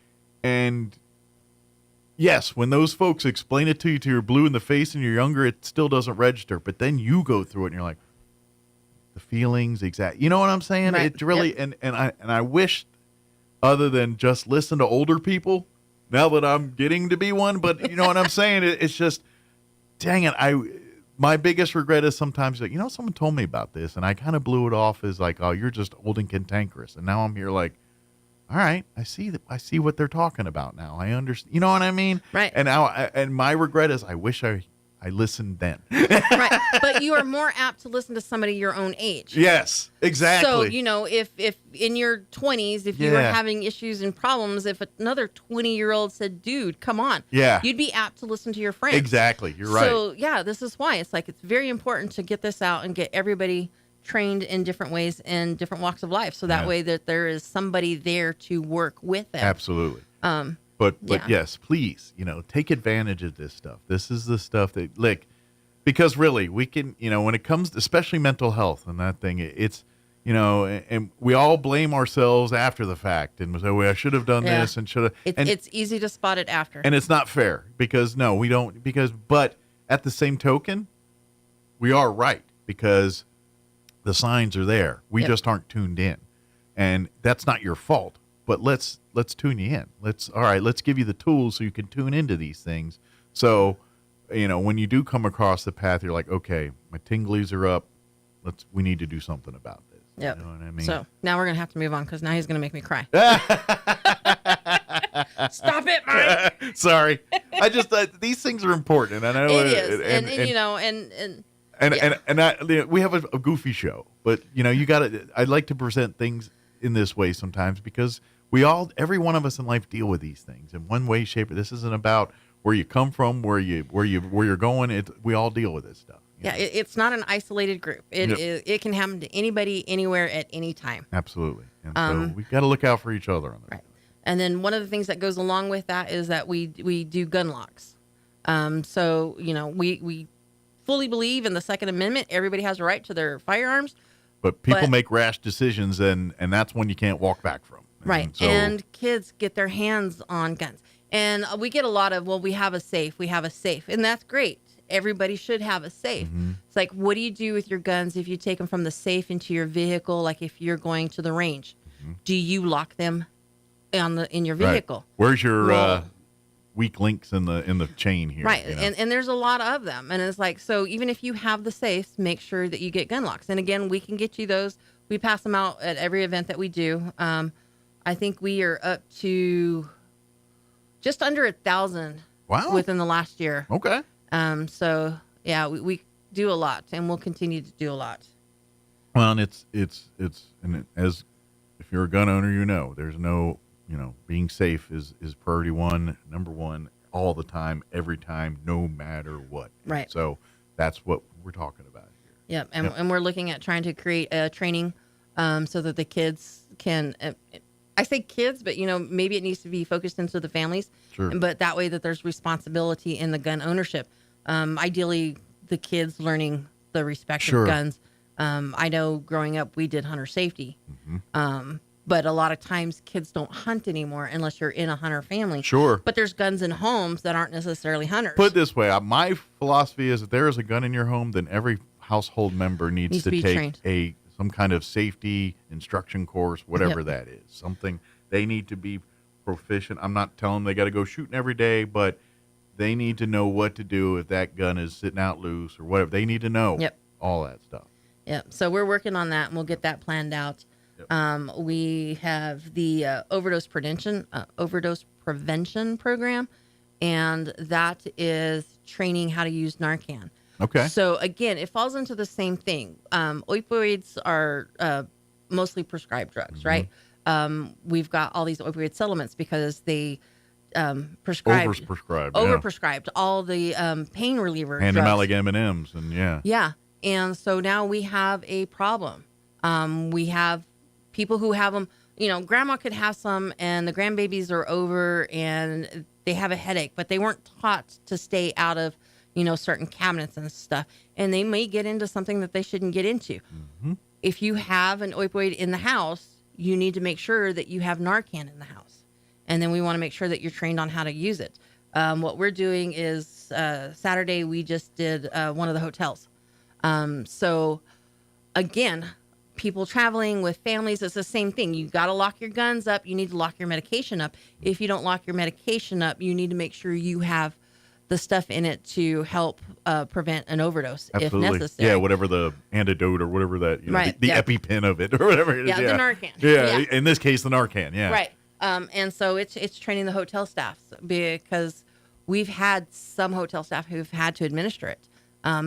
yes, when those folks explain it to you till you're blue in the face and you're younger, it still doesn't register. But then you go through it and you're like, the feelings, you know what I'm saying? Right. It really, and I wish, other than just listen to older people, now that I'm getting to be one, but you know what I'm saying? It's just, dang it, my biggest regret is sometimes like, someone told me about this and I kind of blew it off as like, oh, you're just old and cantankerous. And now I'm here like, all right, I see what they're talking about now. I understand. You know what I mean? Right. And now, and my regret is I wish I listened then. Right. But you are more apt to listen to somebody your own age. Yes, exactly. So, if in your 20s, if you were having issues and problems, if another 20-year-old said, dude, come on, you'd be apt to listen to your friends. Exactly. You're right. So, this is why it's very important to get this out and get everybody trained in different ways in different walks of life. So that way that there is somebody there to work with them. Absolutely. But yes, please, take advantage of this stuff. This is the stuff that, because really we can, when it comes to especially mental health and that thing, it's, and we all blame ourselves after the fact and say, well, I should have done this and should have. It's easy to spot it after. And it's not fair because but at the same token, we are right because the signs are there. We just aren't tuned in, and that's not your fault. But let's tune you in. Let's give you the tools so you can tune into these things. So, when you do come across the path, you're like, okay, my tinglies are up. We need to do something about this. Yep. You know what I mean? So now we're going to have to move on because now he's going to make me cry. Stop it, Mike. Sorry. I just, these things are important. And I know it is. And we have a goofy show, but I like to present things in this way sometimes because every one of us in life deal with these things in one way, shape. This isn't about where you come from, where you're going. We all deal with this stuff. Yeah, it's not an isolated group. It can happen to anybody, anywhere, at any time. Absolutely. And so we've got to look out for each other on that. Right. And then one of the things that goes along with that is that we do gun locks. So, we fully believe in the Second Amendment. Everybody has a right to their firearms. But people make rash decisions, and that's when you can't walk back from. Right. And kids get their hands on guns. And we get a lot of, well, we have a safe. And that's great. everybody should have a safe. Mm-hmm. It's like, what do you do with your guns if you take them from the safe into your vehicle? Like if you're going to the range, do you lock them in your vehicle? Right. Where's your weak links in the chain here? Right. You know? And there's a lot of them. And it's like, so even if you have the safes, make sure that you get gun locks. And again, we can get you those. We pass them out at every event that we do. I think we are up to just under 1,000 within the last year. Okay. So yeah, we do a lot, and we'll continue to do a lot. Well, and it's and as if you're a gun owner, there's no, being safe is priority number one, all the time, every time, no matter what. Right. So that's what we're talking about here. Yep. And we're looking at trying to create a training so that the kids can, I say kids, but maybe it needs to be focused into the families. Sure. But that way that there's responsibility in the gun ownership. Ideally, the kids learning the respect of guns. I know growing up, we did hunter safety. Mm-hmm. But a lot of times kids don't hunt anymore unless you're in a hunter family. Sure. But there's guns in homes that aren't necessarily hunters. Put it this way, my philosophy is if there is a gun in your home, then every household member needs to be take trained. some kind of safety instruction course, whatever that is. Something they need to be proficient. I'm not telling them they got to go shooting every day, but they need to know what to do if that gun is sitting out loose or whatever. They need to know all that stuff. Yep. So we're working on that, and we'll get that planned out. We have the overdose prevention program, and that is training how to use Narcan. Okay. So again, it falls into the same thing. Opioids are mostly prescribed drugs, right? We've got all these opioid settlements because they overprescribed all the pain reliever Hand drugs. them out like M&Ms, and Yeah. And so now we have a problem. We have people who have them, grandma could have some and the grandbabies are over and they have a headache, but they weren't taught to stay out of, certain cabinets and stuff. And they may get into something that they shouldn't get into. Mm-hmm. If you have an opioid in the house, you need to make sure that you have Narcan in the house. And then we want to make sure that you're trained on how to use it. What we're doing is Saturday, we just did one of the hotels. So again, people traveling with families, it's the same thing. You got to lock your guns up. You need to lock your medication up. If you don't lock your medication up, you need to make sure you have the stuff in it to help prevent an overdose if necessary. Yeah, whatever the antidote or whatever that, right. the EpiPen of it or whatever it is. Yeah, the Narcan. Yeah, in this case, the Narcan, Right. And so it's training the hotel staff because we've had some hotel staff who've had to administer it.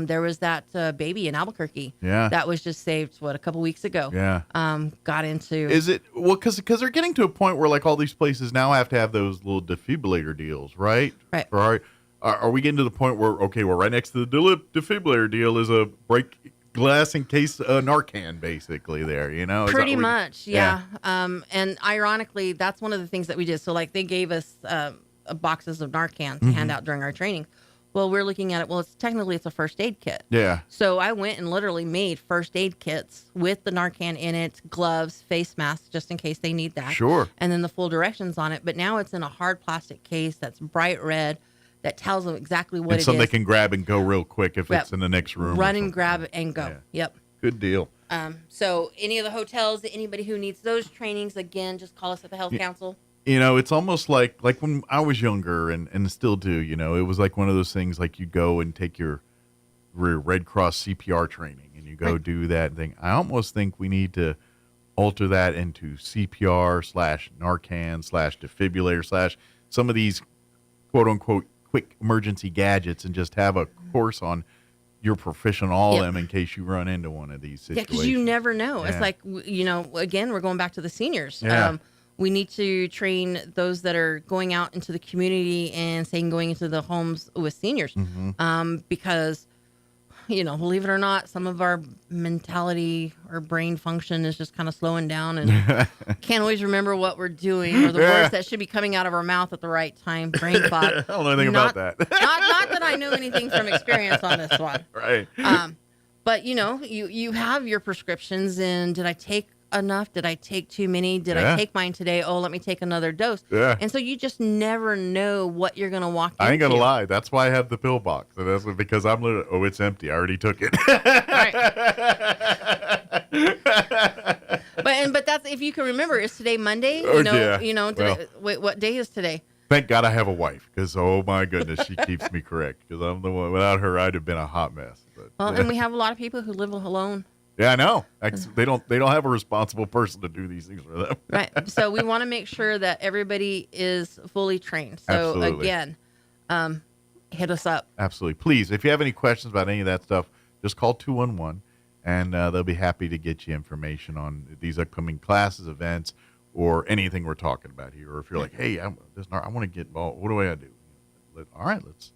There was that baby in Albuquerque that was just saved, a couple weeks ago. Yeah. Got into... Is it... Well, because they're getting to a point where, all these places now have to have those little defibrillator deals, right? Right. Are we getting to the point where, right next to the defibrillator deal is a break glass in case Narcan, basically, there, Pretty much, yeah. And ironically, that's one of the things that we did. So, they gave us boxes of Narcan to hand out during our training. Well, we're looking at it. Well, it's a first aid kit. Yeah. So I went and literally made first aid kits with the Narcan in it, gloves, face masks, just in case they need that. Sure. And then the full directions on it. But now it's in a hard plastic case that's bright red that tells them exactly what it is. And something they can grab and go real quick if it's in the next room. Run and grab it and go. Yeah. Yep. Good deal. So any of the hotels, anybody who needs those trainings, again, just call us at the Health Council. It's almost like when I was younger and still do, it was like one of those things you go and take your Red Cross CPR training and you go do that thing. I almost think we need to alter that into CPR/Narcan/defibrillator/ some of these quote unquote quick emergency gadgets and just have a course on you're proficient all of them in case you run into one of these situations. Yeah, because you never know. It's like, again, we're going back to the seniors. Yeah. We need to train those that are going out into the community and going into the homes with seniors. Because, believe it or not, some of our mentality or brain function is just kind of slowing down and can't always remember what we're doing or the words that should be coming out of our mouth at the right time. Brain fog. I don't know anything about that. not that I know anything from experience on this one. Right. But, you have your prescriptions and did I take enough? Did I take too many? Did I take mine today? Oh, let me take another dose. Yeah. And so you just never know what you're going to walk into. I ain't going to lie. That's why I have the pill box. And that's because I'm literally, oh, it's empty. I already took it. But that's, if you can remember, is today Monday? Wait, what day is today? Thank God I have a wife, because, oh, my goodness, she keeps me correct. Because I'm the one, without her, I'd have been a hot mess. But, and we have a lot of people who live alone. Yeah, I know. They don't have a responsible person to do these things for them. Right. So we want to make sure that everybody is fully trained. So, Absolutely. Again, hit us up. Absolutely. Please, if you have any questions about any of that stuff, just call 211, and they'll be happy to get you information on these upcoming classes, events, or anything we're talking about here. Or if you're like, hey, I want to get involved, what do I do? All right, let's,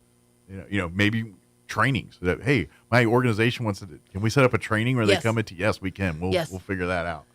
maybe trainings. So that, hey, my organization wants to, can we set up a training where they come into? Yes, we can. We'll figure that out.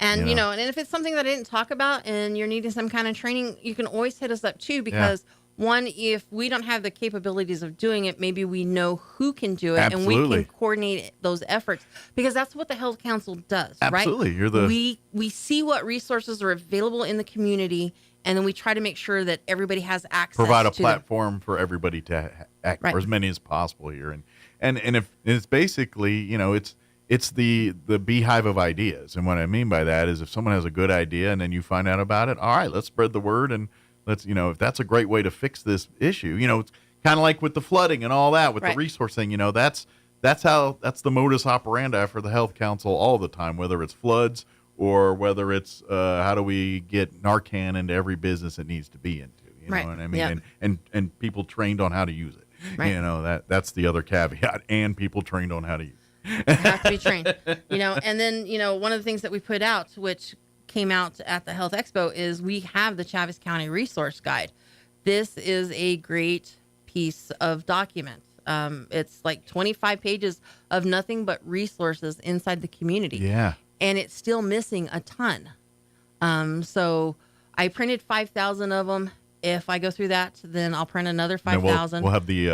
And, and if it's something that I didn't talk about and you're needing some kind of training, you can always hit us up too, because one, if we don't have the capabilities of doing it, maybe we know who can do it. Absolutely. And we can coordinate those efforts, because that's what the Health Council does, Absolutely. right? You're the we see what resources are available in the community, and then we try to make sure that everybody has access. Provide a to platform for everybody to act, or as many as possible here. And if it's basically, it's the beehive of ideas. And what I mean by that is, if someone has a good idea and then you find out about it, all right, let's spread the word, and let's, if that's a great way to fix this issue, it's kind of like with the flooding and all that, with the resource thing, that's the modus operandi for the Health Council all the time, whether it's floods or whether it's how do we get Narcan into every business it needs to be into, you know what I mean? Yeah. And people trained on how to use it. Right. That's the other caveat, and people trained on how to use it. You have to be trained, and then, one of the things that we put out, which came out at the Health Expo, is we have the Chaves County Resource Guide. This is a great piece of document. It's like 25 pages of nothing but resources inside the community. Yeah. And it's still missing a ton. So I printed 5,000 of them. If I go through that, then I'll print another 5,000. We'll have the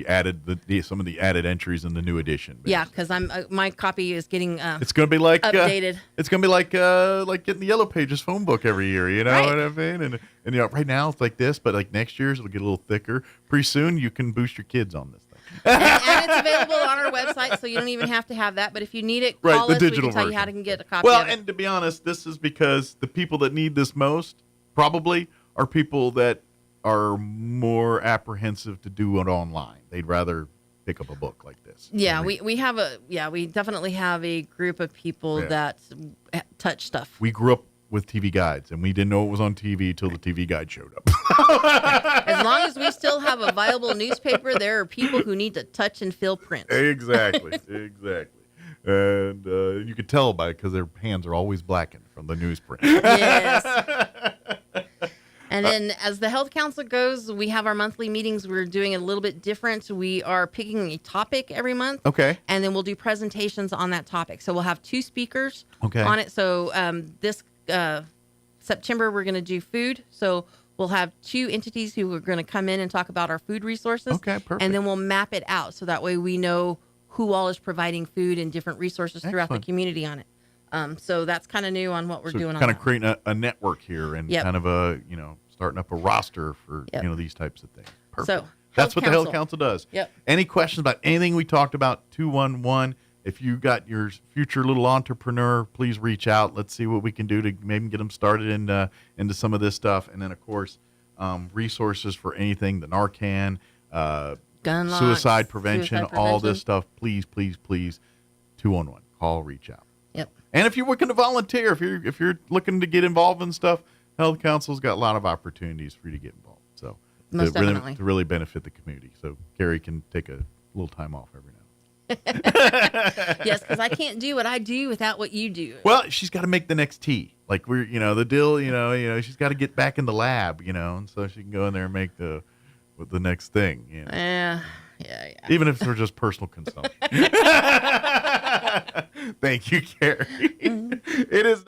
added some of the added entries in the new edition. Basically. Yeah, because my copy is getting it's going to be like updated. It's going to be like getting the Yellow Pages phone book every year. You know what I mean? And right now it's like this, but like next year's it'll get a little thicker. Pretty soon you can boost your kids on this thing. and it's available on our website, so you don't even have to have that. But if you need it, call us. We can tell you how to get a copy. Well, of it. and to be honest, this is because the people that need this most probably are people that are more apprehensive to do it online. They'd rather pick up a book like this. Yeah, we definitely have a group of people that touch stuff. We grew up with TV guides, and we didn't know it was on TV until the TV guide showed up. As long as we still have a viable newspaper, there are people who need to touch and feel print. Exactly. And you could tell because their hands are always blackened from the newsprint. Yes. And then as the Health Council goes, we have our monthly meetings. We're doing it a little bit different. We are picking a topic every month. Okay. And then we'll do presentations on that topic. So we'll have 2 speakers on it. So this September, we're going to do food. So we'll have 2 entities who are going to come in and talk about our food resources. Okay, perfect. And then we'll map it out. So that way we know who all is providing food and different resources throughout the community on it. So that's kind of new on what we're doing on that. Kind of creating a network here and kind of starting up a roster for, these types of things. Perfect. So that's what the Health Council does. Yep. Any questions about anything we talked about, 211. If you got your future little entrepreneur, please reach out. Let's see what we can do to maybe get them started into some of this stuff. And then, of course, resources for anything, the Narcan, gun locks, suicide prevention, all this stuff. Please, 211. Call, reach out. Yep. And if you're looking to volunteer, if you're looking to get involved in stuff, Health Council's got a lot of opportunities for you to get involved. So most definitely. To really benefit the community. So Gary can take a little time off every now. Yes, because I can't do what I do without what you do. Well, she's got to make the next tea. Like the deal, she's got to get back in the lab, and so she can go in there and make the next thing. Yeah. Even if it's for just personal consumption. Thank you, Gary. It is.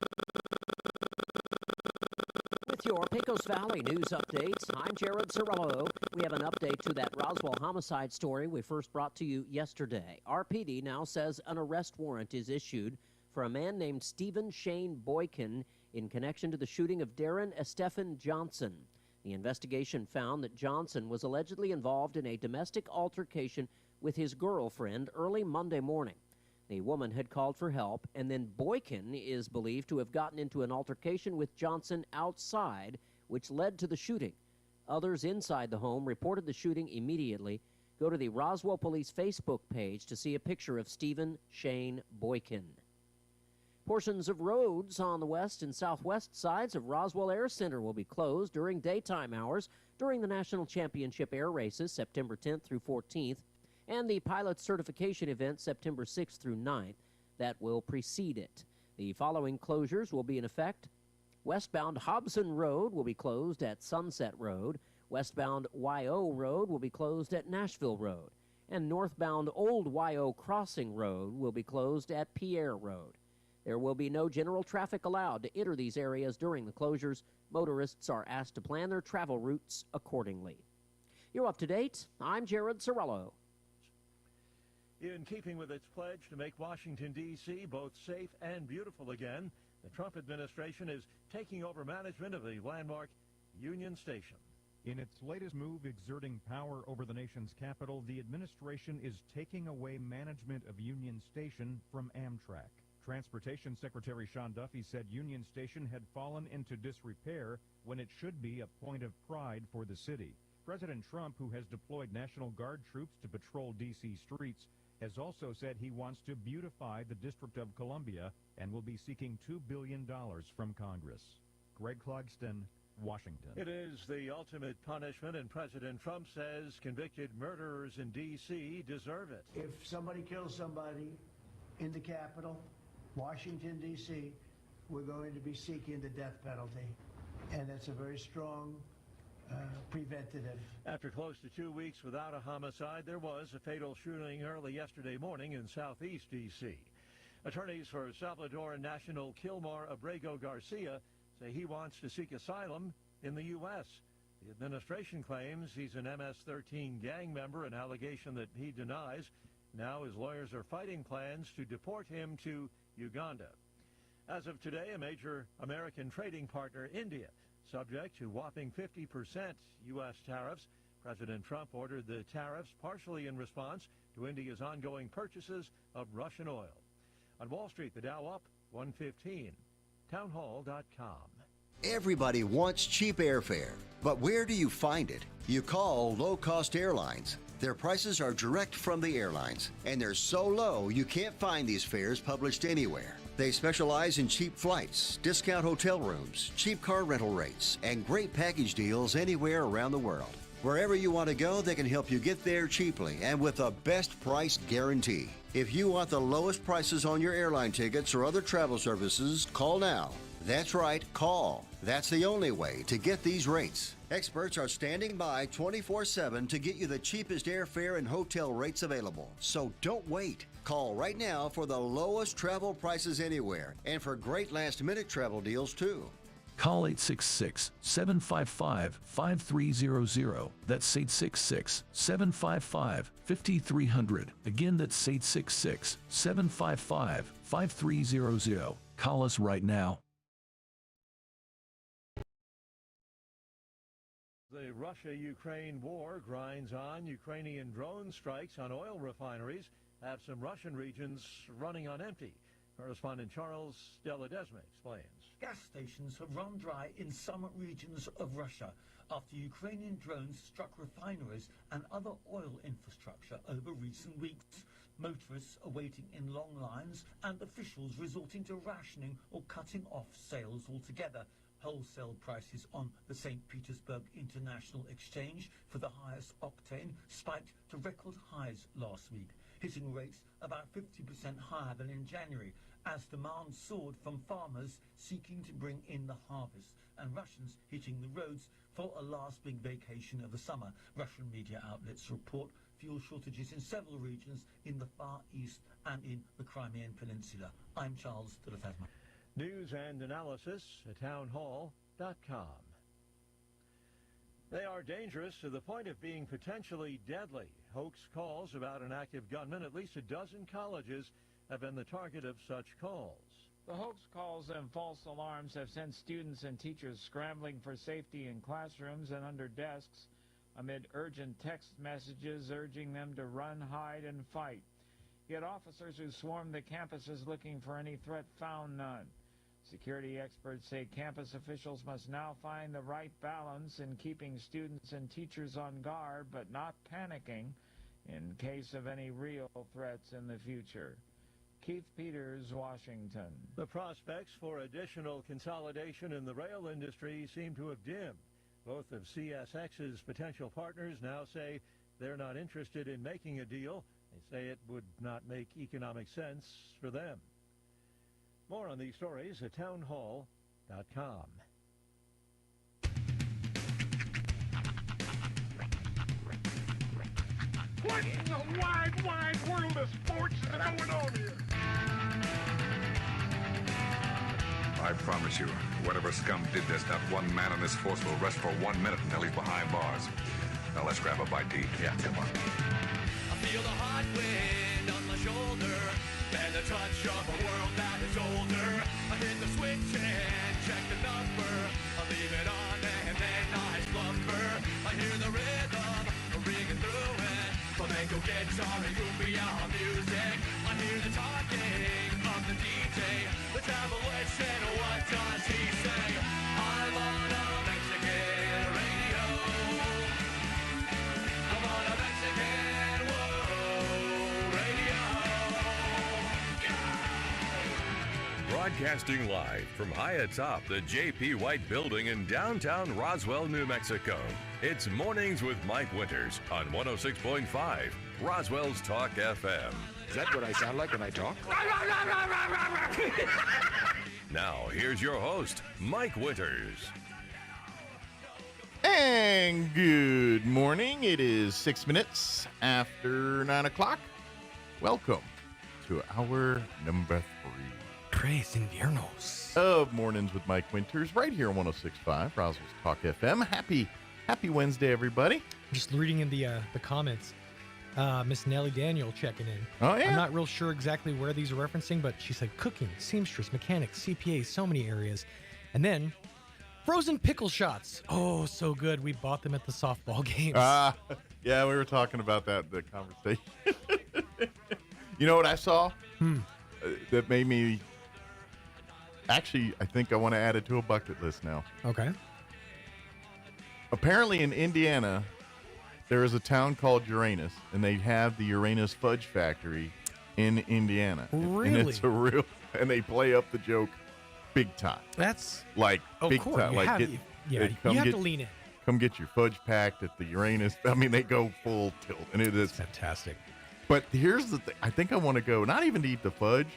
With your Pecos Valley news updates, I'm Jared Cirillo. We have an update to that Roswell homicide story we first brought to you yesterday. RPD now says an arrest warrant is issued for for a man named Stephen Shane Boykin in connection to the shooting of Darren Estefan Johnson. The investigation found that Johnson was allegedly involved in a domestic altercation with his girlfriend early Monday morning. The woman had called for help, and then Boykin is believed to have gotten into an altercation with Johnson outside, which led to the shooting. Others inside the home reported the shooting immediately. Go to the Roswell Police Facebook page to see a picture of Stephen Shane Boykin. Portions of roads on the west and southwest sides of Roswell Air Center will be closed during daytime hours during the National Championship Air Races September 10th through 14th and the Pilot Certification event September 6th through 9th that will precede it. The following closures will be in effect. Westbound Hobson Road will be closed at Sunset Road. Westbound YO Road will be closed at Nashville Road. And northbound Old YO Crossing Road will be closed at Pierre Road. There will be no general traffic allowed to enter these areas during the closures. Motorists are asked to plan their travel routes accordingly. You're up to date. I'm Jared Sorello. In keeping with its pledge to make Washington, D.C. both safe and beautiful again, the Trump administration is taking over management of the landmark Union Station. In its latest move exerting power over the nation's capital, the administration is taking away management of Union Station from Amtrak. Transportation Secretary Sean Duffy said Union Station had fallen into disrepair when it should be a point of pride for the city. President Trump, who has deployed National Guard troops to patrol D.C. streets, has also said he wants to beautify the District of Columbia and will be seeking $2 billion from Congress. Greg Clugston, Washington. It is the ultimate punishment, and President Trump says convicted murderers in D.C. deserve it. If somebody kills somebody in the Capitol, Washington, D.C., we're going to be seeking the death penalty, and that's a very strong preventative. After close to 2 weeks without a homicide, there was a fatal shooting early yesterday morning in southeast D.C. Attorneys for Salvadoran national Kilmar Abrego Garcia say he wants to seek asylum in the U.S. The administration claims he's an MS-13 gang member, an allegation that he denies. Now his lawyers are fighting plans to deport him to Uganda. As of today, a major American trading partner, India, subject to whopping 50% U.S. tariffs. President Trump ordered the tariffs partially in response to India's ongoing purchases of Russian oil. On Wall Street, the Dow up 115. Townhall.com. Everybody wants cheap airfare, but where do you find it? You call low-cost airlines. Their prices are direct from the airlines, and they're so low you can't find these fares published anywhere. They specialize in cheap flights, discount hotel rooms, cheap car rental rates, and great package deals anywhere around the world. Wherever you want to go, they can help you get there cheaply and with a best price guarantee. If you want the lowest prices on your airline tickets or other travel services, call now. That's right, call. That's the only way to get these rates. Experts are standing by 24/7 to get you the cheapest airfare and hotel rates available. So don't wait. Call right now for the lowest travel prices anywhere and for great last-minute travel deals, too. Call 866-755-5300. That's 866-755-5300. Again, that's 866-755-5300. Call us right now. The Russia-Ukraine war grinds on. Ukrainian drone strikes on oil refineries have some Russian regions running on empty. Correspondent Charles Deladesme explains. Gas stations have run dry in some regions of Russia after Ukrainian drones struck refineries and other oil infrastructure over recent weeks. Motorists are waiting in long lines and officials resorting to rationing or cutting off sales altogether. Wholesale prices on the St. Petersburg International Exchange for the highest octane spiked to record highs last week, hitting rates about 50% higher than in January, as demand soared from farmers seeking to bring in the harvest and Russians hitting the roads for a last big vacation of the summer. Russian media outlets report fuel shortages in several regions in the Far East and in the Crimean Peninsula. I'm Charles Deladesme. News and analysis at townhall.com. They are dangerous to the point of being potentially deadly. Hoax calls about an active gunman. At least a dozen colleges have been the target of such calls. The hoax calls and false alarms have sent students and teachers scrambling for safety in classrooms and under desks amid urgent text messages urging them to run, hide, and fight. Yet officers who swarmed the campuses looking for any threat found none. Security experts say campus officials must now find the right balance in keeping students and teachers on guard but not panicking in case of any real threats in the future. Keith Peters, Washington. The prospects for additional consolidation in the rail industry seem to have dimmed. Both of CSX's potential partners now say they're not interested in making a deal. They say it would not make economic sense for them. More on these stories at townhall.com. What in the wide, wide world of sports is going on here? I promise you, whatever scum did this, not one man in this force will rest for 1 minute until he's behind bars. Now let's grab a bite to eat. Yeah, come on. I feel the hot wind on my shoulder and the touch of a world that is older. I hit the switch and check the number. I leave it on and then I slumber. I hear the rhythm ringing through it. Flamenco guitar and cumbia music. I hear the talking of the DJ. Let's have a listen. What does he say? I'm on a Mexican radio. I'm on a Mexican radio. Broadcasting live from high atop the J.P. White Building in downtown Roswell, New Mexico. It's Mornings with Mike Winters on 106.5 Roswell's Talk FM. Is that what I sound like when I talk? Now, here's your host, Mike Winters. And good morning. It is 6 minutes after 9 o'clock. Welcome to hour number 3. Tres Inviernos of Mornings with Mike Winters, right here on 106.5 Roswell's Talk FM. Happy Wednesday, everybody. Just reading in the comments, Miss Nellie Daniel checking in. Oh, yeah? I'm not real sure exactly where these are referencing, but she said cooking, seamstress, mechanics, CPA, so many areas. And then frozen pickle shots. Oh, so good. We bought them at the softball games. Yeah, we were talking about that in the conversation. You know what I saw? That made me... Actually, I think I want to add it to a bucket list now. Okay. Apparently in Indiana, there is a town called Uranus, and they have the Uranus Fudge Factory in Indiana. Really? And it's a real, and they play up the joke big time. That's like big time. You have to lean in. Come get your fudge packed at the Uranus. I mean, they go full tilt, and it is fantastic. But here's the thing. I think I want to go, not even to eat the fudge,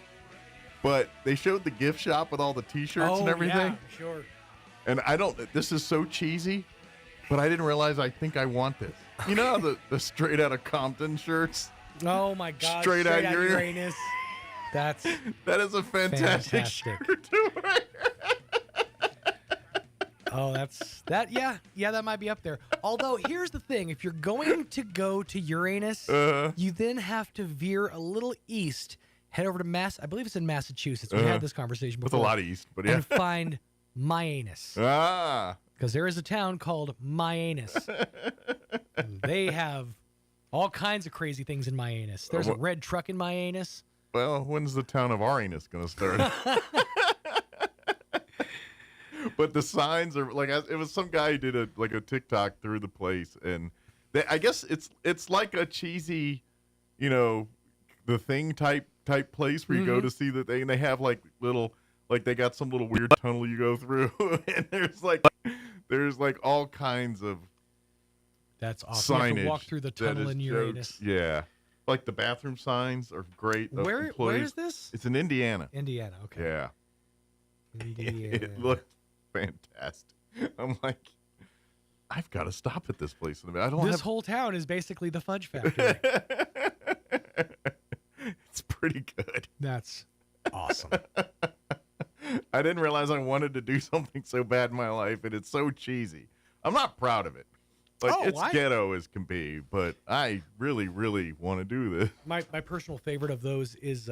but they showed the gift shop with all the T-shirts and everything. Yeah, sure. And this is so cheesy, but I didn't realize I think I want this. You know the straight out of Compton shirts? Oh my God. Straight out Uranus. That is a fantastic shirt to wear. Oh, that might be up there. Although, here's the thing. If you're going to go to Uranus, you then have to veer a little east, head over to I believe it's in Massachusetts. We had this conversation before. With a lot of east, but yeah. And find Myanus. Because there is a town called Myanus. They have all kinds of crazy things in Myanus. There's a red truck in Myanus. Well, when's the town of Aranus going to start? But the signs are like, it was some guy who did a TikTok through the place, and I guess it's like a cheesy, the Thing type place where you go to see that they have like little, like they got some little weird tunnel you go through, and there's like all kinds of that's awesome. Signage. You have to walk through the tunnel in Uranus. Yeah, like the bathroom signs are great. Where is this? It's in Indiana. Indiana, okay. Yeah. Indiana. It looked fantastic. I'm like, I've got to stop at this place. This whole town is basically the fudge factory. It's pretty good. That's awesome. I didn't realize I wanted to do something so bad in my life, and it's so cheesy. I'm not proud of it. It's ghetto as can be, but I really, really want to do this. My personal favorite of those is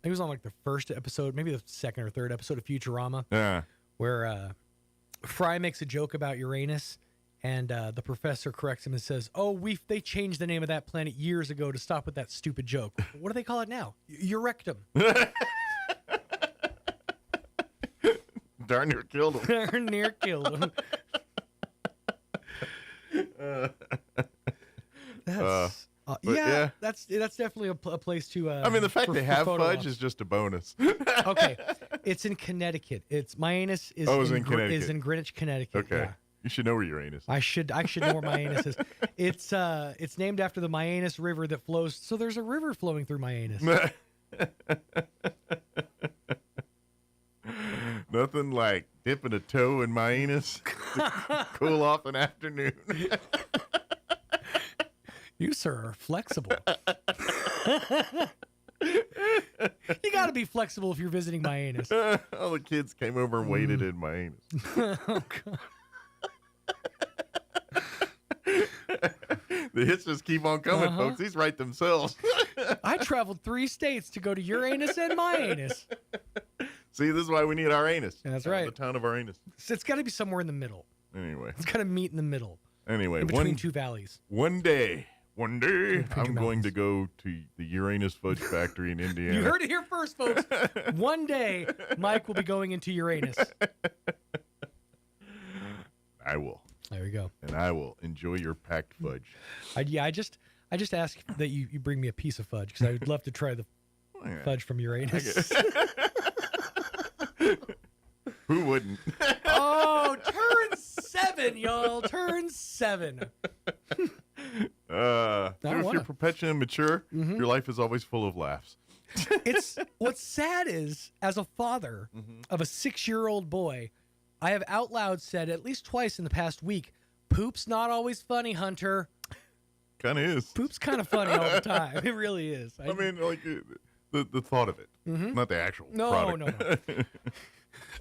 it was on like the first episode, maybe the second or third episode of Futurama, where Fry makes a joke about Uranus, and the professor corrects him and says, "Oh, they changed the name of that planet years ago to stop with that stupid joke. What do they call it now? Eurectum." Darn near killed him. Darn near killed him. That's definitely a place to. I mean, the fact they have fudge ops is just a bonus. Okay, it's in Connecticut. It's my anus is in Connecticut. Is in Greenwich, Connecticut. Okay, you should know where your anus is. I should know where my anus is. It's named after the Myanus River that flows. So there's a river flowing through my anus. Nothing like dipping a toe in my anus to cool off an afternoon. You, sir, are flexible. You got to be flexible if you're visiting my anus. All the kids came over and waited in my anus. Oh, God. The hits just keep on coming, folks. These write themselves. I traveled 3 states to go to your anus and my anus. See, this is why we need our anus. That's right. The town of our anus. It's got to be somewhere in the middle. Anyway. It's got to meet in the middle. Anyway. In between two valleys. One day, I'm going to go to the Uranus Fudge Factory in Indiana. You heard it here first, folks. One day, Mike will be going into Uranus. I will. There you go. And I will enjoy your packed fudge. I just ask that you bring me a piece of fudge because I would love to try the fudge from Uranus. Who wouldn't? Oh, turn 7, y'all. Turn 7. If you're perpetually immature, your life is always full of laughs. It's what's sad is, as a father of a 6-year-old boy, I have out loud said at least twice in the past week, "Poop's not always funny, Hunter." Kind of is. Poop's kind of funny all the time. It really is. I mean, like the thought of it, not the actual product. No.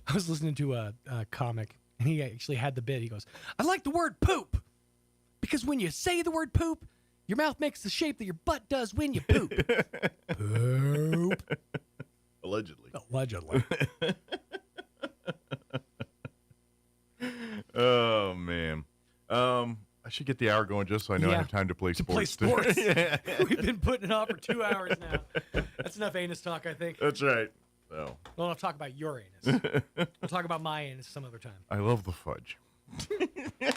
I was listening to a comic, and he actually had the bit. He goes, "I like the word poop because when you say the word poop, your mouth makes the shape that your butt does when you poop." Poop. Allegedly. Oh, man. I should get the hour going just so I know I have time to play sports. Yeah. We've been putting it off for 2 hours now. That's enough anus talk, I think. That's right. So. We'll not talk about your anus. We'll talk about my anus some other time. I love the fudge. I wonder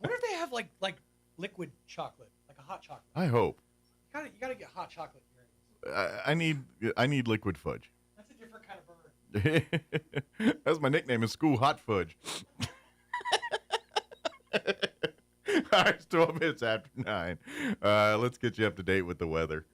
if they have like liquid chocolate, like a hot chocolate. I hope. You gotta get hot chocolate in your anus. I need liquid fudge. That's a different kind of burn. That's my nickname in school, Hot Fudge. All right, it's 12 minutes after 9. Let's get you up to date with the weather.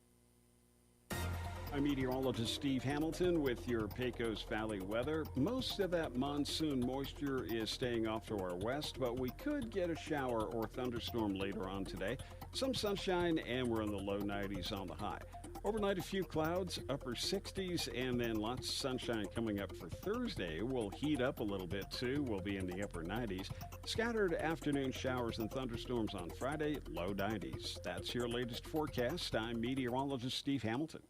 I'm meteorologist Steve Hamilton with your Pecos Valley weather. Most of that monsoon moisture is staying off to our west, but we could get a shower or thunderstorm later on today. Some sunshine, and we're in the low 90s on the high. Overnight, a few clouds, upper 60s, and then lots of sunshine coming up for Thursday. We'll heat up a little bit, too. We'll be in the upper 90s. Scattered afternoon showers and thunderstorms on Friday, low 90s. That's your latest forecast. I'm meteorologist Steve Hamilton.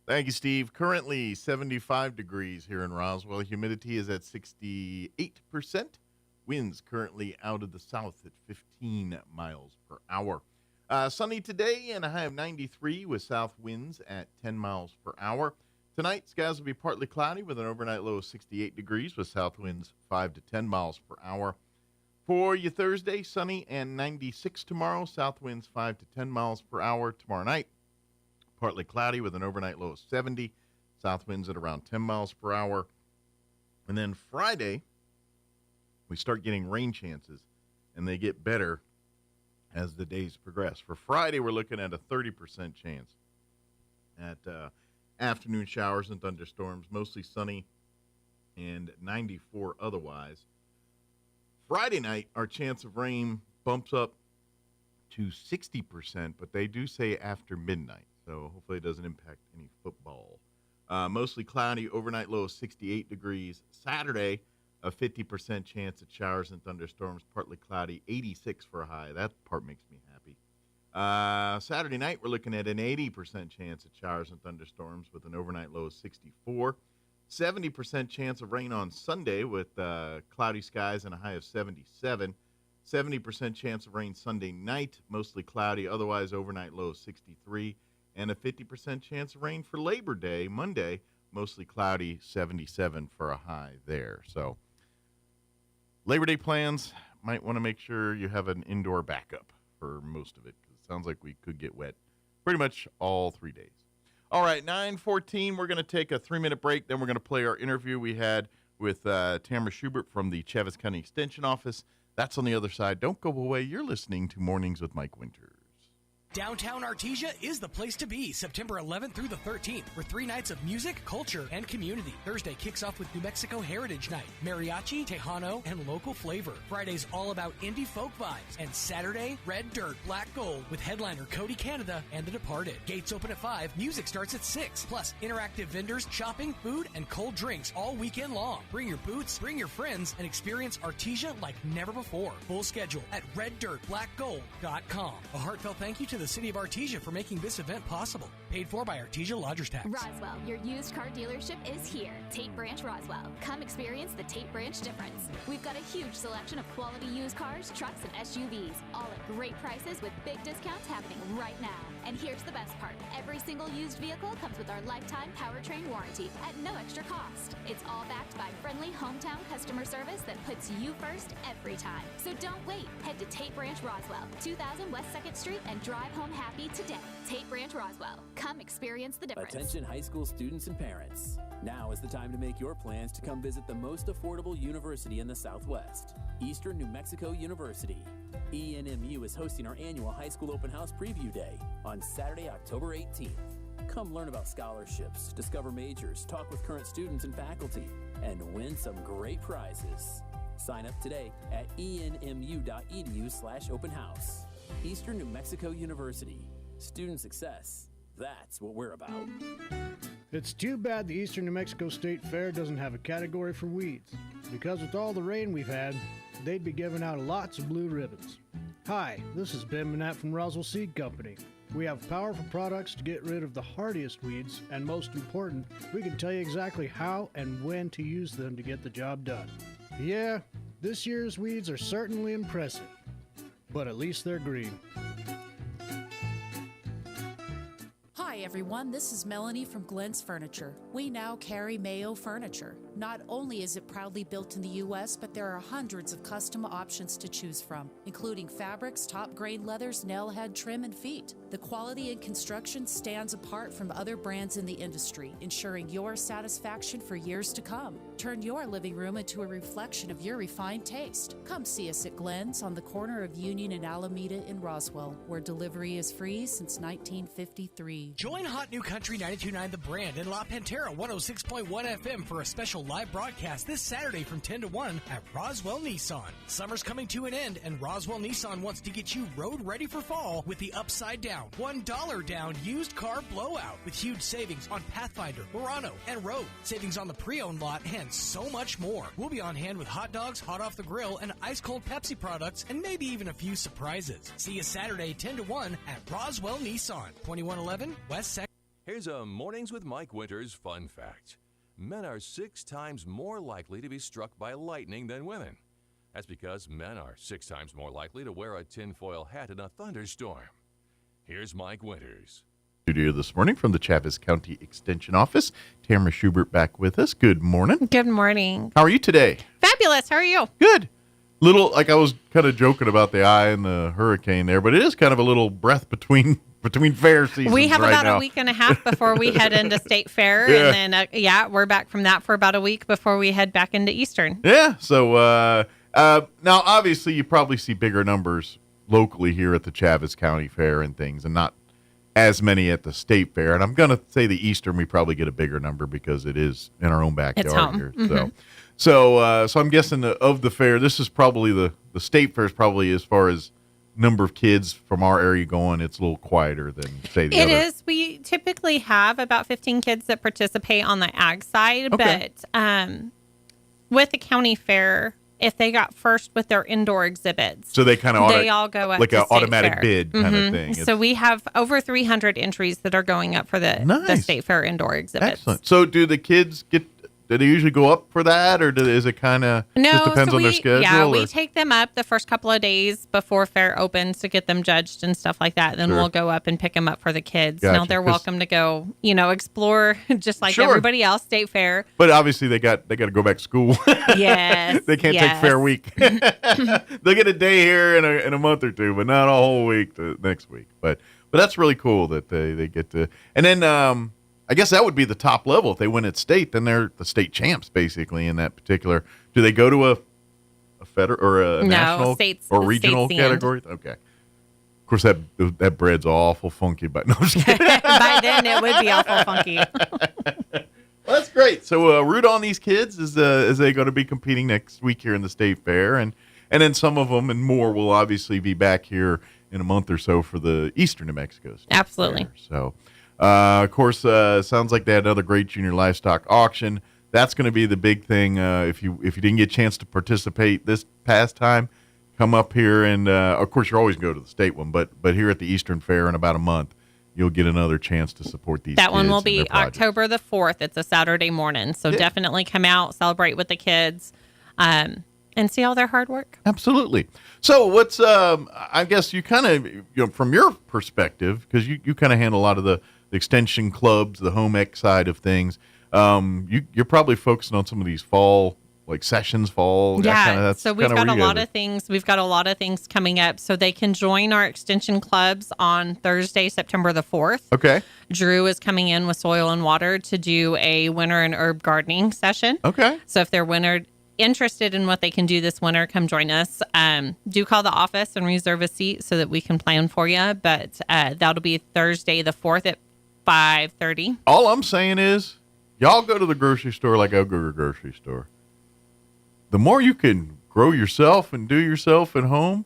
Thank you, Steve. Currently 75 degrees here in Roswell. Humidity is at 68%. Winds currently out of the south at 15 miles per hour. Sunny today and a high of 93 with south winds at 10 miles per hour. Tonight, skies will be partly cloudy with an overnight low of 68 degrees with south winds 5 to 10 miles per hour. For you Thursday, sunny and 96 tomorrow. South winds 5 to 10 miles per hour tomorrow night. Partly cloudy with an overnight low of 70. South winds at around 10 miles per hour. And then Friday, we start getting rain chances, and they get better as the days progress. For Friday, we're looking at a 30% chance at afternoon showers and thunderstorms, mostly sunny and 94 otherwise. Friday night, our chance of rain bumps up to 60%, but they do say after midnight, so hopefully it doesn't impact any football. Mostly cloudy, overnight low of 68 degrees. Saturday, a 50% chance at showers and thunderstorms, partly cloudy, 86 for a high. That part makes me happy. Saturday night, we're looking at an 80% chance of showers and thunderstorms with an overnight low of 64. 70% chance of rain on Sunday with cloudy skies and a high of 77. 70% chance of rain Sunday night, mostly cloudy, otherwise overnight low of 63. And a 50% chance of rain for Labor Day, Monday, mostly cloudy, 77 for a high there. So Labor Day plans, might want to make sure you have an indoor backup for most of it, because it sounds like we could get wet pretty much all 3 days. All right, 9:14, we're going to take a 3-minute break. Then we're going to play our interview we had with Tamara Schubert from the Chaves County Extension Office. That's on the other side. Don't go away. You're listening to Mornings with Mike Winters. Downtown Artesia is the place to be September 11th through the 13th for 3 nights of music, culture, and community. Thursday kicks off with New Mexico Heritage Night, mariachi, tejano, and local flavor. Friday's all about indie folk vibes. And Saturday, Red Dirt, Black Gold with headliner Cody Canada and The Departed. Gates open at 5, music starts at 6. Plus, interactive vendors, shopping, food, and cold drinks all weekend long. Bring your boots, bring your friends, and experience Artesia like never before. Full schedule at reddirtblackgold.com. A heartfelt thank you to the City of Artesia for making this event possible. Paid for by Artesia Lodgers Tax. Roswell, your used car dealership is here. Tate Branch Roswell. Come experience the Tate Branch difference. We've got a huge selection of quality used cars, trucks, and SUVs, all at great prices with big discounts happening right now. And here's the best part. Every single used vehicle comes with our lifetime powertrain warranty at no extra cost. It's all backed by friendly hometown customer service that puts you first every time. So don't wait. Head to Tate Branch Roswell, 2000 West 2nd Street, and drive home happy today. Tate Branch Roswell. Come experience the difference. Attention high school students and parents. Now is the time to make your plans to come visit the most affordable university in the Southwest, Eastern New Mexico University. ENMU is hosting our annual high school open house preview day on Saturday, October 18th. Come learn about scholarships, discover majors, talk with current students and faculty, and win some great prizes. Sign up today at enmu.edu/open house. Eastern New Mexico University. Student success. That's what we're about. It's too bad the Eastern New Mexico State Fair doesn't have a category for weeds, because with all the rain we've had, they'd be giving out lots of blue ribbons. Hi, this is Ben Manette from Roswell Seed Company. We have powerful products to get rid of the hardiest weeds, and most important, we can tell you exactly how and when to use them to get the job done. Yeah, this year's weeds are certainly impressive, but at least they're green. Hi everyone, this is Melanie from Glenn's Furniture. We now carry Mayo Furniture. Not only is it proudly built in the U.S., but there are hundreds of custom options to choose from, including fabrics, top-grade leathers, nail head, trim, and feet. The quality and construction stands apart from other brands in the industry, ensuring your satisfaction for years to come. Turn your living room into a reflection of your refined taste. Come see us at Glenn's on the corner of Union and Alameda in Roswell, where delivery is free since 1953. Join Hot New Country 92.9 The Brand and La Pantera 106.1 FM for a special live broadcast this Saturday from 10 to 1 at Roswell Nissan. Summer's coming to an end, and Roswell Nissan wants to get you road ready for fall with the Upside Down $1 down used car blowout with huge savings on Pathfinder, Murano, and Rogue. Savings on the pre-owned lot and so much more. We'll be on hand with hot dogs, hot off the grill, and ice-cold Pepsi products, and maybe even a few surprises. See you Saturday 10 to 1 at Roswell Nissan, 2111 West 2nd. Here's a Mornings with Mike Winters fun fact. Men are 6 times more likely to be struck by lightning than women. That's because men are 6 times more likely to wear a tinfoil hat in a thunderstorm. Here's Mike Winters. Studio this morning from the Chaves County Extension Office. Tamara Schubert back with us. Good morning. Good morning. How are you today? Fabulous. How are you? Good. Little, like I was kind of joking about the eye and the hurricane there, but it is kind of a little breath between fair seasons. We have right about now. a week and a half before we head into State Fair, and then we're back from that for about a week before we head back into Eastern. Yeah. So now, obviously, you probably see bigger numbers locally here at the Chaves County Fair and things, and not as many at the State Fair. And I'm going to say the Eastern, we probably get a bigger number because it is in our own backyard It's home. here. Mm-hmm. So I'm guessing of the fair, this is probably the State Fair is probably, as far as number of kids from our area going, it's a little quieter than, say, the other. It is. We typically have about 15 kids that participate on the ag side, Okay. but with the county fair, if they got first with their indoor exhibits. So they kind of they all go up like to an State automatic Fair. bid kind of thing. So we have over 300 entries that are going up for the State Fair indoor exhibits. Excellent. So do the kids do they usually go up for that, or is it kind of just depends on their schedule? Yeah, we take them up the first couple of days before fair opens to get them judged and stuff like that. Then we'll go up and pick them up for the kids. Gotcha. Now they're welcome to go, explore just like everybody else, State Fair. But obviously they got to go back to school. Yes, they can't take fair week. They'll get a day here in a month or two, but not a whole week next week. But that's really cool that they get to. And then I guess that would be the top level. If they win at state, then they're the state champs basically in that particular. Do they go to a federal or a national or regional category? Okay. Of course, that bread's awful funky, but no, I'm just kidding. By then it would be awful funky. Well, that's great. So root on these kids as they going to be competing next week here in the state fair, and then some of them and more will obviously be back here in a month or so for the Eastern New Mexico State Absolutely. Fair. So. Of course, sounds like they had another great junior livestock auction. That's going to be the big thing. If you didn't get a chance to participate this past time, come up here and of course you're always going to go to the state one, but here at the Eastern Fair in about a month, you'll get another chance to support these. That one will kids be October the 4th. It's a Saturday morning, so definitely come out, celebrate with the kids, and see all their hard work. Absolutely. So what's I guess you kind of from your perspective, because you kind of handle a lot of the extension clubs, the home ec side of things. You're probably focusing on some of these fall sessions, Yeah, so we've got a lot of things. We've got a lot of things coming up. So they can join our extension clubs on Thursday, September the 4th. Okay. Drew is coming in with Soil and Water to do a winter and herb gardening session. Okay. So if they're interested in what they can do this winter, come join us. Do call the office and reserve a seat so that we can plan for you. But that'll be Thursday the 4th at 5:30. All I'm saying is, y'all go to the grocery store like I go to the grocery store. The more you can grow yourself and do yourself at home,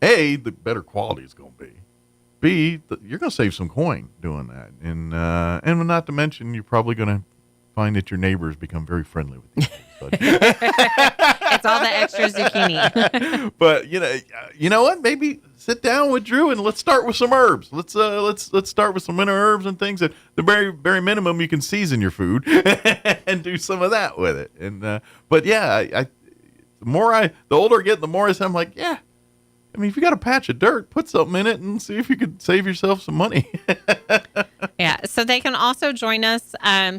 A, the better quality it's going to be. B, you're going to save some coin doing that. And not to mention, you're probably going to find that your neighbors become very friendly with you. It's all the extra zucchini. But you know what? Maybe sit down with Drew and let's start with some herbs. Let's start with some winter herbs and things that the very very minimum you can season your food and do some of that with it. And but yeah, the older I get, the more I'm like, yeah. I mean, if you got a patch of dirt, put something in it and see if you could save yourself some money. Yeah, so they can also join us.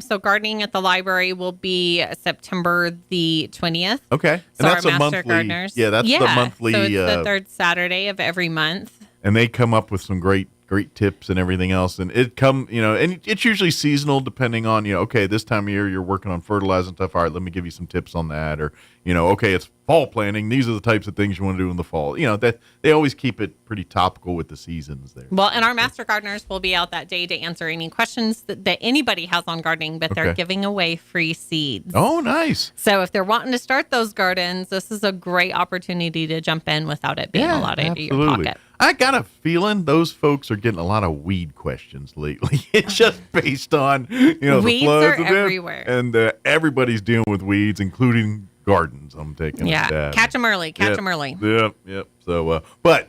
So gardening at the library will be September the 20th. Okay. So and that's our a master monthly. gardeners. Yeah, that's the monthly. So it's the third Saturday of every month. And they come up with some great tips and everything else. And and it's usually seasonal depending on, okay, this time of year you're working on fertilizing stuff. All right, let me give you some tips on that. Or, okay, it's fall planting. These are the types of things you want to do in the fall. That they always keep it pretty topical with the seasons there. Well, and our master gardeners will be out that day to answer any questions that anybody has on gardening, but they're giving away free seeds. Oh, nice. So if they're wanting to start those gardens, this is a great opportunity to jump in without it being a lot out of your pocket. I got a feeling those folks are getting a lot of weed questions lately. It's just based on, weeds the floods are everywhere. And everybody's dealing with weeds, including gardens. I'm taking catch them early. Catch them early. Yep. So, but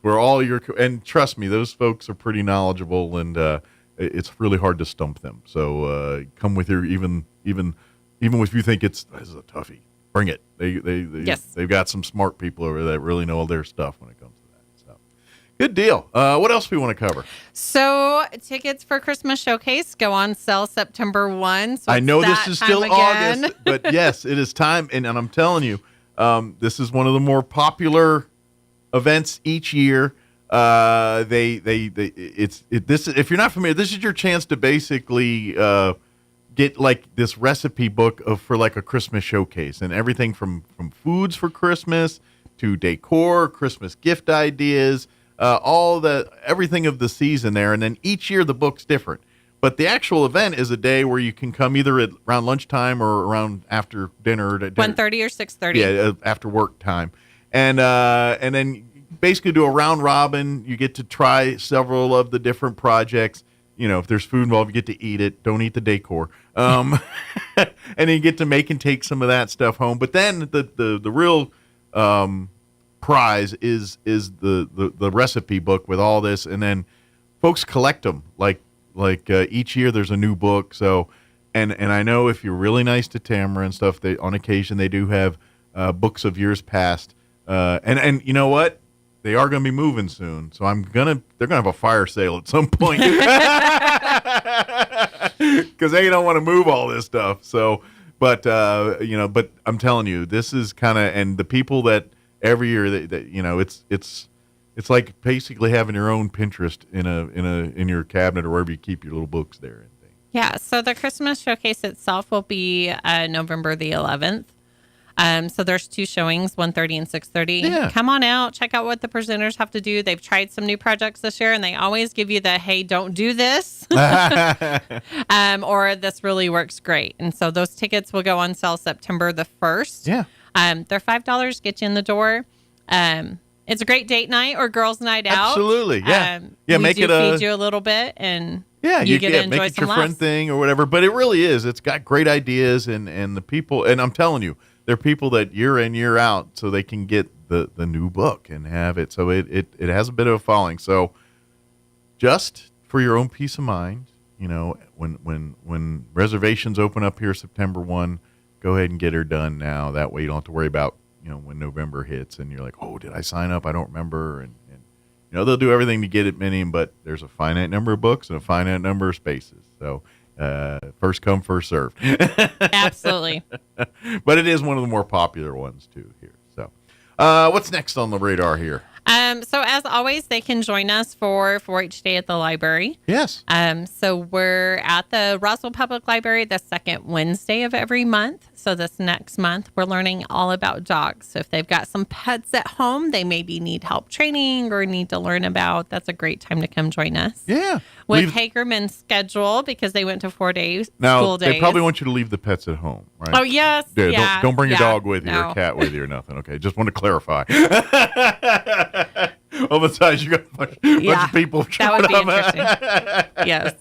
for all and trust me, those folks are pretty knowledgeable, and it's really hard to stump them. So come with your even if you think this is a toughie, bring it. They've got some smart people over there that really know all their stuff when it comes. Good deal. What else do we want to cover? So tickets for Christmas Showcase go on sale September 1. So I know this is still August, but yes, it is time. And I'm telling you, this is one of the more popular events each year. If you're not familiar, this is your chance to basically get like this recipe book for like a Christmas showcase, and everything from foods for Christmas to decor, Christmas gift ideas. Everything of the season there. And then each year the book's different. But the actual event is a day where you can come either around lunchtime or around after dinner. 1:30 or 6:30. Yeah, after work time. And then basically do a round robin. You get to try several of the different projects. if there's food involved, you get to eat it. Don't eat the decor. And then you get to make and take some of that stuff home. But then the real prize is the recipe book with all this, and then folks collect them like each year there's a new book. So and I know if you're really nice to Tamara and stuff, they on occasion they do have books of years past, and you know what, they are going to be moving soon, so they're gonna have a fire sale at some point because they don't want to move all this stuff. So but I'm telling you, this is kind of, and the people that every year that it's like basically having your own Pinterest in your cabinet or wherever you keep your little books there and things. Yeah. So the Christmas showcase itself will be November the 11th. So there's 2 showings, 1:30 and 6:30. Yeah. Come on out, check out what the presenters have to do. They've tried some new projects this year, and they always give you the, hey, don't do this, or this really works great. And so those tickets will go on sale September the 1st. Yeah. They're $5, get you in the door. It's a great date night or girls' night out. Absolutely, yeah. We feed you a little bit, and you get to enjoy make it some your friend laughs. thing or whatever. But it really is. It's got great ideas, and the people, and I'm telling you, they're people that year in, year out, so they can get the new book and have it. So it has a bit of a following. So just for your own peace of mind, when reservations open up here September 1, go ahead and get her done now. That way you don't have to worry about, when November hits and you're like, oh, did I sign up? I don't remember. And they'll do everything to get it many, but there's a finite number of books and a finite number of spaces. So first come, first served. Absolutely. But it is one of the more popular ones too here. So what's next on the radar here? So as always, they can join us for 4-H Day at the library. Yes. So we're at the Roswell Public Library the second Wednesday of every month. So this next month, we're learning all about dogs. So if they've got some pets at home, they maybe need help training or need to learn about, that's a great time to come join us. Yeah. With Hagerman's schedule, because they went to 4 days, now, school days. They probably want you to leave the pets at home, right? Oh, yes. Yeah. Don't bring a dog with you or a cat with you or nothing. Okay, just want to clarify. Besides, you got a bunch of people. That would be interesting. Yes.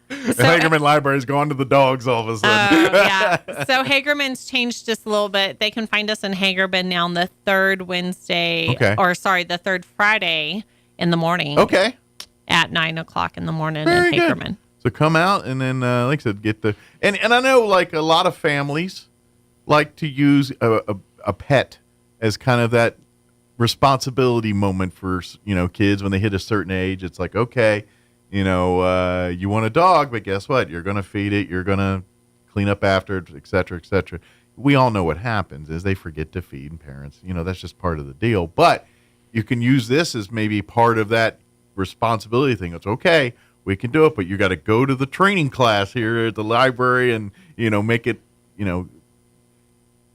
The Hagerman Library's gone to the dogs all of a sudden. Yeah. So Hagerman's changed just a little bit. They can find us in Hagerman now on the third Wednesday, the third Friday in the morning. Okay. At 9 o'clock in the morning Very in Hagerman. Good. So come out and then, like I said, get the and I know like a lot of families like to use a pet as kind of that responsibility moment for kids when they hit a certain age. It's like, okay, you want a dog, but guess what? You're going to feed it. You're going to clean up after it, et cetera, et cetera. We all know what happens is they forget to feed, and parents, that's just part of the deal. But you can use this as maybe part of that responsibility thing. It's okay, we can do it, but you got to go to the training class here at the library and, make it,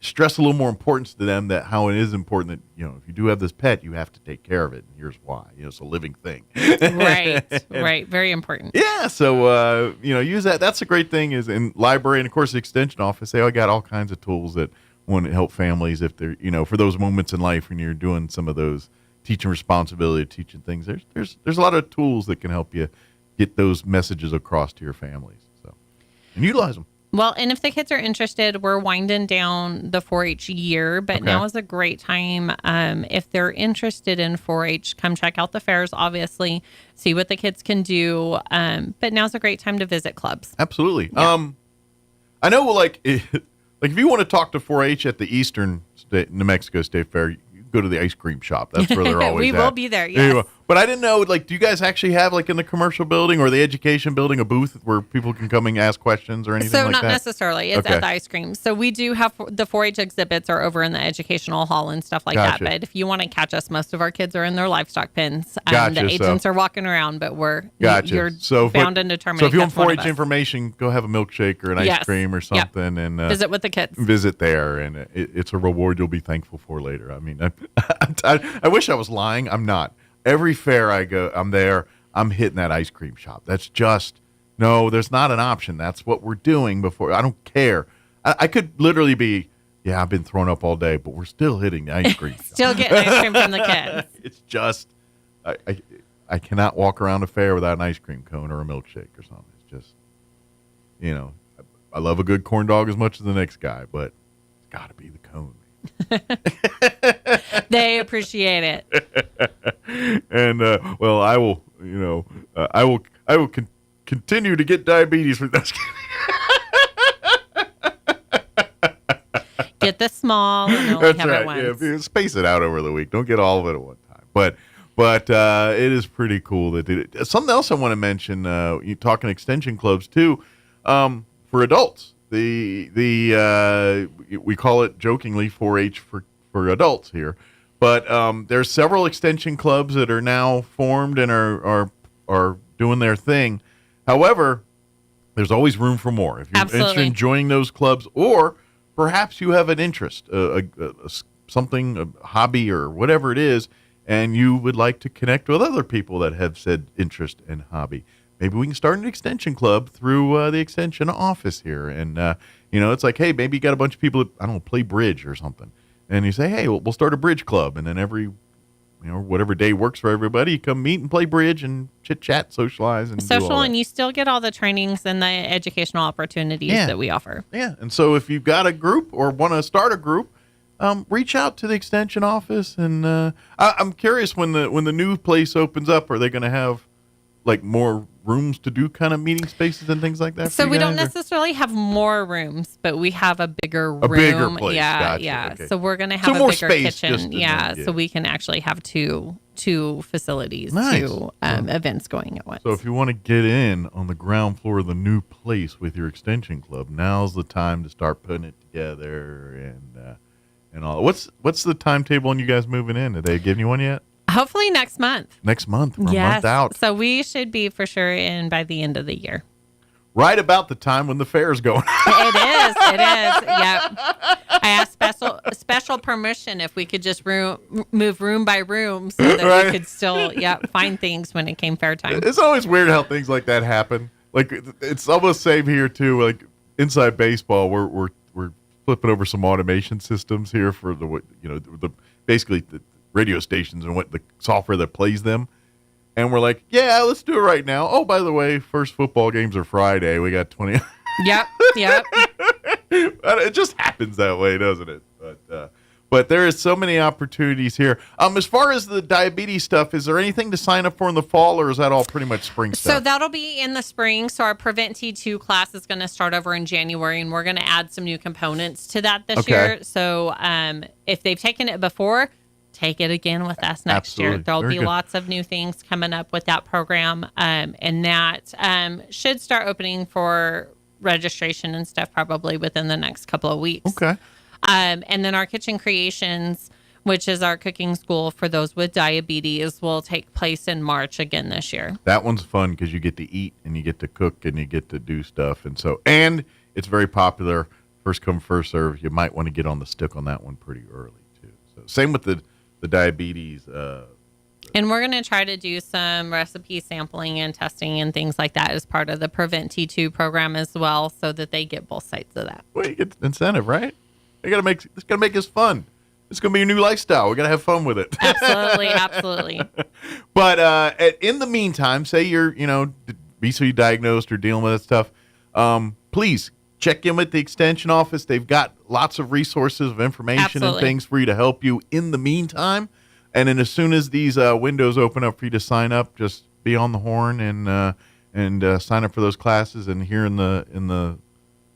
stress a little more importance to them that how it is important that, if you do have this pet, you have to take care of it. And here's why, it's a living thing. Right. Very important. Yeah. So, use that. That's a great thing is in library and of course the extension office, they all got all kinds of tools that want to help families if they're, for those moments in life when you're doing some of those teaching responsibility, teaching things. There's a lot of tools that can help you get those messages across to your families. So, and utilize them. Well, and if the kids are interested, we're winding down the 4-H year, but now is a great time. If they're interested in 4-H, come check out the fairs, obviously, see what the kids can do. But now's a great time to visit clubs. Absolutely. Yeah. I know, like if you want to talk to 4-H at the Eastern New Mexico State Fair, you go to the ice cream shop. That's where they're always We at. will be there, yes. But I didn't know, do you guys actually have, in the commercial building or the education building, a booth where people can come and ask questions or anything like that? So not necessarily. It's at the ice cream. So we do have the 4-H exhibits are over in the educational hall and stuff like that. But if you want to catch us, most of our kids are in their livestock pens. The agents are walking around, but you're bound and determined. So if you want 4-H information, go have a milkshake or an ice cream or something. And visit with the kids. Visit there, and it's a reward you'll be thankful for later. I mean, I wish I was lying. I'm not. Every fair I go, I'm there, I'm hitting that ice cream shop. That's just, no, there's not an option. That's what we're doing before. I don't care. I could literally be, I've been thrown up all day, but we're still hitting the ice cream shop. Still getting ice cream from the kids. It's just, I cannot walk around a fair without an ice cream cone or a milkshake or something. It's just, you know, I love a good corn dog as much as the next guy, but it's got to be the cone. They appreciate it. And well, I will, you know, I will continue to get diabetes from that. Get the small and only have it once. Yeah, space it out over the week. Don't get all of it at one time. But it is pretty cool that they did. Something else I want to mention. You talking extension clubs too, for adults. We call it jokingly 4-H for adults here, but there's several extension clubs that are now formed and are doing their thing. However, there's always room for more. If you're interested in joining those clubs, or perhaps you have an interest, something, a hobby or whatever it is, and you would like to connect with other people that have said interest and hobby. Maybe we can start an extension club through the extension office here. And, you know, it's like, hey, maybe you got a bunch of people that, I don't know, play bridge or something. And you say, hey, we'll start a bridge club. And then every, you know, whatever day works for everybody, you come meet and play bridge and chit-chat, socialize. And and you still get all the trainings and the educational opportunities that we offer. Yeah, and so if you've got a group or want to start a group, reach out to the extension office. And I'm curious, when the new place opens up, are they going to have, like, more rooms to do kind of meeting spaces and things like that? So we don't necessarily have more rooms, but we have a bigger room. A bigger place. Yeah, Gotcha. yeah. Okay. So we're going to have a more bigger space kitchen. So we can actually have two facilities, Nice. two events going at once. So if you want to get in on the ground floor of the new place with your extension club, now's the time to start putting it together and all. What's the timetable on you guys moving in? Are they giving you one yet? Hopefully next month. Next month. We're a month out. So we should be for sure in by the end of the year. Right about the time when the fair's going. It is. Yeah. I asked special permission if we could just move room by room so that we could still find things when it came fair time. It's always weird how things like that happen. Like, it's almost same here too. Like, inside baseball, we're flipping over some automation systems here for basically the radio stations and what the software that plays them. And we're like, yeah, let's do it right now. Oh, by the way, first football games are Friday. We got 20. Yep. It just happens that way, doesn't it? But there is so many opportunities here. As far as the diabetes stuff, is there anything to sign up for in the fall, or is that all pretty much spring stuff? So that'll be in the spring. So our Prevent T2 class is going to start over in January, and we're going to add some new components to that this year. So if they've taken it before, take it again with us next year. There'll be lots of new things coming up with that program. And that should start opening for registration and stuff probably within the next couple of weeks. Okay. And then our Kitchen Creations, which is our cooking school for those with diabetes, will take place in March again this year. That one's fun because you get to eat and you get to cook and you get to do stuff. And it's very popular. First come, first serve. You might want to get on the stick on that one pretty early too. So same with the diabetes. And we're going to try to do some recipe sampling and testing and things like that as part of the Prevent T2 program as well, so that they get both sides of that. Well, you get incentive, right? It's got to make this fun. It's going to be a new lifestyle. We got to have fun with it. Absolutely. But in the meantime, say you're, recently diagnosed or dealing with that stuff, please check in with the extension office. They've got lots of resources of information and things for you to help you in the meantime. And then as soon as these windows open up for you to sign up, just be on the horn and sign up for those classes. And here in the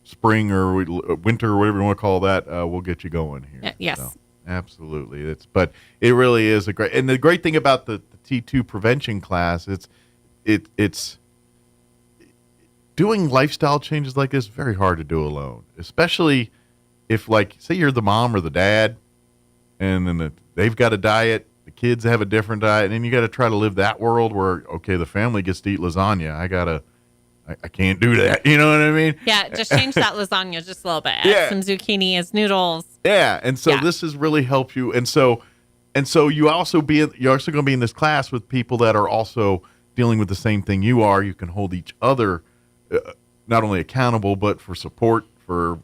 spring or winter or whatever you want to call that, we'll get you going here. Yes. So, absolutely. But it really is and the great thing about the T2 prevention class, it's doing lifestyle changes like this, very hard to do alone, especially if, like, say you're the mom or the dad, and then they've got a diet, the kids have a different diet, and then you got to try to live that world where, okay, the family gets to eat lasagna. I can't do that. You know what I mean? Yeah, just change that lasagna just a little bit. Add some zucchini as noodles. Yeah, and so this has really helped you. And so you're also going to be in this class with people that are also dealing with the same thing you are. You can hold each other not only accountable, but for support for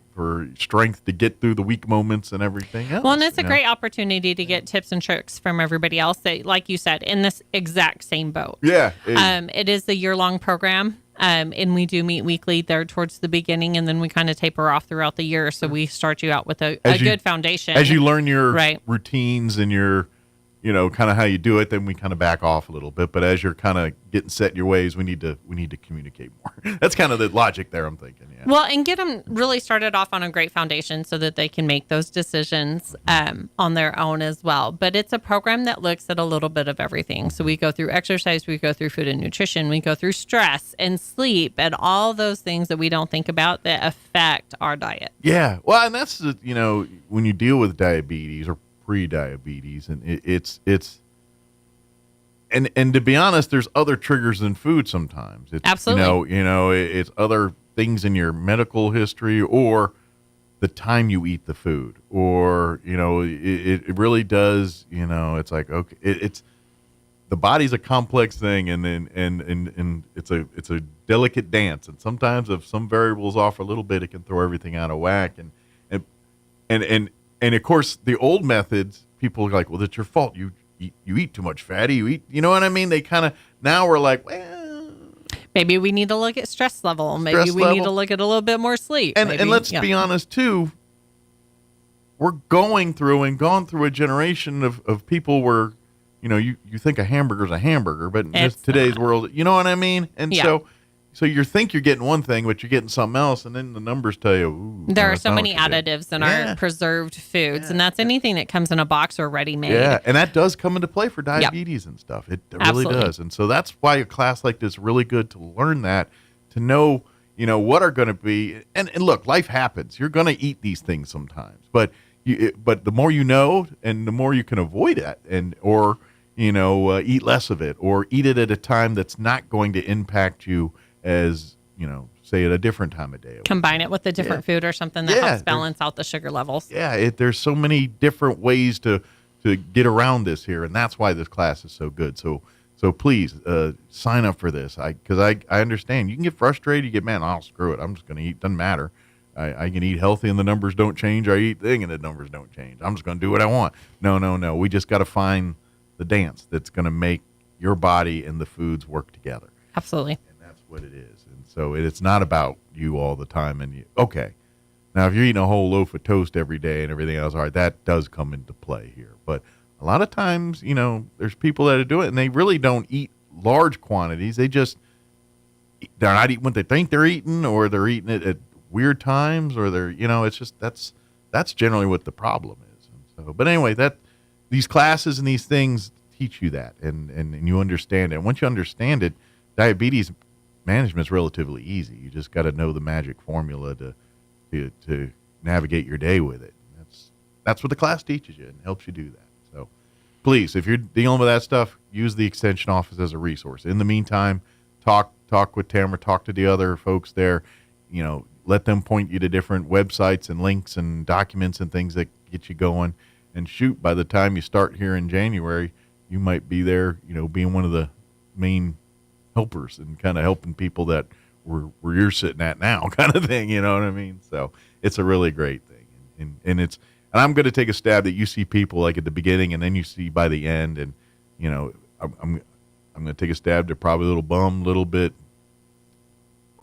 strength to get through the weak moments and everything else. Well, and it's a great opportunity to get tips and tricks from everybody else that, like you said, in this exact same boat. Yeah. It is a year-long program, and we do meet weekly there towards the beginning, and then we kind of taper off throughout the year. So we start you out with a good foundation. As you learn your right. routines and your, kind of how you do it, then we kind of back off a little bit. But as you're kind of getting set in your ways, we need to communicate more. That's kind of the logic there, I'm thinking. Yeah. Well, and get them really started off on a great foundation so that they can make those decisions on their own as well. But it's a program that looks at a little bit of everything. So we go through exercise, we go through food and nutrition, we go through stress and sleep and all those things that we don't think about that affect our diet. Yeah. Well, and that's, when you deal with diabetes or pre-diabetes, and it's and to be honest, there's other triggers than food sometimes. It's, absolutely. It's other things in your medical history or the time you eat the food, or it really does. It's like, okay, it's the body's a complex thing, and then and it's a delicate dance, and sometimes if some variables off a little bit, it can throw everything out of whack, and of course, the old methods, people are like, well, it's your fault. You eat too much fatty. You know what I mean? They kind of, now we're like, well. Maybe we need to look at stress level. Maybe we need to look at a little bit more sleep. And let's be honest, too. We're gone through a generation of people where, you think a hamburger's a hamburger, but in today's world, you know what I mean? And so you think you're getting one thing, but you're getting something else, and then the numbers tell you, ooh. There are so many additives in our preserved foods, and that's anything that comes in a box or ready-made. Yeah, and that does come into play for diabetes and stuff. It really does. And so that's why a class like this is really good to learn that, to know, what are going to be. And look, life happens. You're going to eat these things sometimes. But the more you know, and the more you can avoid it, or eat less of it, or eat it at a time that's not going to impact you as, say at a different time of day. Combine it with a different food or something that helps balance out the sugar levels. Yeah, there's so many different ways to get around this here, and that's why this class is so good. So please sign up for this, because I understand. You can get frustrated. You get, man, oh, screw it. I'm just going to eat. Doesn't matter. I can eat healthy and the numbers don't change. I eat thing and the numbers don't change. I'm just going to do what I want. No. We just got to find the dance that's going to make your body and the foods work together. Absolutely. What it is. And so it's not about you all the time. And okay, now if you're eating a whole loaf of toast every day and everything else, all right, that does come into play here. But a lot of times, there's people that do it and they really don't eat large quantities. They're not eating what they think they're eating, or they're eating it at weird times, or they're, it's just, that's generally what the problem is. And so, but anyway, these classes and these things teach you that, and you understand it. And once you understand it, diabetes management is relatively easy. You just got to know the magic formula to navigate your day with it. That's what the class teaches you and helps you do that. So please, if you're dealing with that stuff, use the extension office as a resource. In the meantime, talk with Tamara, talk to the other folks there. Let them point you to different websites and links and documents and things that get you going. And shoot, by the time you start here in January, you might be there, being one of the main helpers and kind of helping people that where you're sitting at now, kind of thing. You know what I mean? So it's a really great thing, and I'm going to take a stab that you see people like at the beginning, and then you see by the end, and I'm going to take a stab. They're probably a little bummed, a little bit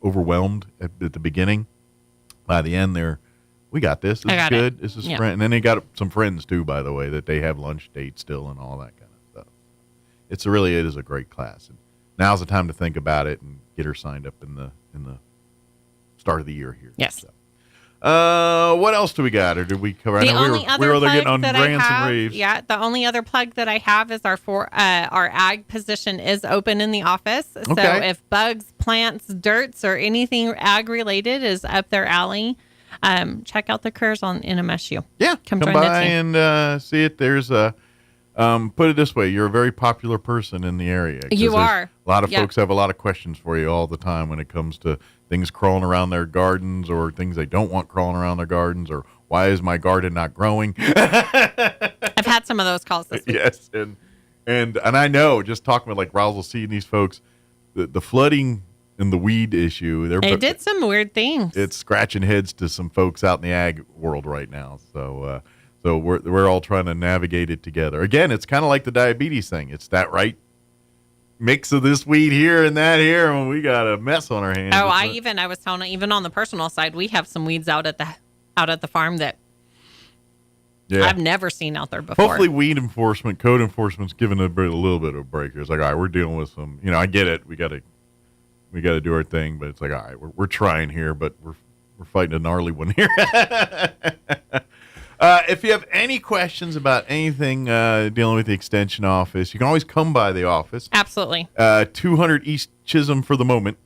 overwhelmed at the beginning. By the end, we got this. This is good. This is friend, and then they got some friends too, by the way, that they have lunch dates still and all that kind of stuff. It is a great class. And now's the time to think about it and get her signed up in the start of the year here. Yes. So. What else do we got, or did we cover? The only other plug that I have, raves. Yeah, the only other plug that I have is our ag position is open in the office. So if bugs, plants, dirts, or anything ag related is up their alley, check out the careers on NMSU. Yeah, come join by and see it. There's a. Put it this way, you're a very popular person in the area. You are. A lot of folks have a lot of questions for you all the time when it comes to things crawling around their gardens, or things they don't want crawling around their gardens, or why is my garden not growing? I've had some of those calls this week. Yes, and I know, just talking with like Roswell, seeing these folks, the flooding in the weed issue. It did some weird things. It's scratching heads to some folks out in the ag world right now. So we're all trying to navigate it together. Again, it's kind of like the diabetes thing. It's that right mix of this weed here and that here, and we got a mess on our hands. Oh, I was telling, even on the personal side, we have some weeds out at the farm that I've never seen out there before. Hopefully weed enforcement, code enforcement's giving a little bit of a break. It's like, all right, we're dealing with some, I get it. We got to do our thing, but it's like, all right, we're trying here, but we're fighting a gnarly one here. If you have any questions about anything dealing with the extension office, you can always come by the office. Absolutely. 200 East Chisholm for the moment.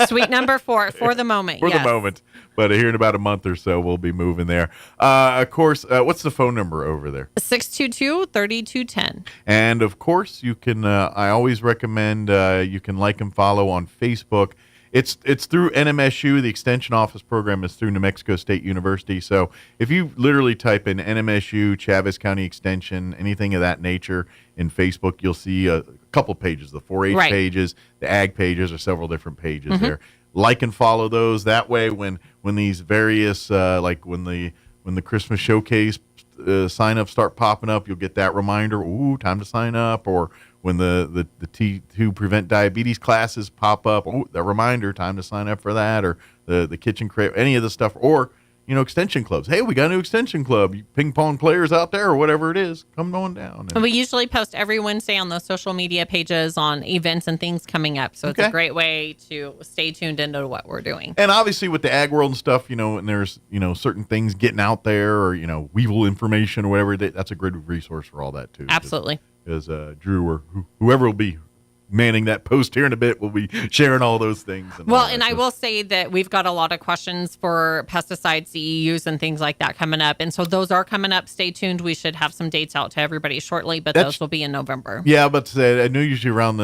Sweet number 4 for the moment. For the moment. But here in about a month or so, we'll be moving there. Of course, what's the phone number over there? 622-3210. And, of course, you can, I always recommend you can like and follow on Facebook. It's through NMSU. The Extension Office program is through New Mexico State University. So if you literally type in NMSU, Chavez County Extension, anything of that nature in Facebook, you'll see a couple pages, the 4-H pages, the ag pages, or several different pages there. Like and follow those. That way, when these various, like when the Christmas showcase sign-ups start popping up, you'll get that reminder, ooh, time to sign up, or when the T2 Prevent Diabetes classes pop up, oh, that reminder, time to sign up for that, or the kitchen crate, any of the stuff, or, extension clubs. Hey, we got a new extension club. You ping pong players out there or whatever it is, come on down. And we usually post every Wednesday on those social media pages on events and things coming up. So it's a great way to stay tuned into what we're doing. And obviously with the ag world and stuff, and there's, certain things getting out there, or, weevil information or whatever, that's a great resource for all that too. Absolutely. As Drew or whoever will be manning that post here in a bit will be sharing all those things. And I will say that we've got a lot of questions for pesticide CEUs and things like that coming up. And so those are coming up. Stay tuned. We should have some dates out to everybody shortly, but those will be in November. Yeah, but I know usually around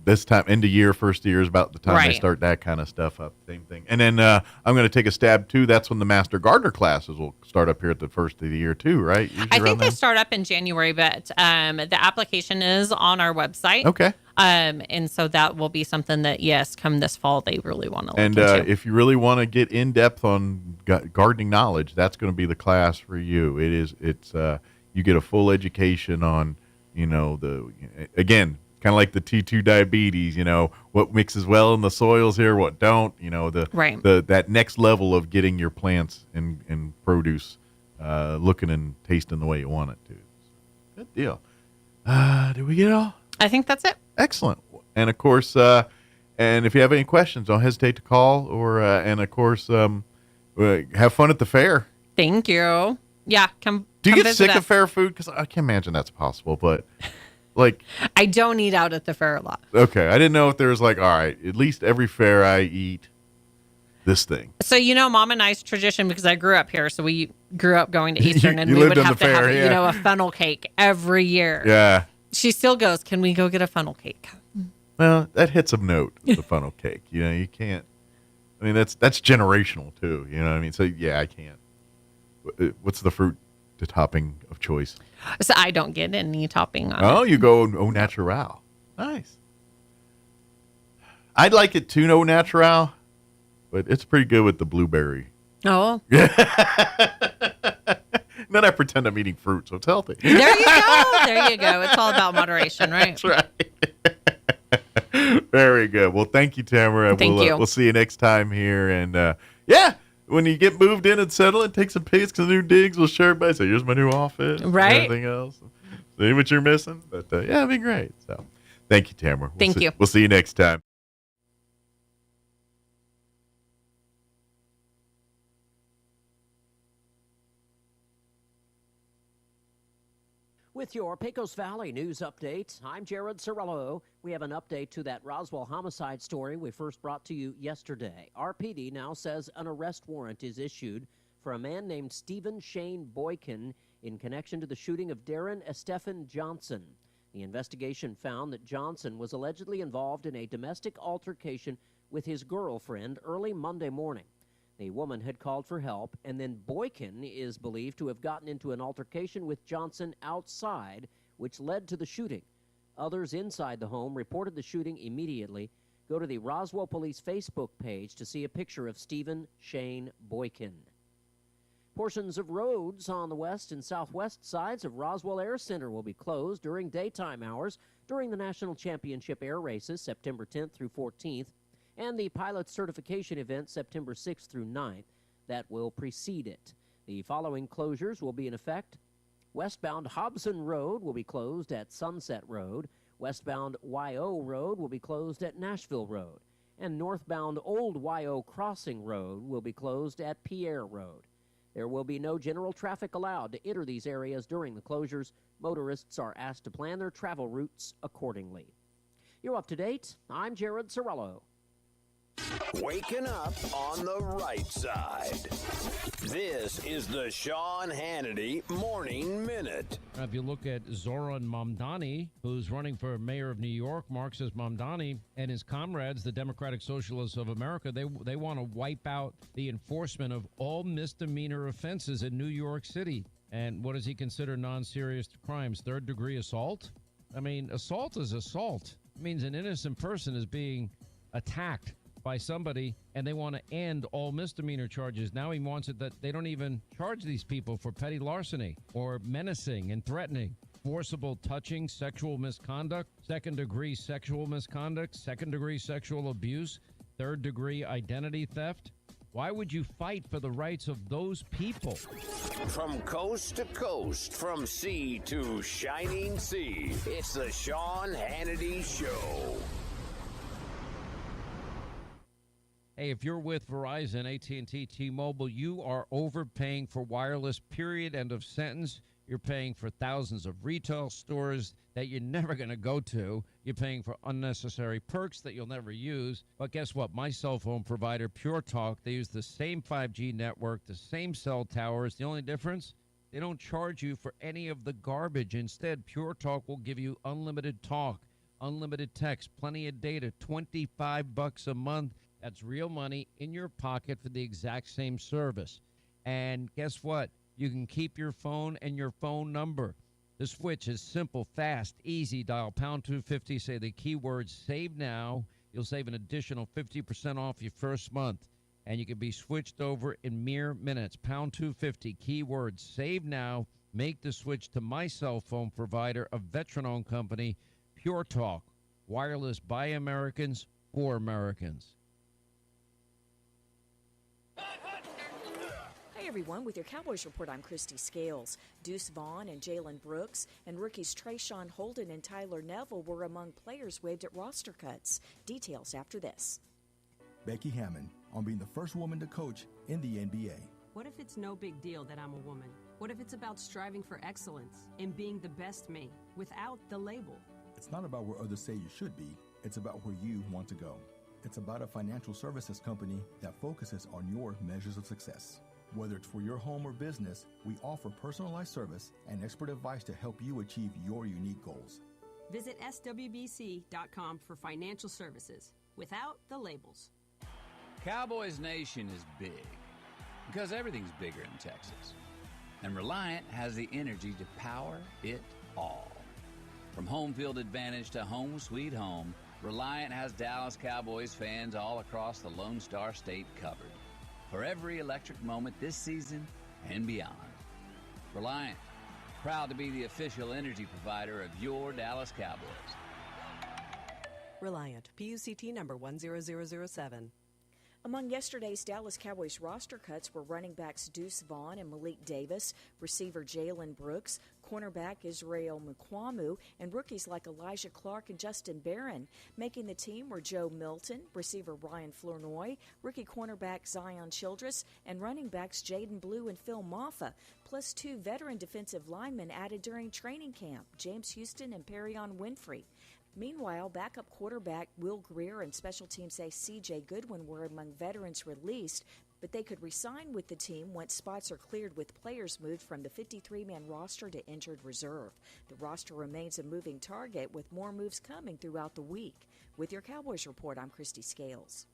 this time, end of year, first of year is about the time they start that kind of stuff up. Same thing. And then I'm going to take a stab too. That's when the Master Gardener classes will start up here at the first of the year too, right? Usually I think they start up in January, but the application is on our website. Okay. And so that will be something that, yes, come this fall, they really want to look into. And if you really want to get in depth on gardening knowledge, that's going to be the class for you. It's you get a full education on, again, kind of like the T2 diabetes, what mixes well in the soils here, what don't, that next level of getting your plants and produce looking and tasting the way you want it to. Good deal. Did we get it all? I think that's it. Excellent. And of course, and if you have any questions, don't hesitate to call, or and of course, have fun at the fair. Thank you. Yeah, come. Do you come get sick of fair food? Because I can't imagine that's possible, but I don't eat out at the fair a lot. Okay, I didn't know if there was all right, at least every fair I eat this thing. So Mom and I's tradition, because I grew up here, so we grew up going to Eastern, and we would have to have a funnel cake every year. Yeah. She still goes, can we go get a funnel cake? Well, that hits a note, the funnel cake. You can't. I mean, that's generational too. You know what I mean? So yeah, I can't. What's the fruit topping of choice? So I don't get any topping on it. Oh, you go au natural. Nice. I'd like it too, au natural, but it's pretty good with the blueberry. Oh. Then I pretend I'm eating fruit, so it's healthy. There you go. There you go. It's all about moderation, right? That's right. Very good. Well, thank you, Tamara. Thank you. We'll see you next time here. And when you get moved in and settle and take some pics to the new digs, we'll share everybody. So here's my new office. Right. And everything else. See what you're missing. But it'd be great. So thank you, Tamara. Thank you. We'll see you next time. With your Pecos Valley News Update, I'm Jared Cirillo. We have an update to that Roswell homicide story we first brought to you yesterday. RPD now says an arrest warrant is issued for a man named Stephen Shane Boykin in connection to the shooting of Darren Estefan Johnson. The investigation found that Johnson was allegedly involved in a domestic altercation with his girlfriend early Monday morning. The woman had called for help, and then Boykin is believed to have gotten into an altercation with Johnson outside, which led to the shooting. Others inside the home reported the shooting immediately. Go to the Roswell Police Facebook page to see a picture of Stephen Shane Boykin. Portions of roads on the west and southwest sides of Roswell Air Center will be closed during daytime hours during the National Championship Air Races September 10th through 14th and the Pilot Certification event September 6th through 9th that will precede it. The following closures will be in effect. Westbound Hobson Road will be closed at Sunset Road. Westbound YO Road will be closed at Nashville Road. And northbound Old YO Crossing Road will be closed at Pierre Road. There will be no general traffic allowed to enter these areas during the closures. Motorists are asked to plan their travel routes accordingly. You're up to date. I'm Jared Sorello. Waking up on the right side. This is the Sean Hannity Morning Minute. If you look at Zoran Mamdani, who's running for mayor of New York, Marxist Mamdani, and his comrades, the Democratic Socialists of America, they want to wipe out the enforcement of all misdemeanor offenses in New York City. And what does he consider non-serious crimes? Third-degree assault? I mean, assault is assault. It means an innocent person is being attacked by somebody, and they want to end all misdemeanor charges. Now he wants it that they don't even charge these people for petty larceny or menacing and threatening, forcible touching, sexual misconduct, second-degree sexual misconduct, second-degree sexual abuse, third-degree identity theft. Why would you fight for the rights of those people? From coast to coast, from sea to shining sea, it's the Sean Hannity Show. Hey, if you're with Verizon, AT&T, T-Mobile, you are overpaying for wireless, period, end of sentence. You're paying for thousands of retail stores that you're never going to go to. You're paying for unnecessary perks that you'll never use. But guess what? My cell phone provider, Pure Talk, they use the same 5G network, the same cell towers. The only difference? They don't charge you for any of the garbage. Instead, Pure Talk will give you unlimited talk, unlimited text, plenty of data, $25 a month. That's real money in your pocket for the exact same service. And guess what? You can keep your phone and your phone number. The switch is simple, fast, easy. Dial pound 250, say the keyword save now. You'll save an additional 50% off your first month. And you can be switched over in mere minutes. Pound 250, keyword save now. Make the switch to my cell phone provider, a veteran-owned company, Pure Talk. Wireless by Americans, for Americans. Hey everyone, with your Cowboys Report, I'm Christy Scales. Deuce Vaughn and Jalen Brooks and rookies Trayshawn Holden and Tyler Neville were among players waived at roster cuts. Details after this. Becky Hammond on being the first woman to coach in the NBA. What if it's no big deal that I'm a woman? What if it's about striving for excellence and being the best me without the label? It's not about where others say you should be. It's about where you want to go. It's about a financial services company that focuses on your measures of success. Whether it's for your home or business, we offer personalized service and expert advice to help you achieve your unique goals. Visit swbc.com for financial services without the labels. Cowboys Nation is big because everything's bigger in Texas. And Reliant has the energy to power it all. From home field advantage to home sweet home, Reliant has Dallas Cowboys fans all across the Lone Star State covered for every electric moment this season and beyond. Reliant, proud to be the official energy provider of your Dallas Cowboys. Reliant, PUCT number 10007. Among yesterday's Dallas Cowboys roster cuts were running backs Deuce Vaughn and Malik Davis, receiver Jalen Brooks, cornerback Israel Mukwamu, and rookies like Elijah Clark and Justin Barron. Making the team were Joe Milton, receiver Ryan Flournoy, rookie cornerback Zion Childress, and running backs Jaden Blue and Phil Maffa, plus two veteran defensive linemen added during training camp, James Houston and Perion Winfrey. Meanwhile, backup quarterback Will Greer and special teams ace C.J. Goodwin were among veterans released, but they could resign with the team once spots are cleared with players moved from the 53-man roster to injured reserve. The roster remains a moving target with more moves coming throughout the week. With your Cowboys Report, I'm Christy Scales.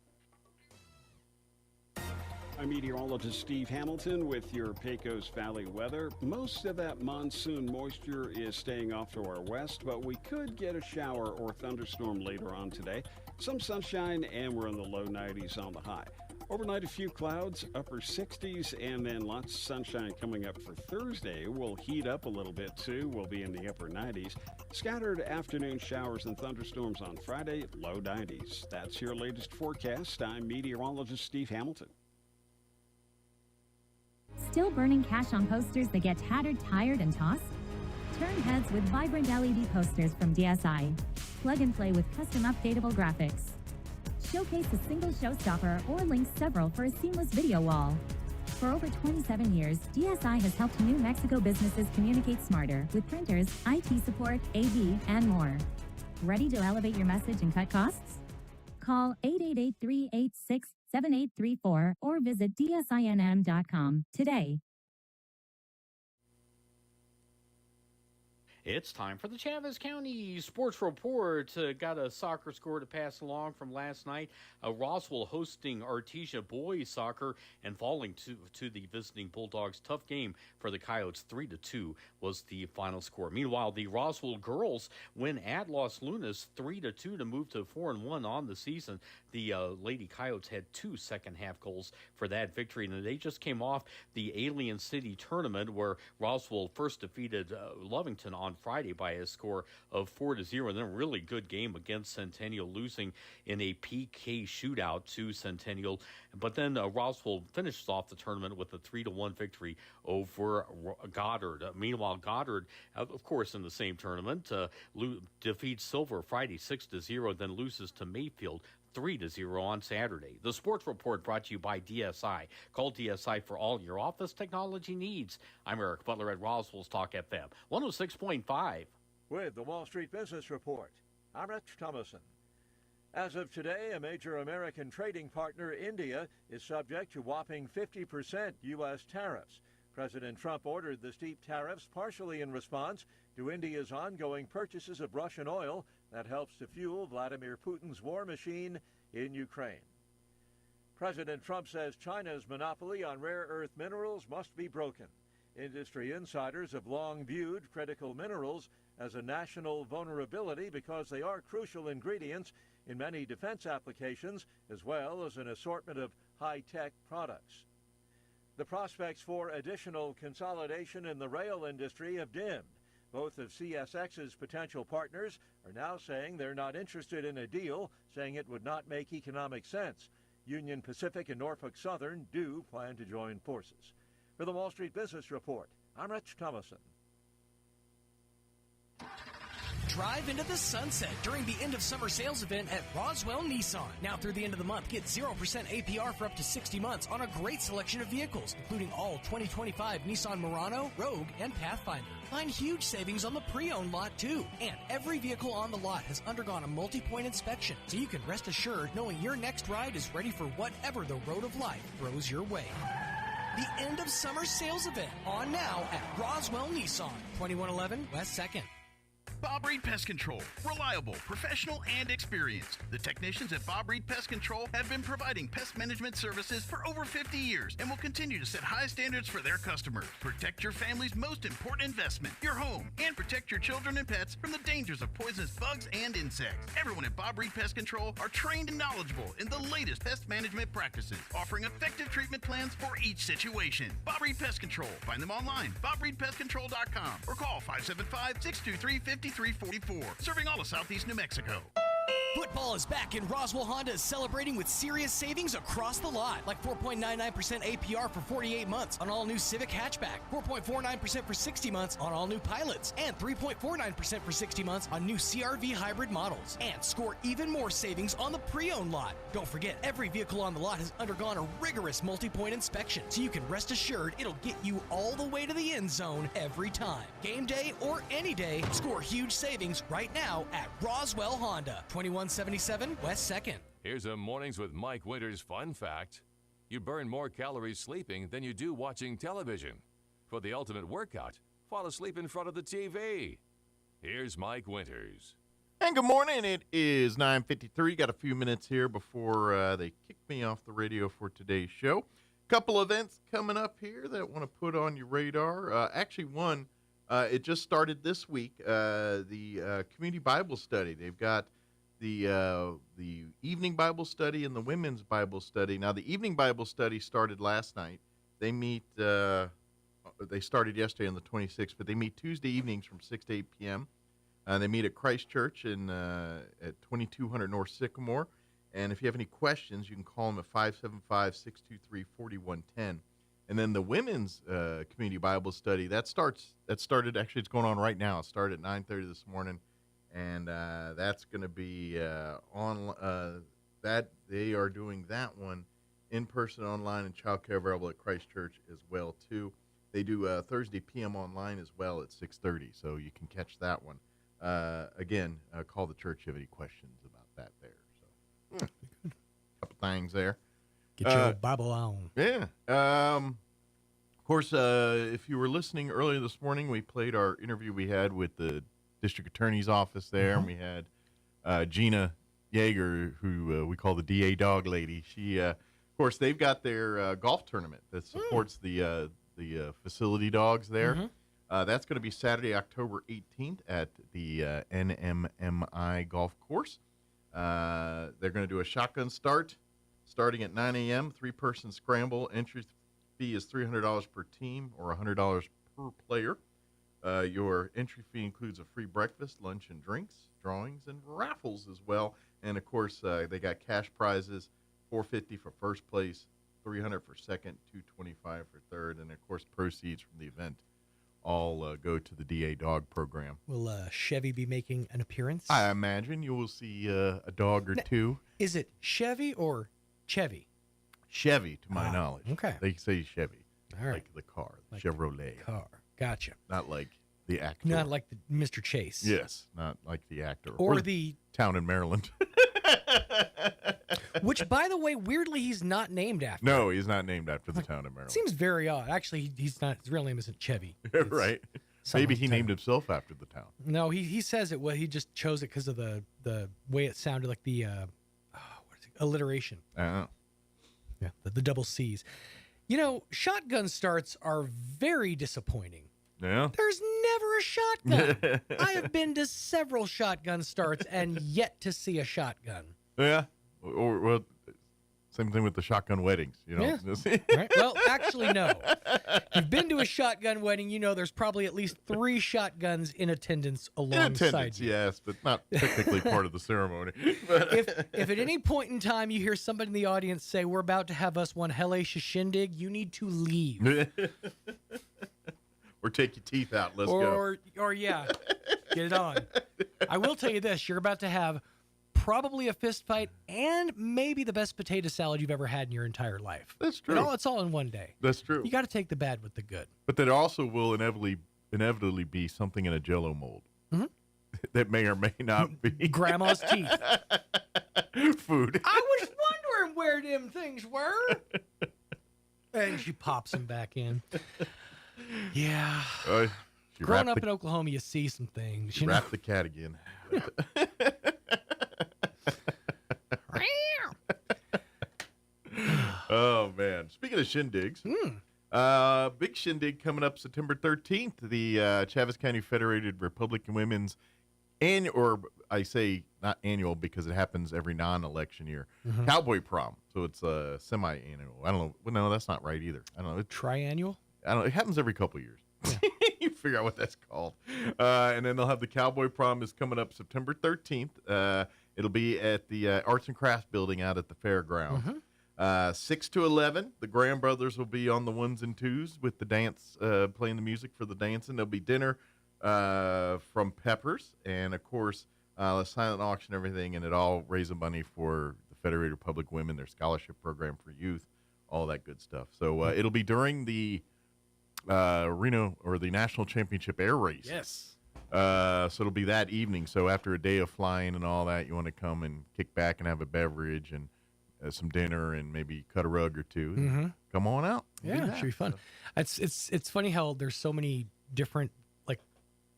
I'm meteorologist Steve Hamilton with your Pecos Valley weather. Most of that monsoon moisture is staying off to our west, but we could get a shower or thunderstorm later on today. Some sunshine, and we're in the low 90s on the high. Overnight, a few clouds, upper 60s, and then lots of sunshine coming up for Thursday. We'll heat up a little bit, too. We'll be in the upper 90s. Scattered afternoon showers and thunderstorms on Friday, low 90s. That's your latest forecast. I'm meteorologist Steve Hamilton. Still burning cash on posters that get tattered, tired, and tossed? Turn heads with vibrant LED posters from DSI. Plug and play with custom updatable graphics. Showcase a single showstopper or link several for a seamless video wall. For over 27 years, DSI has helped New Mexico businesses communicate smarter with printers, IT support, AV, and more. Ready to elevate your message and cut costs? Call 888-386-7834 or visit dsinm.com today. It's time for the Chavez County Sports Report. Got a soccer score to pass along from last night. Roswell hosting Artesia boys soccer and falling to the visiting Bulldogs. Tough game for the Coyotes. 3-2 was the final score. Meanwhile, the Roswell girls win at Los Lunas 3-2 to move to 4-1 on the season. The Lady Coyotes had 2 second-half goals for that victory, and they just came off the Alien City tournament where Roswell first defeated Lovington on Friday by a score of 4-0, and then a really good game against Centennial, losing in a PK shootout to Centennial. But then Roswell finishes off the tournament with a 3-1 victory over Goddard. Meanwhile, Goddard, of course, in the same tournament, defeats Silver Friday 6-0, then loses to Mayfield 3-0 on Saturday. The Sports Report brought to you by DSI. Call DSI for all your office technology needs. I'm Eric Butler at Roswell's Talk FM 106.5. With the Wall Street Business Report, I'm Rich Thomason. As of today, a major American trading partner, India, is subject to whopping 50% U.S. tariffs. President Trump ordered the steep tariffs partially in response to India's ongoing purchases of Russian oil that helps to fuel Vladimir Putin's war machine in Ukraine. President Trump says China's monopoly on rare earth minerals must be broken. Industry insiders have long viewed critical minerals as a national vulnerability because they are crucial ingredients in many defense applications, as well as an assortment of high-tech products. The prospects for additional consolidation in the rail industry have dimmed. Both of CSX's potential partners are now saying they're not interested in a deal, saying it would not make economic sense. Union Pacific and Norfolk Southern do plan to join forces. For the Wall Street Business Report, I'm Rich Thomason. Drive into the sunset during the end of summer sales event at Roswell Nissan. Now through the end of the month, get 0% APR for up to 60 months on a great selection of vehicles, including all 2025 Nissan Murano, Rogue, and Pathfinder. Find huge savings on the pre-owned lot, too. And every vehicle on the lot has undergone a multi-point inspection, so you can rest assured knowing your next ride is ready for whatever the road of life throws your way. The end of summer sales event on now at Roswell Nissan, 2111 West 2nd. Bob Reed Pest Control. Reliable, professional, and experienced. The technicians at Bob Reed Pest Control have been providing pest management services for over 50 years and will continue to set high standards for their customers. Protect your family's most important investment, your home, and protect your children and pets from the dangers of poisonous bugs and insects. Everyone at Bob Reed Pest Control are trained and knowledgeable in the latest pest management practices, offering effective treatment plans for each situation. Bob Reed Pest Control. Find them online, BobReedPestControl.com, or call 575-623-5344. Serving all of Southeast New Mexico. Football is back, and Roswell Honda is celebrating with serious savings across the lot, like 4.99% APR for 48 months on all new Civic hatchback, 4.49% for 60 months on all new Pilots, and 3.49% for 60 months on new CRV hybrid models. And score even more savings on the pre-owned lot. Don't forget, every vehicle on the lot has undergone a rigorous multi-point inspection, so you can rest assured it'll get you all the way to the end zone every time. Game day or any day, score huge savings right now at Roswell Honda, 2177 West 2nd. Here's a Mornings with Mike Winters fun fact. You burn more calories sleeping than you do watching television. For the ultimate workout, fall asleep in front of the TV. Here's Mike Winters. And good morning. It is 9:53. Got a few minutes here before they kick me off the radio for today's show. Couple events coming up here that I want to put on your radar. Actually, one, it just started this week. The Community Bible Study. They've got the evening Bible study and the women's Bible study. Now, the evening Bible study started last night. They meet. They started yesterday on the 26th, but they meet Tuesday evenings from 6 to 8 p.m. They meet at Christ Church at 2200 North Sycamore. And if you have any questions, you can call them at 575-623-4110. And then the women's community Bible study, that started, actually it's going on right now. It started at 9:30 this morning. And that's going to be they are doing that one in person, online, and childcare available at Christ Church as well, too. They do Thursday p.m. online as well at 6:30, so you can catch that one. Again, call the church if you have any questions about that there. So, couple things there. Get your Bible on. Yeah. Of course, if you were listening earlier this morning, we played our interview we had with the district attorney's office there, and we had Gina Yeager, who we call the DA dog lady. She, of course, they've got their golf tournament that supports the facility dogs there. That's going to be Saturday, October 18th at the NMMI golf course. They're going to do a shotgun start starting at 9 a.m., three-person scramble. Entry fee is $300 per team or $100 per player. Your entry fee includes a free breakfast, lunch, and drinks, drawings, and raffles as well. And, of course, they got cash prizes, $450 for first place, $300 for second, $225 for third, and, of course, proceeds from the event all go to the DA dog program. Will Chevy be making an appearance? I imagine you will see a dog or two. Is it Chevy or Chevy? Chevy, to my knowledge. Okay. They say Chevy. All right. Like the car, the Chevrolet. Car. Gotcha. Not like the actor. Not like the Mr. Chase. Yes, not like the actor. Or the town in Maryland. Which, by the way, weirdly, he's not named after. No, he's not named after the town in Maryland. Seems very odd. Actually, he's not. His real name isn't Chevy. Right. Maybe he named himself after the town. No, he says it. Well, he just chose it because of the way it sounded, like the alliteration. Oh. Yeah, the double C's. You know, shotgun starts are very disappointing. Yeah. There's never a shotgun. I have been to several shotgun starts and yet to see a shotgun. Yeah. Or well, same thing with the shotgun weddings, you know. Yeah. Right? Well, actually, no. If you've been to a shotgun wedding, you know there's probably at least 3 shotguns in attendance alongside you. Yes, but not technically part of the ceremony. If at any point in time you hear somebody in the audience say, "We're about to have us one hellacious shindig," you need to leave. Or take your teeth out. Let's go. Or yeah, get it on. I will tell you this: you're about to have probably a fist fight and maybe the best potato salad you've ever had in your entire life. That's true. It's all in one day. That's true. You got to take the bad with the good. But there also will inevitably be something in a Jell-O mold that may or may not be Grandma's teeth. Food. I was wondering where them things were. And she pops them back in. Yeah. Growing up in Oklahoma, you see some things. You wrap the cat again. Oh, man. Speaking of shindigs, big shindig coming up September 13th, the Chaves County Federated Republican Women's annual, or I say not annual because it happens every non-election year, Cowboy Prom. So it's semi-annual. I don't know. Well, no, that's not right either. I don't know. Triannual? I don't know. It happens every couple of years. You figure out what that's called. And then they'll have the Cowboy Prom is coming up September 13th. It'll be at the Arts and Crafts building out at the fairgrounds. 6 to 11, the Graham brothers will be on the ones and twos with the dance, playing the music for the dancing. There'll be dinner from Peppers, and of course, a silent auction, everything, and it all raises money for the Federated Public Women, their scholarship program for youth, all that good stuff. So it'll be during the Reno or the National Championship Air Race. Yes. So it'll be that evening. So after a day of flying and all that, you want to come and kick back and have a beverage and some dinner and maybe cut a rug or two. Come on out. Yeah, it should be fun. It's funny how there's so many different like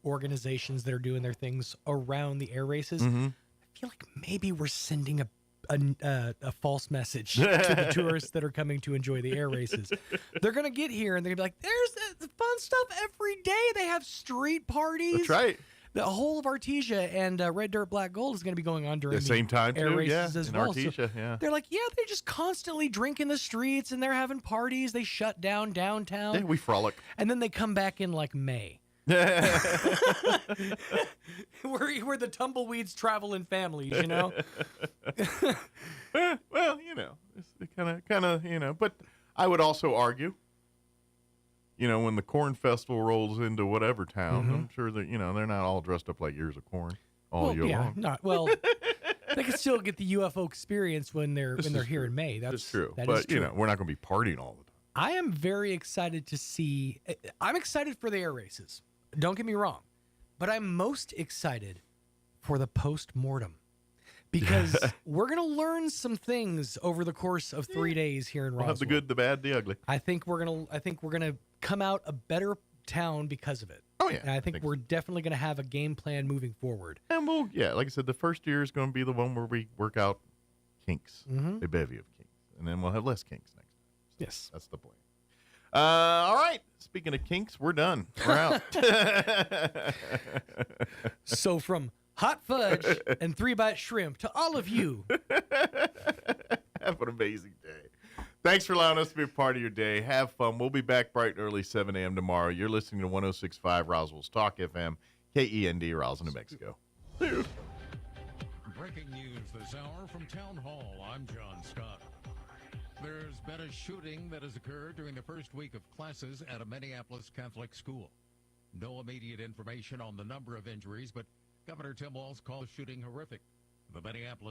organizations that are doing their things around the air races. I feel like maybe we're sending a a false message to the tourists that are coming to enjoy the air races. They're going to get here and they're going to be like, there's fun stuff every day. They have street parties. That's right. The whole of Artesia and Red Dirt Black Gold is going to be going on during the same time air too, races as in well. Artesia, So yeah. they're like, they're just constantly drinking the streets and they're having parties. They shut down downtown. Yeah, we frolic. And then they come back in like May. where the tumbleweeds travel in families, you know? Well, it's kind of, but I would also argue, when the corn festival rolls into whatever town, I'm sure that, they're not all dressed up like ears of corn all year long. They can still get the UFO experience when they're here in May. That's true. That but, is true. We're not going to be partying all the time. I am very excited to see. I'm excited for the air races. Don't get me wrong. But I'm most excited for the post-mortem. Because we're going to learn some things over the course of 3 days here in Roswell. We'll have the good, the bad, the ugly. I think we're gonna come out a better town because of it. Oh yeah. And I think we're definitely gonna have a game plan moving forward. And like I said, the first year is going to be the one where we work out kinks, a bevy of kinks, and then we'll have less kinks next time. So yes, that's the plan. All right. Speaking of kinks, we're done. We're out. So from hot fudge and 3-bite shrimp to all of you. Have an amazing day. Thanks for allowing us to be a part of your day. Have fun. We'll be back bright and early, 7 a.m. tomorrow. You're listening to 106.5 Roswell's Talk FM, KEND, Roswell, New Mexico. Breaking news this hour from Town Hall. I'm John Scott. There's been a shooting that has occurred during the first week of classes at a Minneapolis Catholic school. No immediate information on the number of injuries, but Governor Tim Walz called the shooting horrific. The Minneapolis